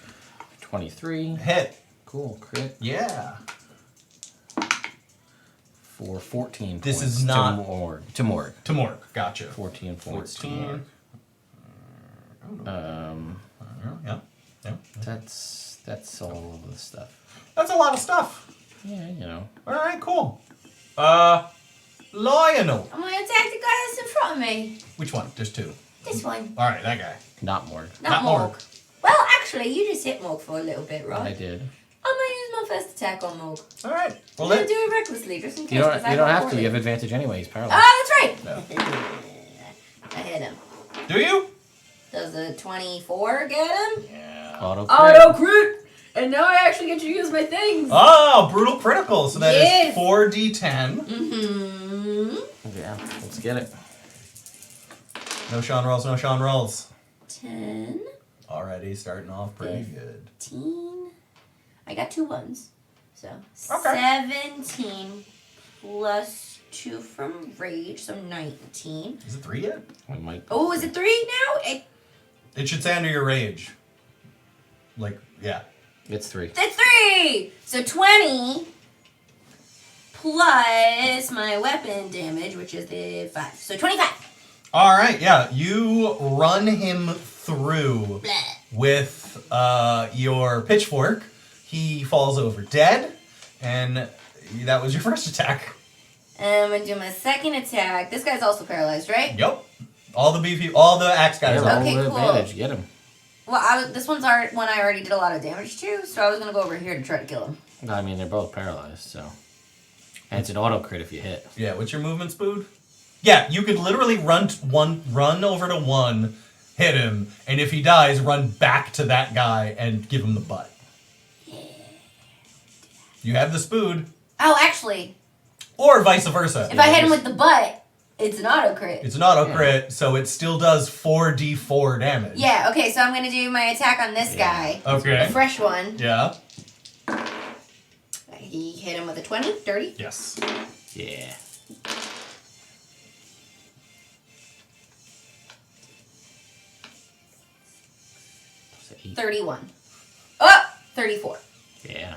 C: 23.
A: Hit.
C: Cool, crit.
A: Yeah.
C: For 14
A: This
C: points.
A: is not-
C: To Morg.
A: To Morg. Gotcha.
C: 14 points to
A: 14.
C: Morg.
A: Yeah.
C: That's all of the stuff.
A: That's a lot of stuff.
C: Yeah, you know.
A: All right, cool. Lionel.
B: I'm going to attack the guy that's in front of me.
A: Which one? There's two.
B: This one.
A: All right, that guy.
C: Not Morg.
B: Not
A: Morg.
B: Morg. Well, actually, you just hit Morg for a little bit, right?
C: I did.
B: I'm going to use my first attack on Morg.
A: All right. Well,
B: I'm going
A: then.
B: to do it recklessly, just in case.
C: You don't
B: 'cause I
C: have to.
B: poorly.
C: You have advantage anyway. He's paralyzed.
B: Oh, that's
A: No.
B: right. I hit him.
A: Do you?
B: Does a 24 get him?
A: Yeah.
C: Auto crit.
B: Crit! And now I actually get to use my things.
A: Oh, brutal critical. So that is
B: Yes.
A: 4d10.
B: Mm-hmm.
C: Yeah, let's get it.
A: No Sean rolls, no Sean rolls.
B: 10,
A: Already starting off pretty good.
B: 15. I got 2 ones. So
A: Okay.
B: 17 plus 2 from rage, so 19.
A: Is it 3 yet?
C: We might.
B: Oh, is it 3 now?
A: It should say under your rage. Like, yeah.
C: It's 3.
B: It's 3! So 20 plus my weapon damage, which is the 5. So 25.
A: All right, yeah. You run him through
B: Blah.
A: with your pitchfork. He falls over dead, and that was your first attack.
B: And I'm going to do my second attack. This guy's also paralyzed, right?
A: Yep. All the axe guys
C: Yeah,
A: are.
B: Okay,
C: roll the
B: cool.
C: advantage. Get him.
B: Well, this one's one I already did a lot of damage to, so I was going to go over here to try to kill him.
C: I mean, they're both paralyzed, so. And it's an auto crit if you hit.
A: Yeah, what's your movement speed? Yeah, you could literally run over to one, hit him, and if he dies, run back to that guy and give him the butt.
B: Yeah.
A: You have the spood,
B: Oh, actually,
A: or vice versa.
B: if I hit him with the butt, it's an auto crit.
A: It's an auto crit, so it still does 4d4 damage.
B: Yeah, okay, so I'm going to do my attack on this guy.
A: Okay.
B: The fresh one.
A: Yeah.
B: He hit him with a 20, dirty.
A: Yes.
C: Yeah. So 8.
B: 31. Oh, 34.
C: Yeah.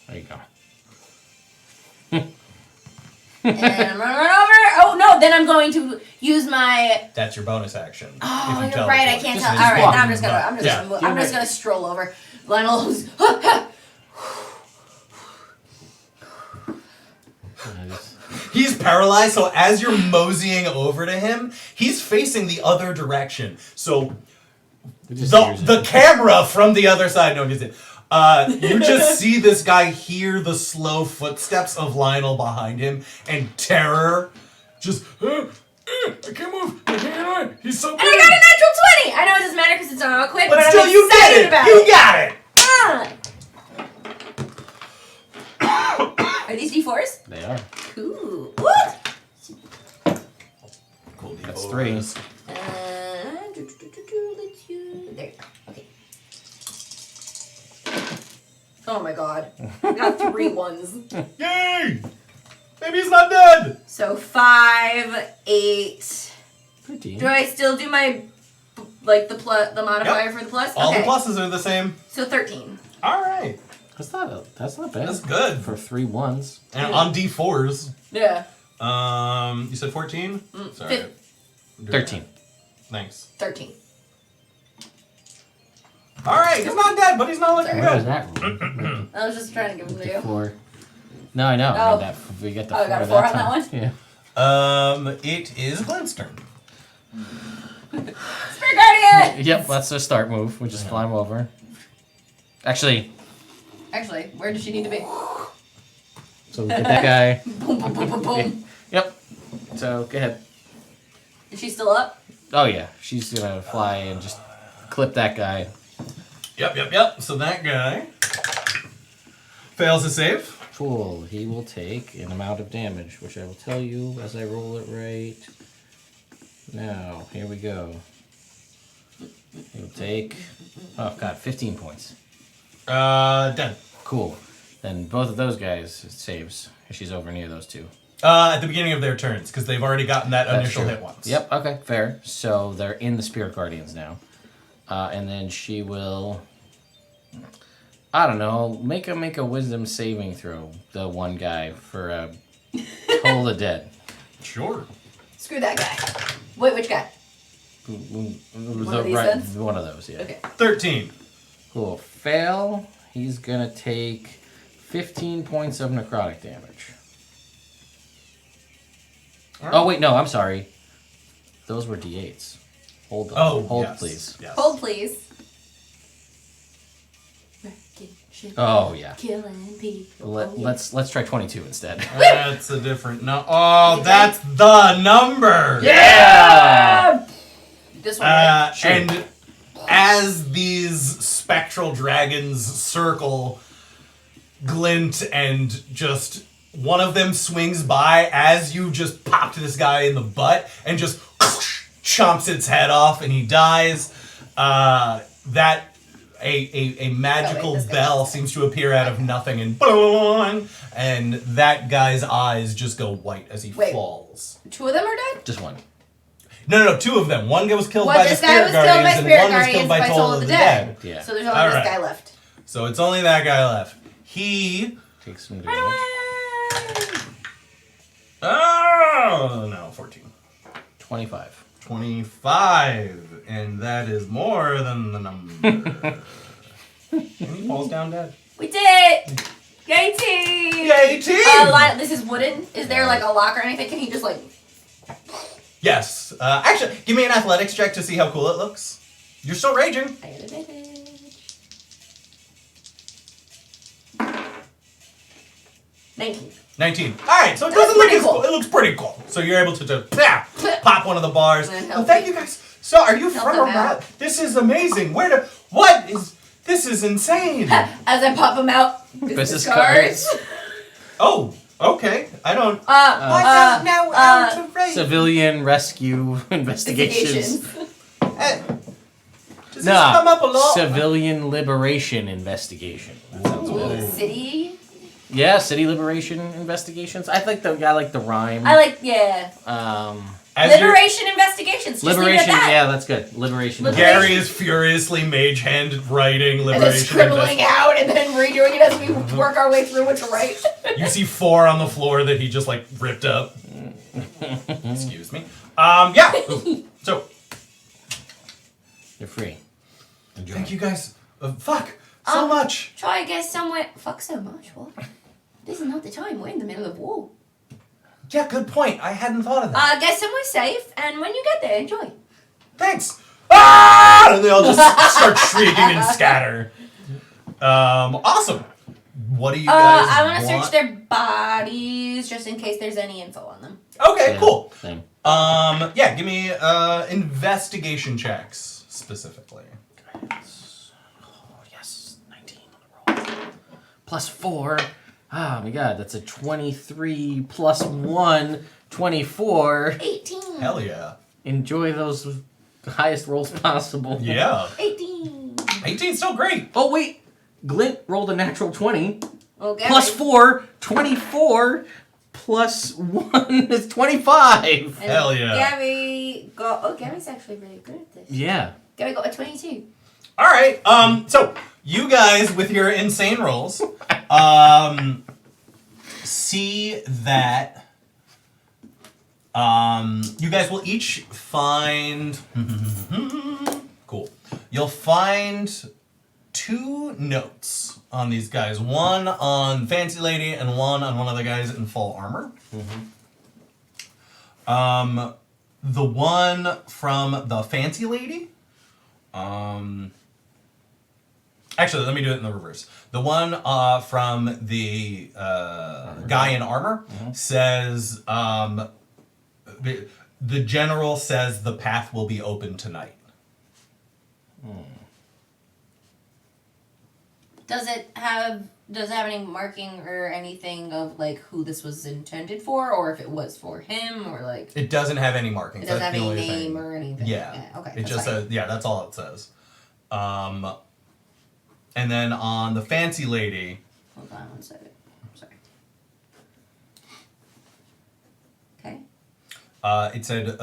C: There you go.
B: And then I'm running over. Oh, no, then I'm going to use my...
A: That's your bonus action.
B: Oh,
A: if you
B: you're right, I
A: teleport.
B: can't
C: Just-
B: tell.
C: just
B: All right,
C: walk.
B: now I'm just going to...
A: Yeah.
B: I'm just going to stroll over. Lionel's...
A: He's paralyzed, so as you're moseying over to him, he's facing the other direction. So the camera from the other side, no, it. You just see this guy hear the slow footsteps of Lionel behind him, and terror just I can't move. I can't. He's so
D: And I got a natural 20! I know it doesn't matter because it's not quick, but
A: still,
D: I'm
A: you
D: excited
A: get it.
D: about
A: You
D: it.
A: got it.
D: Are these D4s?
C: They are.
D: Cool. What?
A: Cool.
C: That's 3.
D: Let's use... There you go. Okay.
B: Oh my god. I got 3 ones.
A: Yay! Maybe he's not dead.
D: So 5, 8.
C: Pretty.
D: Do I still do my, like, the modifier for the plus?
A: All
D: okay.
A: the pluses are the same.
D: So 13.
A: All right.
C: That's not bad.
A: That's good.
C: For 3 ones.
A: And on D4s.
B: Yeah.
A: You said 14? Sorry.
C: 13.
A: Thanks.
B: 13.
A: All right, he's not dead, but he's not looking
C: Where was
A: good.
C: that roll?
B: I was just trying to give him to you.
C: 4. No, I know. I
B: Oh.
C: mean that we got the
B: Oh,
C: 4
B: I got a
C: that
B: 4 on
C: time.
B: that one?
C: Yeah.
A: It is Glenn's turn.
B: Spirit Guardian!
C: Yep, that's the start move. We just fly him over. Actually,
B: Actually, where does she need to be?
C: so we get that guy.
B: Boom, boom, boom, boom, boom.
C: Yep. So go ahead.
B: Is she still up?
C: Oh yeah, she's gonna fly and just clip that guy.
A: Yep. So that guy fails to save.
C: Cool. He will take an amount of damage, which I will tell you as I roll it right now. Here we go. He'll take, 15 points.
A: Dead.
C: Cool. Then both of those guys it saves. She's over near those two.
A: At the beginning of their turns, because they've already gotten that
C: That's
A: initial
C: true.
A: hit once.
C: Yep, okay, fair. So they're in the Spirit Guardians now. And then she will, I don't know, make a wisdom saving throw, the one guy, for Toll the Dead.
A: Sure.
B: Screw that guy. Wait, which guy?
C: One
B: of these then?
C: One of those, yeah.
B: Okay.
A: 13.
C: Cool. Fail. He's gonna take 15 points of necrotic damage.
A: All right.
C: Oh wait, no, I'm sorry. Those were D8s. Hold on.
A: Oh,
C: Hold,
A: yes.
C: please.
A: Yes.
B: Hold, please.
C: Oh yeah.
B: Killing people.
C: Let's try 22 instead.
A: That's a different no. Oh, that's the number.
C: Yeah.
B: This one, right?
C: Sure.
A: And as these spectral dragons circle, glint, and just one of them swings by as you just popped this guy in the butt and just chomps its head off and he dies. A magical
B: this guy
A: bell
B: dies.
A: seems to appear out of nothing and boing, and that guy's eyes just go white as he
B: Wait.
A: falls.
B: 2 of them are dead?
C: Just one.
A: No, 2 of them. One guy was killed
B: Well,
A: by the
B: this guy
A: Spirit
B: was killed by
A: Guardians, and
B: Spirit
A: one was
B: Guardians
A: killed by
B: by
A: Toll of the Dead.
C: Yeah.
B: So there's only
A: All
B: this
A: right.
B: guy left.
A: So it's only that guy left. He...
C: Take some damage.
A: Oh, no, 14.
C: 25.
A: 25. And that is more than the number. And he falls down dead.
D: We did it! Yay, team!
A: Yay, team!
B: This is wooden. Is there like a lock or anything? Can he just like...
A: Yes. Actually, give me an athletics check to see how cool it looks. You're still raging.
B: I got advantage. 19.
A: 19. All right, so it
B: That's
A: doesn't look
B: pretty
A: as
B: cool.
A: cool. It looks pretty cool. So you're able to just pop one of the bars.
B: And
A: Well,
B: help
A: thank
B: me.
A: you guys. So are you
B: Help
A: from
B: them
A: around?
B: out.
A: This is amazing. What is this is insane.
B: As I pop him out,
C: Business
B: cards.
C: cards.
A: Oh, okay. I don't
B: I
A: don't know how to rate.
C: Civilian rescue investigations.
A: Does this come up a lot?
C: Civilian liberation investigation. That sounds better.
B: City.
C: Yeah, city liberation investigations. I like the rhyme.
D: I like, yeah.
A: As you're-
D: Liberation investigations. Just leave it at
C: Liberation,
D: that.
C: yeah, that's good. Liberation.
A: Gary is furiously mage hand writing
B: And then
A: liberation.
B: scribbling out and then redoing it as we work our way through what to write.
A: You see 4 on the floor that he just like ripped up. Excuse me. Yeah. So
C: You're free. Enjoy.
A: thank you guys. Fuck so much.
D: Try to get somewhere.
B: Fuck so much, what? This is not the time. We're in the middle of war.
A: Yeah, good point. I hadn't thought of that.
D: Get somewhere safe, and when you get there, enjoy.
A: Thanks. Ah! And they all just start shrieking and scatter. Awesome. What do you guys
D: I want to
A: want?
D: search their bodies just in case there's any info on them.
A: Okay,
C: Yeah,
A: cool.
C: Same.
A: Yeah, give me investigation checks specifically.
C: Oh, yes. 19 on the roll. Plus 4. Oh my god, that's a 23 plus 1, 24.
B: 18.
A: Hell yeah.
C: Enjoy those highest rolls possible.
A: Yeah.
B: 18.
A: 18's still great.
C: Oh, wait. Glint rolled a natural 20.
B: Okay.
C: Plus 4, 24. Plus 1 is 25.
B: And
A: Hell yeah.
B: Gabby got. Oh, Gabby's actually really good at this.
C: Yeah.
B: Gabby got a 22.
A: All right. So you guys with your insane rolls, see that you guys will each find cool. You'll find 2 notes on these guys. One on Fancy Lady and one on one of the guys in full armor. The one from the Fancy Lady. Actually, let me do it in the reverse. The one from the guy in armor says, the general says the path will be open tonight.
B: Does it have any marking or anything of like who this was intended for, or if it was for him, or like
A: It doesn't have any markings.
B: it doesn't
A: That's
B: have
A: the
B: any
A: only
B: name
A: thing.
B: or anything?
A: Yeah.
B: Okay.
A: It
B: that's
A: just
B: fine.
A: says, yeah, that's all it says. And then on the Fancy Lady,
B: Hold on one second. Sorry. Okay.
A: it said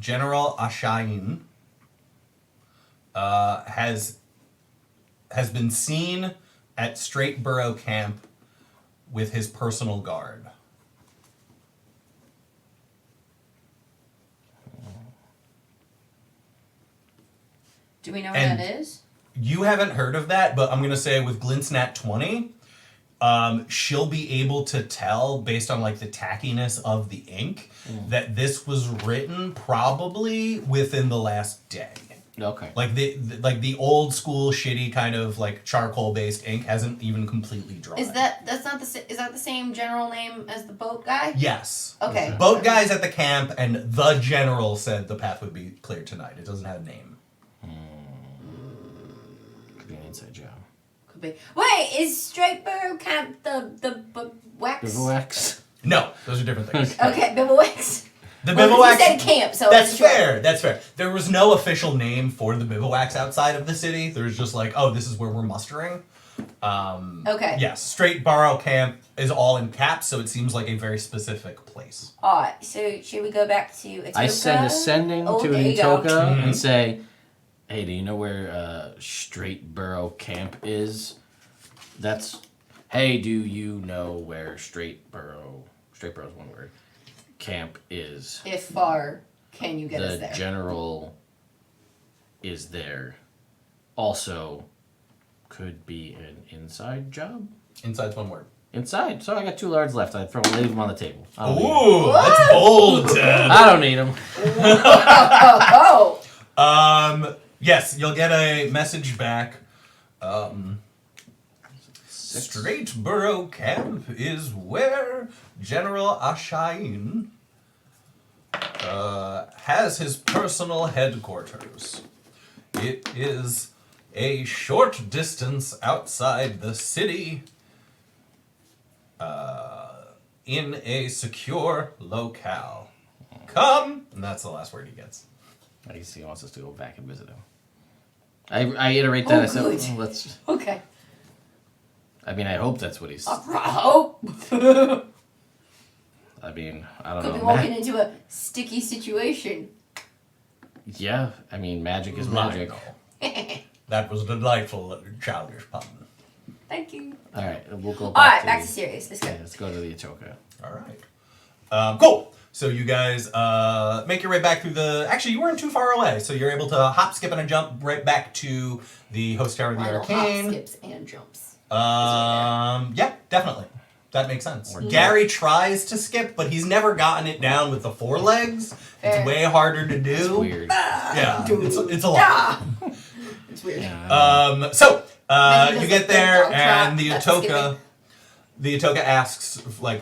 A: General Ashain has been seen at Straight Burrow Camp with his personal guard.
B: Do we know what
A: And-
B: that is?
A: You haven't heard of that, but I'm going to say with Glint's Nat 20, she'll be able to tell based on like the tackiness of the ink that this was written probably within the last day.
C: Okay.
A: Like the old school shitty kind of like charcoal based ink hasn't even completely dried.
B: Is that the same general name as the boat guy?
A: Yes.
B: Okay.
A: Boat guys at the camp and the general said the path would be clear tonight. It doesn't have a name.
C: Could be an inside job.
B: Could be. Wait, is Straight Burrow Camp the wax?
C: Bivouacs.
A: No, those are different things.
B: Okay, bivouacs.
A: The
B: Well,
A: bivouacs.
B: you said camp, so
A: That's
B: it's short.
A: fair. That's fair. There was no official name for the bivouacs outside of the city. There was just like, oh, this is where we're mustering.
B: Okay.
A: Yes, Straight Burrow Camp is all in caps, so it seems like a very specific place.
B: Alright, so should we go back to Atoka?
C: I send a sending
B: Oh,
C: to
B: there you go.
C: Atoka and say, hey, do you know where Straight Burrow Camp is? Hey, do you know where Straight Burrow's one word, camp is?
B: If far can you get us
C: The
B: there?
C: general is there. Also, could be an inside job.
A: Inside's one word.
C: Inside. So I got 2 lards left. I leave them on the table. I don't need 'em.
A: Ooh, that's bold, Ted.
C: I don't need them.
B: Oh,
A: Yes, you'll get a message back. Straight Burrow Camp is where General Ashain has his personal headquarters. It is a short distance outside the city, in a secure locale. Come, and that's the last word he gets.
C: I guess he wants us to go back and visit him. I iterate that.
B: Oh,
C: I said,
B: good.
C: "Oh, let's.
B: okay.
C: I mean, I hope that's what he's.
B: Oh,
C: I mean, I don't
B: could be
C: know.
B: walking into a sticky situation.
C: Yeah, I mean, magic is magic.
A: That was a delightful childish pun.
B: Thank you.
C: All right, we'll go
B: All
C: back.
B: right, back to serious. Let's go.
C: Yeah, let's go to the Atoka.
A: All right. Cool. So you guys make your way back through the. Actually, you weren't too far away, so you're able to hop, skip, and a jump right back to the host tower of the
B: Final
A: arcane.
B: hop, skips, and jumps.
A: Yeah, definitely. That makes sense. Gary tries to skip, but he's never gotten it down with the 4 legs.
B: Fair.
A: It's way harder to do.
C: It's weird.
A: Yeah, it's a lot.
B: Ah! It's weird.
A: So
B: Imagine
A: you
B: just
A: get
B: like
A: there,
B: the dog
A: and the
B: trot, that's
A: Atoka.
B: skipping.
A: the Atoka asks like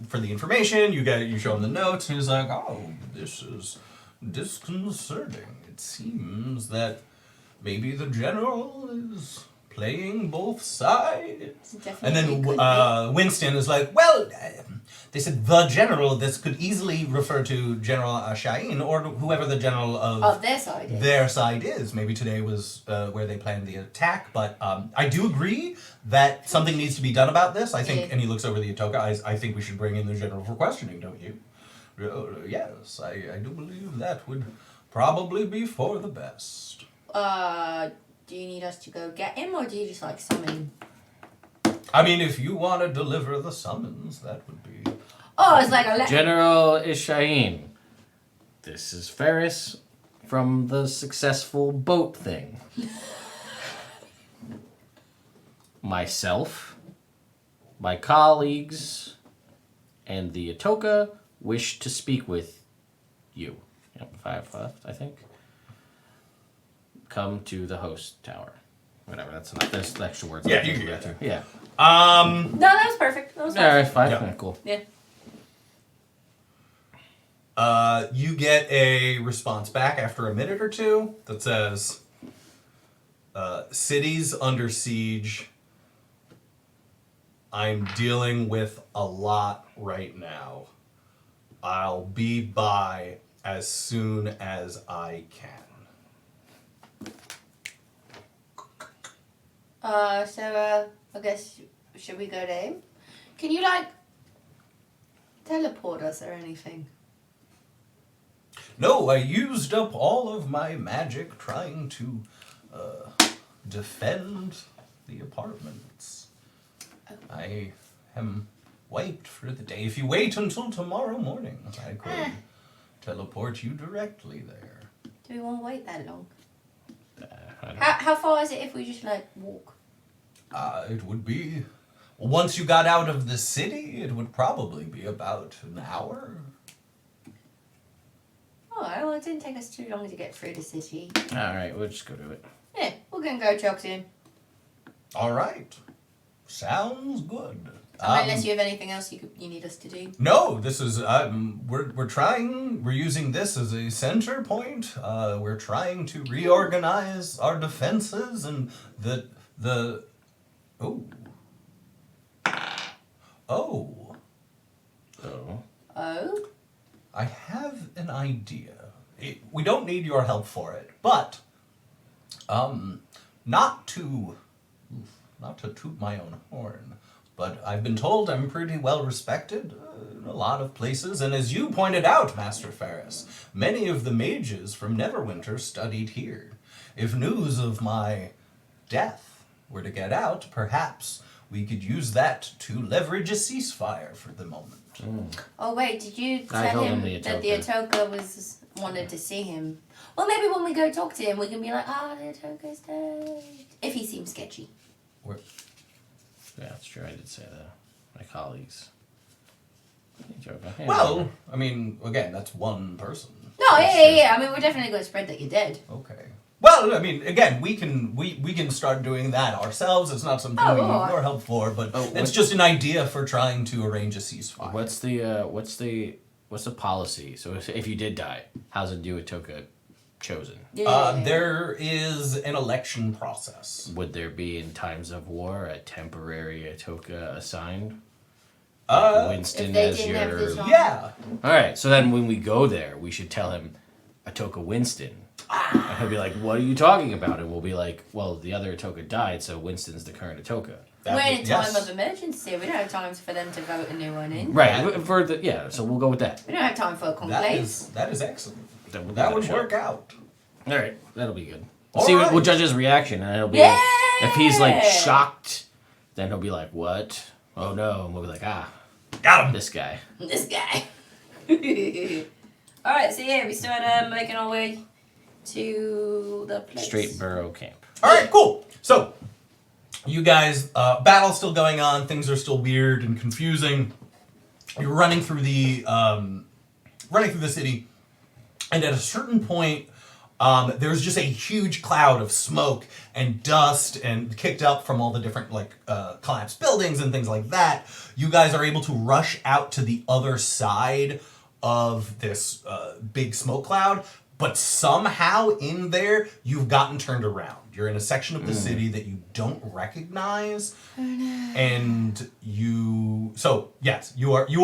A: for the information. You show him the notes, and he's like, "Oh, this is disconcerting. It seems that maybe the general is playing both sides." And then Winston is like, "Well, they said the general. This could easily refer to General Shaheen or whoever the general of
B: their side is.
A: Their side is. Maybe today was where they planned the attack, but I do agree that something needs to be done about this. I think," and he looks over the Atoka. I think we should bring in the general for questioning, don't you? Yes, I do believe that would probably be for the best.
B: Do you need us to go get him, or do you just like summon him?
A: I mean, if you want to deliver the summons, that would be...
B: Oh, it's like a
C: General Ishaheen, this is Ferris from the successful boat thing. Myself, my colleagues, and the Atoka wish to speak with you. Yep, 5 left, I think. Come to the host tower. Whatever, that's enough. There's extra words.
A: Yeah, you can get
C: to. Yeah.
B: No, that was perfect. That was
C: All right,
B: perfect.
C: 5.
A: Yeah.
C: Yeah, cool.
B: Yeah.
A: You get a response back after a minute or two that says, cities under siege. I'm dealing with a lot right now. I'll be by as soon as I can.
B: So, I guess, should we go to him? Can you, like, teleport us or anything?
A: No, I used up all of my magic trying to defend the apartments. I am wiped for the day. If you wait until tomorrow morning, I could teleport you directly there.
B: Do we want to wait that long?
C: I don't
B: How far is it if we just, like, walk?
A: It would be... Once you got out of the city, it would probably be about an hour.
B: Alright, well, it didn't take us too long to get through the city.
C: All right, we'll just go do it.
B: Yeah, we're going to go talk to him.
A: All right. Sounds good.
B: Unless you have anything else you need us to do.
A: No, this is we're using this as a center point. We're trying to reorganize our defenses and the oh.
C: Oh.
B: Oh?
A: I have an idea. We don't need your help for it, but not to toot my own horn, but I've been told I'm pretty well respected in a lot of places, and as you pointed out, Master Ferris, many of the mages from Neverwinter studied here. If news of my death were to get out, perhaps we could use that to leverage a ceasefire for the moment.
B: Oh, wait, did you
C: I
B: tell
C: told
B: him
C: him the
B: that the Atoka wanted to see him? Well, maybe when we go talk to him, we can be like, the Atoka's dead. If he seems sketchy.
C: Yeah, that's true. I did say that. My colleagues. Yeah.
A: Well, I mean, again, that's one person.
B: No, yeah. I mean, we're definitely going to spread that you're dead.
A: Okay. Well, I mean, again, we can start doing that ourselves. It's not something we need more help for, but it's just an idea for trying to arrange a ceasefire.
C: What's the policy? So if you did die, how's a Atoka chosen?
A: There is an election process.
C: Would there be in times of war a temporary Atoka assigned? Winston
B: if they
C: as
B: didn't have this
C: your...
B: on-
A: Yeah.
C: All right, so then when we go there, we should tell him Atoka Winston. And he'll be like, what are you talking about? And we'll be like, well, the other Atoka died, so Winston's the current Atoka.
B: We're in a time of emergency. We don't have time for them to vote a new one in.
C: Right, so we'll go with that.
B: We don't have time for a conclave.
A: That is excellent.
C: Then we'll
A: That
C: give it a
A: would
C: shot.
A: work out.
C: All right, that'll be good.
A: All
C: See,
A: right.
C: we'll judge his reaction, and it'll be like, if he's like
B: Yeah.
C: shocked, then he'll be like, what? Oh no, and we'll be like,
A: Got him.
C: this guy.
B: This guy. Alright, so yeah, we started making our way to the place.
C: Straight Burrow Camp.
A: All right, cool. So, you guys, battle's still going on. Things are still weird and confusing. You're running through the city, and at a certain point, There's just a huge cloud of smoke and dust and kicked up from all the different collapsed buildings and things like that. You guys are able to rush out to the other side of this big smoke cloud, but somehow in there you've gotten turned around. You're in a section of the city that you don't recognize, and you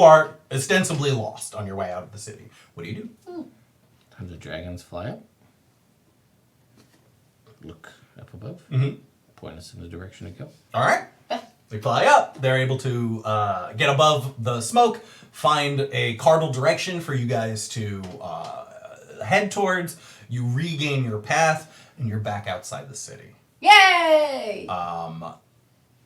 A: are ostensibly lost on your way out of the city. What do you do?
C: Have the dragons fly up. Look up above. Point us in the direction to go.
A: All right. They fly up. They're able to get above the smoke, find a cardinal direction for you guys to head towards. You regain your path, and you're back outside the city.
B: Yay!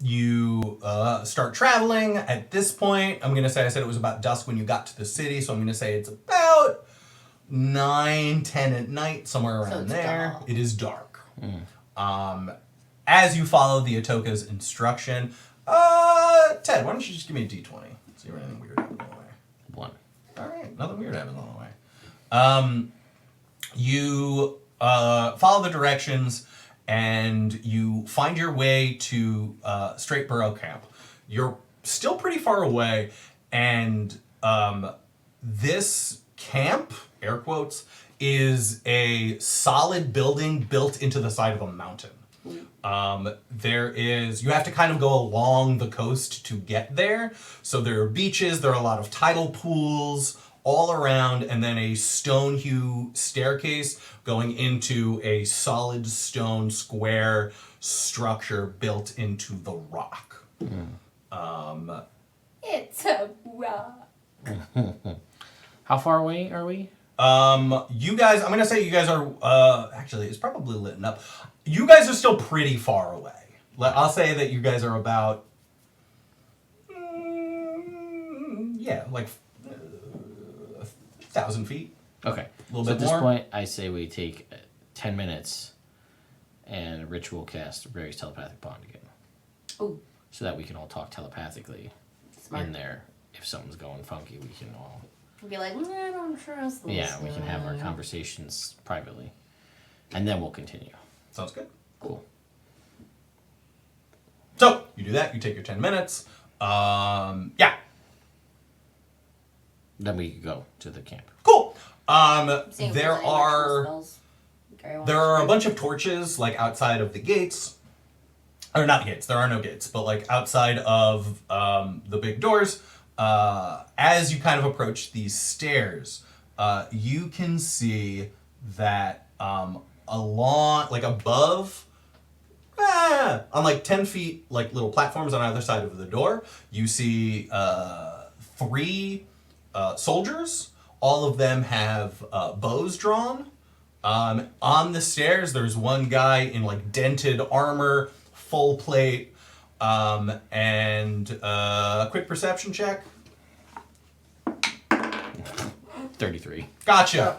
A: You start traveling. At this point, I'm going to say I said it was about dusk when you got to the city, so I'm going to say it's about 9, 10 at night, somewhere around there.
B: Dark.
A: It is dark. As you follow the Atoka's instruction, Ted, why don't you just give me a D20? See if anything weird happens on the way.
C: 1.
A: All right, nothing weird happens on the way. You follow the directions, and you find your way to Straight Burrow Camp. You're still pretty far away, and this camp, air quotes, is a solid building built into the side of a mountain. You have to kind of go along the coast to get there. So there are beaches, there are a lot of tidal pools all around, and then a stone hew staircase going into a solid stone square structure built into the rock.
B: It's a rock.
C: How far away are we?
A: You guys, I'm going to say you guys are, actually, it's probably lit up. You guys are still pretty far away. I'll say that you guys are about, like 1,000 feet.
C: Okay.
A: A little
C: So
A: bit
C: at this
A: more.
C: point, I say we take 10 minutes and ritual cast Rary's telepathic bond again.
B: Ooh.
C: So that we can all talk telepathically
B: Smart.
C: in there. If something's going funky, we can all...
B: Be like, I don't trust this.
C: Yeah, we can have our conversations privately. And then we'll continue.
A: Sounds good.
C: Cool.
A: So, you do that, you take your 10 minutes. Yeah,
C: Then we can go to the camp.
A: cool.
B: Seeing if
A: There
B: there's any
A: are...
B: ritual spells. Gary wants
A: There
B: to
A: are a
B: try.
A: bunch of torches, like, outside of the gates. Or not gates, there are no gates, but, like, outside of the big doors. As you kind of approach these stairs, you can see that along, like, above, on, like, 10 feet, like, little platforms on either side of the door, you see 3 soldiers. All of them have bows drawn. On the stairs, there's one guy in like dented armor, full plate, and a quick perception check.
C: 33.
A: Gotcha.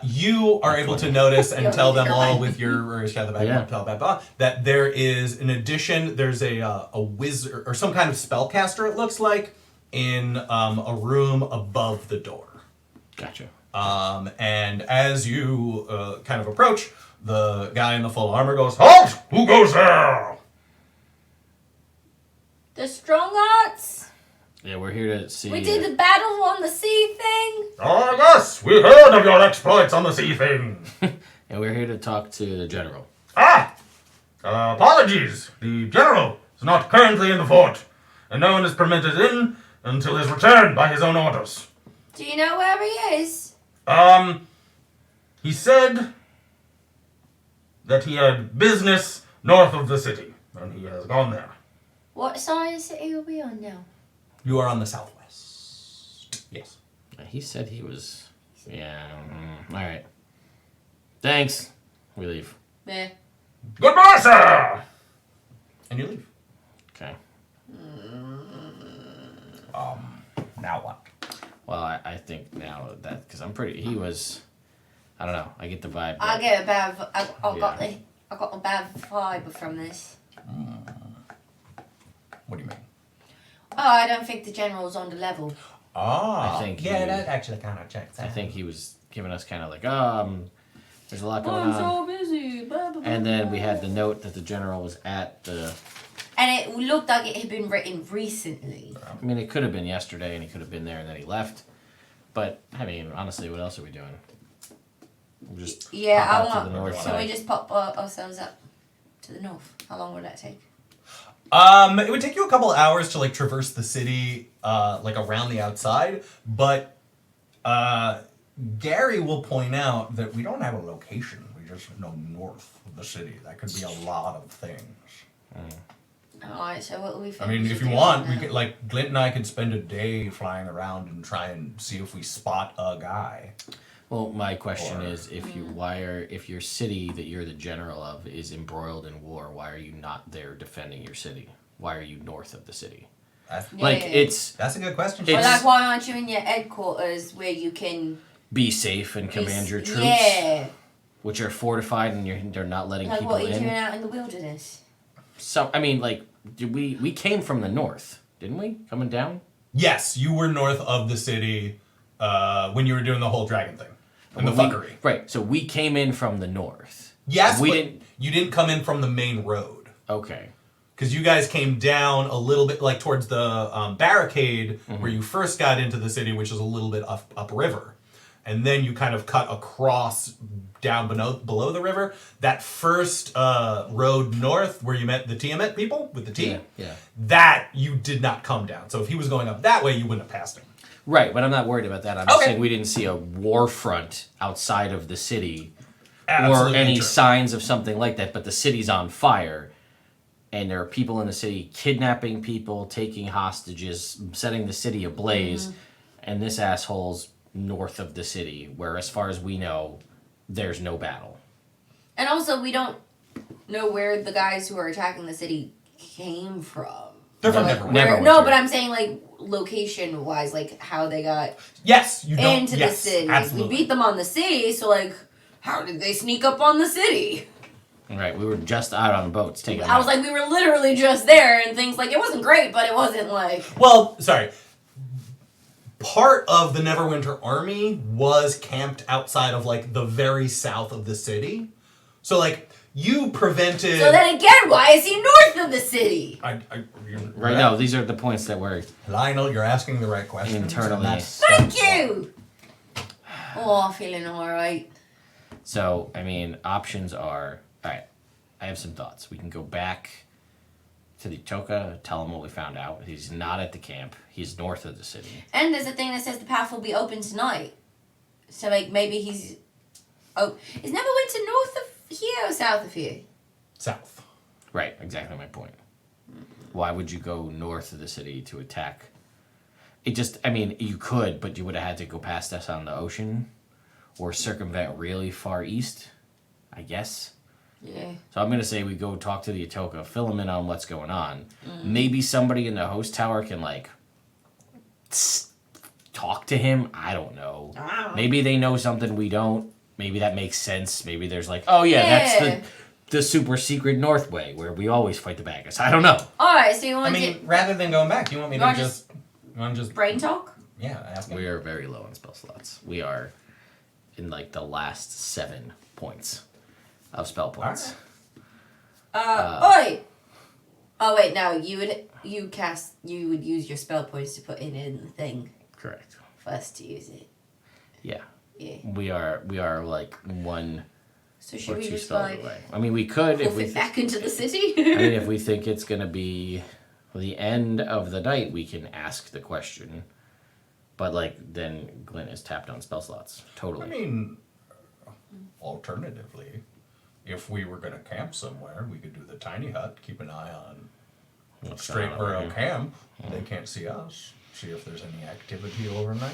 A: You are able to notice and tell them all with your that there is an addition. There's a wizard or some kind of spellcaster. It looks like in a room above the door.
C: Gotcha.
A: And as you kind of approach, the guy in the full armor goes, "Halt! Who goes there?"
B: The strong arts?
C: Yeah, we're here to see...
B: We did the battle on the sea thing?
A: Oh, yes, we heard of your exploits on the sea thing.
C: And we're here to talk to the general.
A: Apologies. The general is not currently in the fort, and no one is permitted in until his return by his own orders.
B: Do you know where he is?
A: He said that he had business north of the city, and he has gone there.
B: What side of the city are we on now?
A: You are on the southwest. Yes.
C: He said he was... Yeah. All right. Thanks. We leave.
B: Meh.
A: Goodbye, sir! And you leave.
C: Okay.
A: Now what?
C: Well, I think now that... Because I'm pretty... He was... I don't know. I get the vibe.
B: I
C: that-
B: get a bad... I
C: Yeah.
B: got a bad vibe from this.
A: What do you mean?
B: Oh, I don't think the general's on the level.
A: Ah,
C: I think
A: yeah,
C: he-
A: that actually kind of checks out.
C: I think he was giving us kind of like, there's a lot going
B: I'm
C: on.
B: so busy. Blah, blah, blah,
C: And then we
B: blah.
C: had the note that the general was at the.
D: And it looked like it had been written recently.
C: I mean, it could have been yesterday, and he could have been there, and then he left. But I mean, honestly, what else are we doing? We'll just
B: Yeah,
C: pop
B: I
C: out to
B: want.
C: the north
B: Can
C: side.
B: we just pop ourselves up to the north? How long would that take?
A: It would take you a couple hours to like traverse the city, like around the outside, but Gary will point out that we don't have a location. We just know north of the city. That could be a lot of things.
B: Alright, so what do we think?
A: I mean,
B: we
A: if
B: should
A: you
B: do
A: want,
B: now?
A: we could like Glint and I could spend a day flying around and try and see if we spot a guy.
C: Well, my question
A: Or-
C: is, if your city that you're the general of is embroiled in war, why are you not there defending your city? Why are you north of the city?
A: That's,
B: Yeah.
C: Like it's
A: that's a good question.
B: Or
C: it's-
B: like, why aren't you in your headquarters where you can
C: be safe and command your troops,
B: Yeah.
C: which are fortified and they're not letting
B: Like,
C: people
B: what are you
C: in.
B: doing out in the wilderness?
C: So I mean, like, we came from the north, didn't we? Coming down.
A: Yes, you were north of the city when you were doing the whole dragon thing and the
C: Well,
A: fuckery.
C: Right. So we came in from the north.
A: Yes,
C: we
A: but
C: didn't.
A: you didn't come in from the main road.
C: Okay.
A: Because you guys came down a little bit, like towards the barricade where you first got into the city, which is a little bit upriver. And then you kind of cut across down below the river. That first road north where you met the Tiamat people with the T,
C: Yeah.
A: that you did not come down. So if he was going up that way, you wouldn't have passed him.
C: Right, but I'm not worried about that. I'm just
A: Okay.
C: saying we didn't see a war front outside of the city
A: Absolutely
C: or any
A: true.
C: signs of something like that, but the city's on fire and there are people in the city kidnapping people, taking hostages, setting the city ablaze, and this asshole's north of the city, where as far as we know, there's no battle.
B: And also, we don't know where the guys who are attacking the city came from.
A: They're from
B: Like,
A: Neverwinter.
C: Neverwinter.
B: No, but I'm saying like location wise, like how they got
A: Yes, you don't.
B: into
A: yes,
B: the city.
A: Absolutely.
B: We beat them on the sea, so like, how did they sneak up on the city?
C: Right, we were just out on boats taking
B: I was like, we were literally just there, and things like it wasn't great, but it wasn't like.
A: Well, sorry. Part of the Neverwinter army was camped outside of like the very south of the city. So like you prevented.
B: So then again, why is he north of the city?
C: right now, these are the points that were
A: Lionel, you're asking the right question.
C: Internally.
B: Thank you. Oh, I'm feeling all right.
C: So, I mean, options are... Alright, I have some thoughts. We can go back to the Toka, tell him what we found out. He's not at the camp. He's north of the city.
B: And there's a thing that says the path will be open tonight. So like maybe he's. Oh, is Neverwinter north of here or south of here?
A: South.
C: Right, exactly my point. Why would you go north of the city to attack? It just... I mean, you could, but you would have had to go past us on the ocean. Or circumvent really far east, I guess.
B: Yeah.
C: So I'm going to say we go talk to the Atoka, fill them in on what's going on. Maybe somebody in the host tower can, like, talk to him. I don't know. Maybe they know something we don't. Maybe that makes sense. Maybe there's like, oh yeah,
B: Yeah.
C: that's the super secret North Way where we always fight the bad guys. I don't know.
B: All right. So you
A: I
B: want
A: mean, rather than going back, you want me
B: You
A: to
B: wanna
A: just. You want to just.
B: brain talk?
A: Yeah, ask him.
C: We are very low on spell slots. We are in like the last 7 points of spell points.
B: Oi. Oh wait, no. You would use your spell points to put it in the thing
C: Correct.
B: for us to use it.
C: Yeah.
B: Yeah.
C: We are like 1
B: So
C: or
B: should we
C: 2
B: just
C: spells
B: like
C: away. I mean, we could if
B: hoof
C: we
B: it back into the city?
C: I mean, if we think it's going to be the end of the night, we can ask the question. But, like, then Glenn is tapped on spell slots. Totally.
A: I mean, alternatively, if we were going to camp somewhere, we could do the tiny hut, keep an eye on
C: What's
A: Straight
C: going on over
A: Burrow
C: here?
A: camp. They can't see us. See if there's any activity overnight.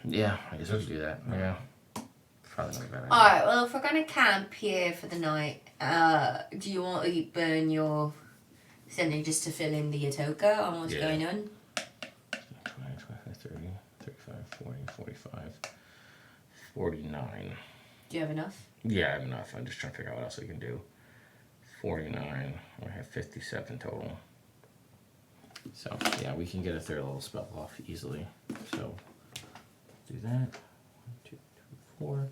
C: Yeah, I guess we could do that. Yeah. Probably not a bad idea.
B: Alright, well, if we're gonna camp here for the night, do you want to burn your sending just to fill in the Atoka on what's
C: Yeah.
B: going on?
C: 20, 25, 30, 35, 40, 45, 49.
B: Do you have enough?
C: Yeah, I have enough. I'm just trying to figure out what else we can do. 49. I have 57 total. So, yeah, we can get a third level spell off easily. So, do that. 1, 2, whore.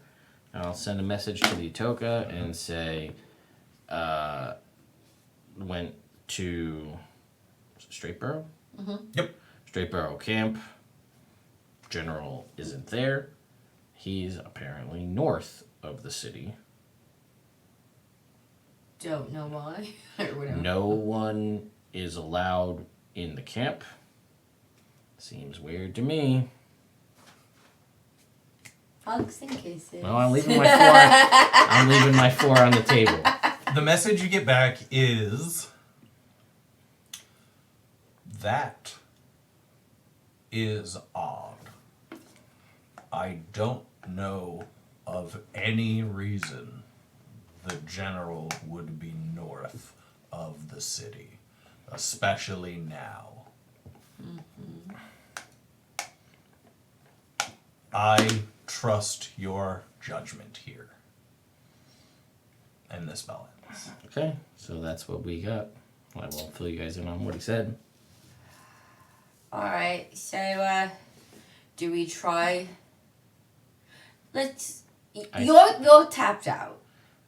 C: And I'll send a message to the Atoka and say, went to Straight Burrow?
A: Yep.
C: Straight Burrow Camp. General isn't there. He's apparently north of the city.
B: Don't know why. Or whatever.
C: No one is allowed in the camp. Seems weird to me.
B: Hugs and kisses.
C: Well, I'm leaving my 4. I'm leaving my 4 on the table.
A: The message you get back is that is odd. I don't know of any reason the general would be north of the city, especially now. I trust your judgment here. And this spell ends.
C: Okay, so that's what we got. I won't fill you guys in on what he said.
B: Alright, so, do we try? Let's. You're tapped out.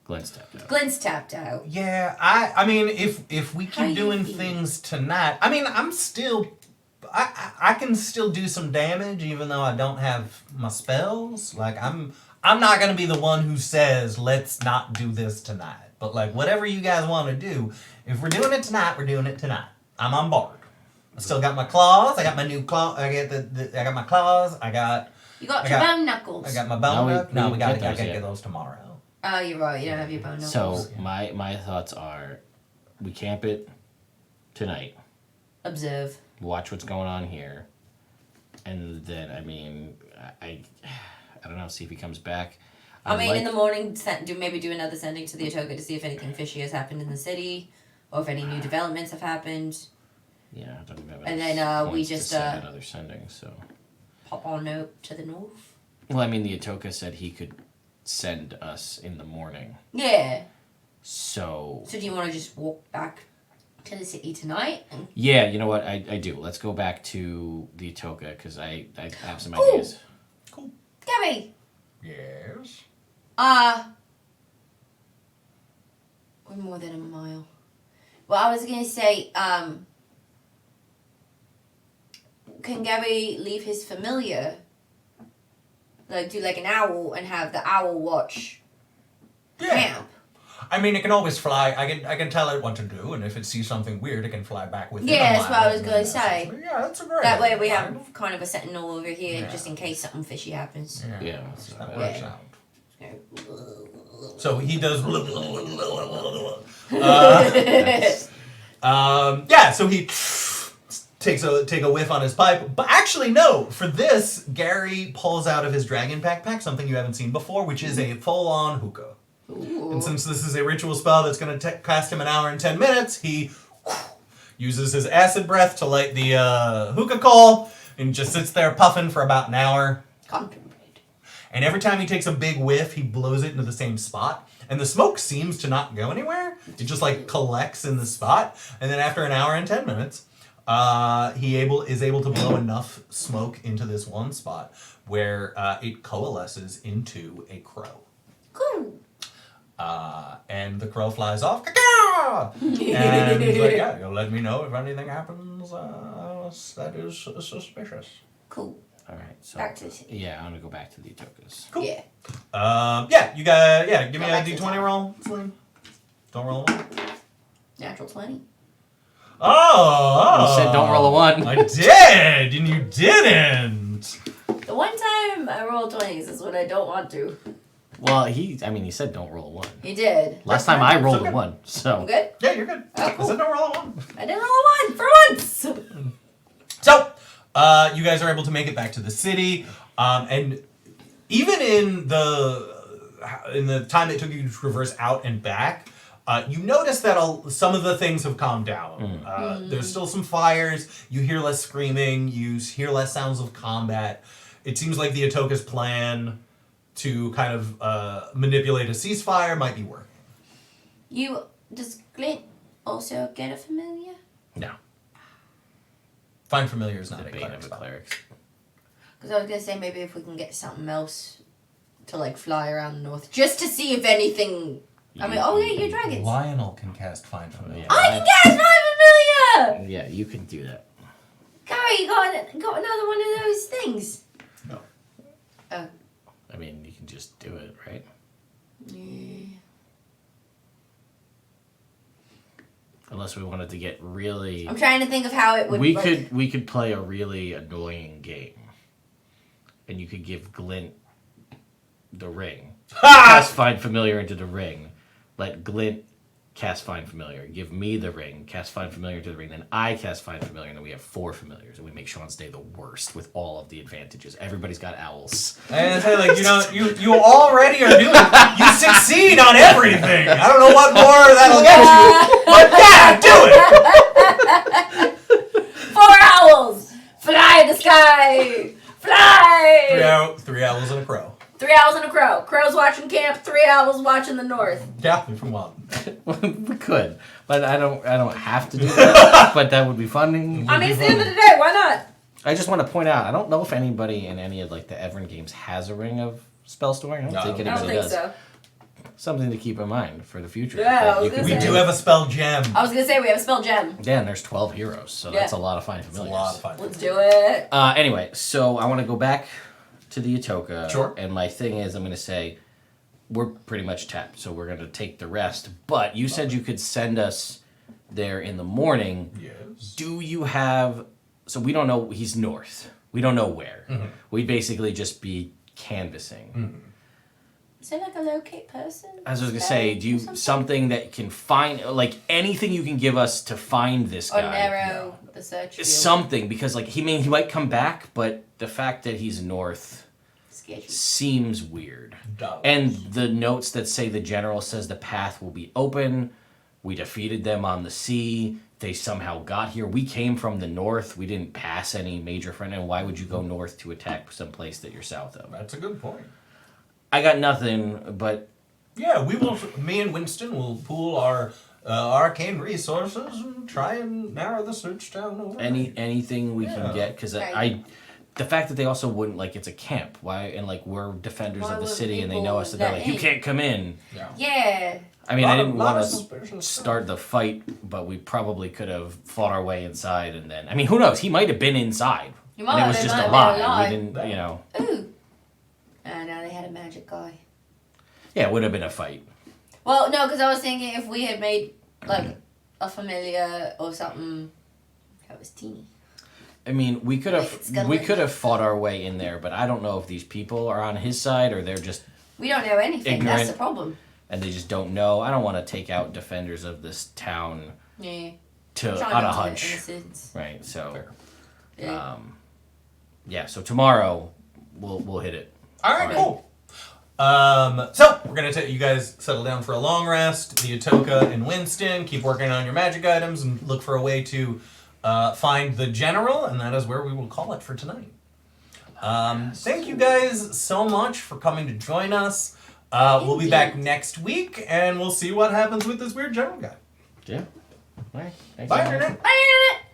C: Glenn's tapped out.
B: Glenn's tapped out.
A: Yeah, I mean, if we
B: How
A: keep
B: you
A: doing
B: feel?
A: things tonight, I mean, I can still do some damage even though I don't have my spells. Like I'm not gonna be the one who says let's not do this tonight. But like whatever you guys want to do, if we're doing it tonight, we're doing it tonight. I'm on board. I still got my claws. I got my new claw. I got my claws.
B: You got
A: I
B: your
A: got-
B: bone knuckles.
A: I got my bone.
C: No,
A: No,
C: we
A: we gotta
C: get those
A: get
C: yet.
A: those tomorrow.
B: Oh, you're right. You don't have your bone knuckles.
C: So my thoughts are, we camp it tonight.
B: Observe.
C: Watch what's going on here, and then I mean, I don't know. See if he comes back.
B: I mean,
C: like-
B: in the morning, do another sending to the Atoka to see if anything fishy has happened in the city, or if any new developments have happened.
C: Yeah, I don't even have
B: And
C: enough
B: then, we
C: points to
B: just,
C: send another sending. So,
B: Pop on out to the north.
C: well, I mean, the Atoka said he could send us in the morning.
B: Yeah.
C: So
B: So do you want to just walk back to the city tonight?
C: yeah, you know what? I do. Let's go back to the Atoka because I have some
B: Ooh.
C: ideas.
A: Cool.
B: Gabby.
A: Yes.
B: We're more than a mile. Well, I was gonna say, can Gabby leave his familiar? Like, do like an owl and have the owl watch camp?
A: I mean, it can always fly. I can tell it what to do, and if it sees something weird, it can fly back with it.
B: Yeah, that's what I was gonna say.
A: Yeah, that's a great.
B: That way
A: idea.
B: we have kind of a sentinel over here,
A: Yeah.
B: just in case something fishy happens.
C: Yeah,
A: that
C: so,
A: works
B: Yeah.
A: out. So he does. Yeah. So he take a whiff on his pipe, but actually no. For this, Gary pulls out of his dragon backpack something you haven't seen before, which is a full-on hookah.
B: Ooh.
A: And since this is a ritual spell that's going to cost him an hour and 10 minutes, he uses his acid breath to light the hookah coal and just sits there puffing for about an hour.
B: Contemplate.
A: And every time he takes a big whiff, he blows it into the same spot. And the smoke seems to not go anywhere. It just like collects in the spot. And then after an hour and 10 minutes, he is able to blow enough smoke into this one spot where it coalesces into a crow.
B: Cool.
A: And the crow flies off. Caw-caw! And he's like, yeah, you'll let me know if anything happens that is suspicious.
B: Cool.
C: all right. So
B: Back to the city.
C: yeah, I'm gonna go back to the Atokas.
A: Cool.
B: Yeah.
A: Yeah, you got, give me
B: Go
A: a
B: back to the
A: d20
B: top.
A: roll, Slim. Don't roll a 1.
B: Natural 20.
A: Oh!
C: You said don't roll a 1.
A: I did, and you didn't.
B: The one time I rolled 20s is when I don't want to.
C: Well, he said don't roll a 1.
B: He did.
C: Last time I rolled
A: okay.
C: a 1,
B: I'm
C: so
B: good?
A: Yeah, you're good.
B: Oh, cool.
A: I said don't roll a 1.
B: I didn't roll a 1 for once!
A: So, you guys are able to make it back to the city, and even in the time it took you to traverse out and back, you notice that some of the things have calmed down. There's still some fires. You hear less screaming. You hear less sounds of combat. It seems like the Atoka's plan to kind of manipulate a ceasefire might be working.
B: Does Glint also get a familiar?
C: no.
A: Find familiar is
C: The
A: not a
C: bane
A: cleric
C: of a
A: spell.
C: cleric.
B: Because I was going to say maybe if we can get something else to like fly around the north just to see if anything. I mean, oh yeah, you're dragons.
A: Lionel can cast Find Familiar.
C: Yeah.
B: I can cast Find Familiar!
C: Yeah, you can do that.
B: Gary, you got another one of those things.
A: No.
B: Oh.
C: I mean, you can just do it, right?
B: Yeah.
C: Unless we wanted to get really.
B: I'm trying to think of how it would.
C: We
B: like,
C: could play a really annoying game, and you could give Glint the ring. Cast Find Familiar into the ring. Let Glint cast Find Familiar. Give me the ring. Cast Find Familiar into the ring. Then I cast Find Familiar, and then we have 4 familiars, and we make Sean's day the worst with all of the advantages. Everybody's got owls.
A: And say like you already are doing. You succeed on everything. I don't know what more that'll get you, but yeah, do it.
B: 4 owls fly in the sky. Fly.
A: 3 owls and a crow.
B: 3 owls and a crow. Crow's watching camp. 3 owls watching the north.
A: Yeah, if you want.
C: We could, but I don't have to do that. But that would be fun.
B: I mean, it's the end of the day. Why not?
C: I just want to point out, I don't know if anybody in any of like the Evern games has a ring of spell storing. I don't think
B: I
C: anybody
B: don't think
C: does.
B: so.
C: Something to keep in mind for the future.
B: Yeah,
C: That
B: I was
C: you
B: gonna
C: could
A: We
B: say.
A: do have a spell gem.
B: I was gonna say we have a spell gem.
C: Yeah, and there's 12 heroes, so
B: Yeah.
C: that's a lot of Find
A: It's a
C: Familiars.
A: lot of fun.
B: Let's do it.
C: Anyway, so I want to go back to the Atoka.
A: Sure.
C: And my thing is, I'm going to say, we're pretty much tapped, so we're going to take the rest. But you said you could send us there in the morning.
A: Yes.
C: Do you have... So we don't know... He's north. We don't know where.
A: Mm-hmm.
C: We'd basically just be canvassing.
A: Mm-hmm.
B: Is it like a locate person?
C: As I was going to say, do you... Something that can find... Like, anything you can give us to find this
B: Or
C: guy.
B: narrow the search field.
C: Something, because, like, he might come back, but the fact that he's north...
B: Sketchy.
C: seems weird.
A: Dollars.
C: And the notes that say the general says the path will be open. We defeated them on the sea. They somehow got here. We came from the north. We didn't pass any major front. And why would you go north to attack some place that you're south of?
A: That's a good point.
C: I got nothing, but
A: Yeah, we will. Me and Winston will pool our arcane resources and try and narrow the search down. Over.
C: anything we can
A: Yeah.
C: get, because
B: Right.
C: the fact that they also wouldn't, like, it's a camp. Why? And like, we're defenders
B: Why
C: of the
B: would
C: city, and they
B: people
C: know us, and they're
B: let
C: like, you
B: in?
C: can't come in.
A: Yeah.
B: Yeah.
C: I mean, I didn't
A: Lot
C: want
A: of
C: to
A: suspicious stuff.
C: start the fight, but we probably could have fought our way inside, and then, I mean, who knows? He might have been inside.
B: He
C: And
B: might
C: it
B: have
C: was
B: been,
C: just
B: might
C: a
B: have been a
C: lie.
B: lie.
C: We didn't, you know.
B: Ooh. And now they had a magic guy.
C: Yeah, it would have been a fight.
B: Well, no, because I was thinking if we had made like a familiar or something that was teeny.
C: I mean, we could
B: It's
C: have
B: gonna
C: we
B: work.
C: could have fought our way in there, but I don't know if these people are on his side or they're just
B: We don't know anything.
C: Ignorant.
B: That's the problem.
C: and they just don't know. I don't want to take out defenders of this town
B: Yeah.
C: to
B: Try
C: on a
B: not to
C: hunch,
B: innocents.
C: right? So,
A: Fair.
B: Yeah.
C: yeah. So tomorrow we'll hit it.
A: All right, cool. So we're gonna take you guys settle down for a long rest. The Atoka and Winston keep working on your magic items and look for a way to find the general, and that is where we will call it for tonight. Thank you guys so much for coming to join us. We'll be back next week, and we'll see what happens with this weird general guy.
C: Yeah. All right. Thanks,
A: Bye,
C: everyone.
A: Internet.
B: Bye, Internet.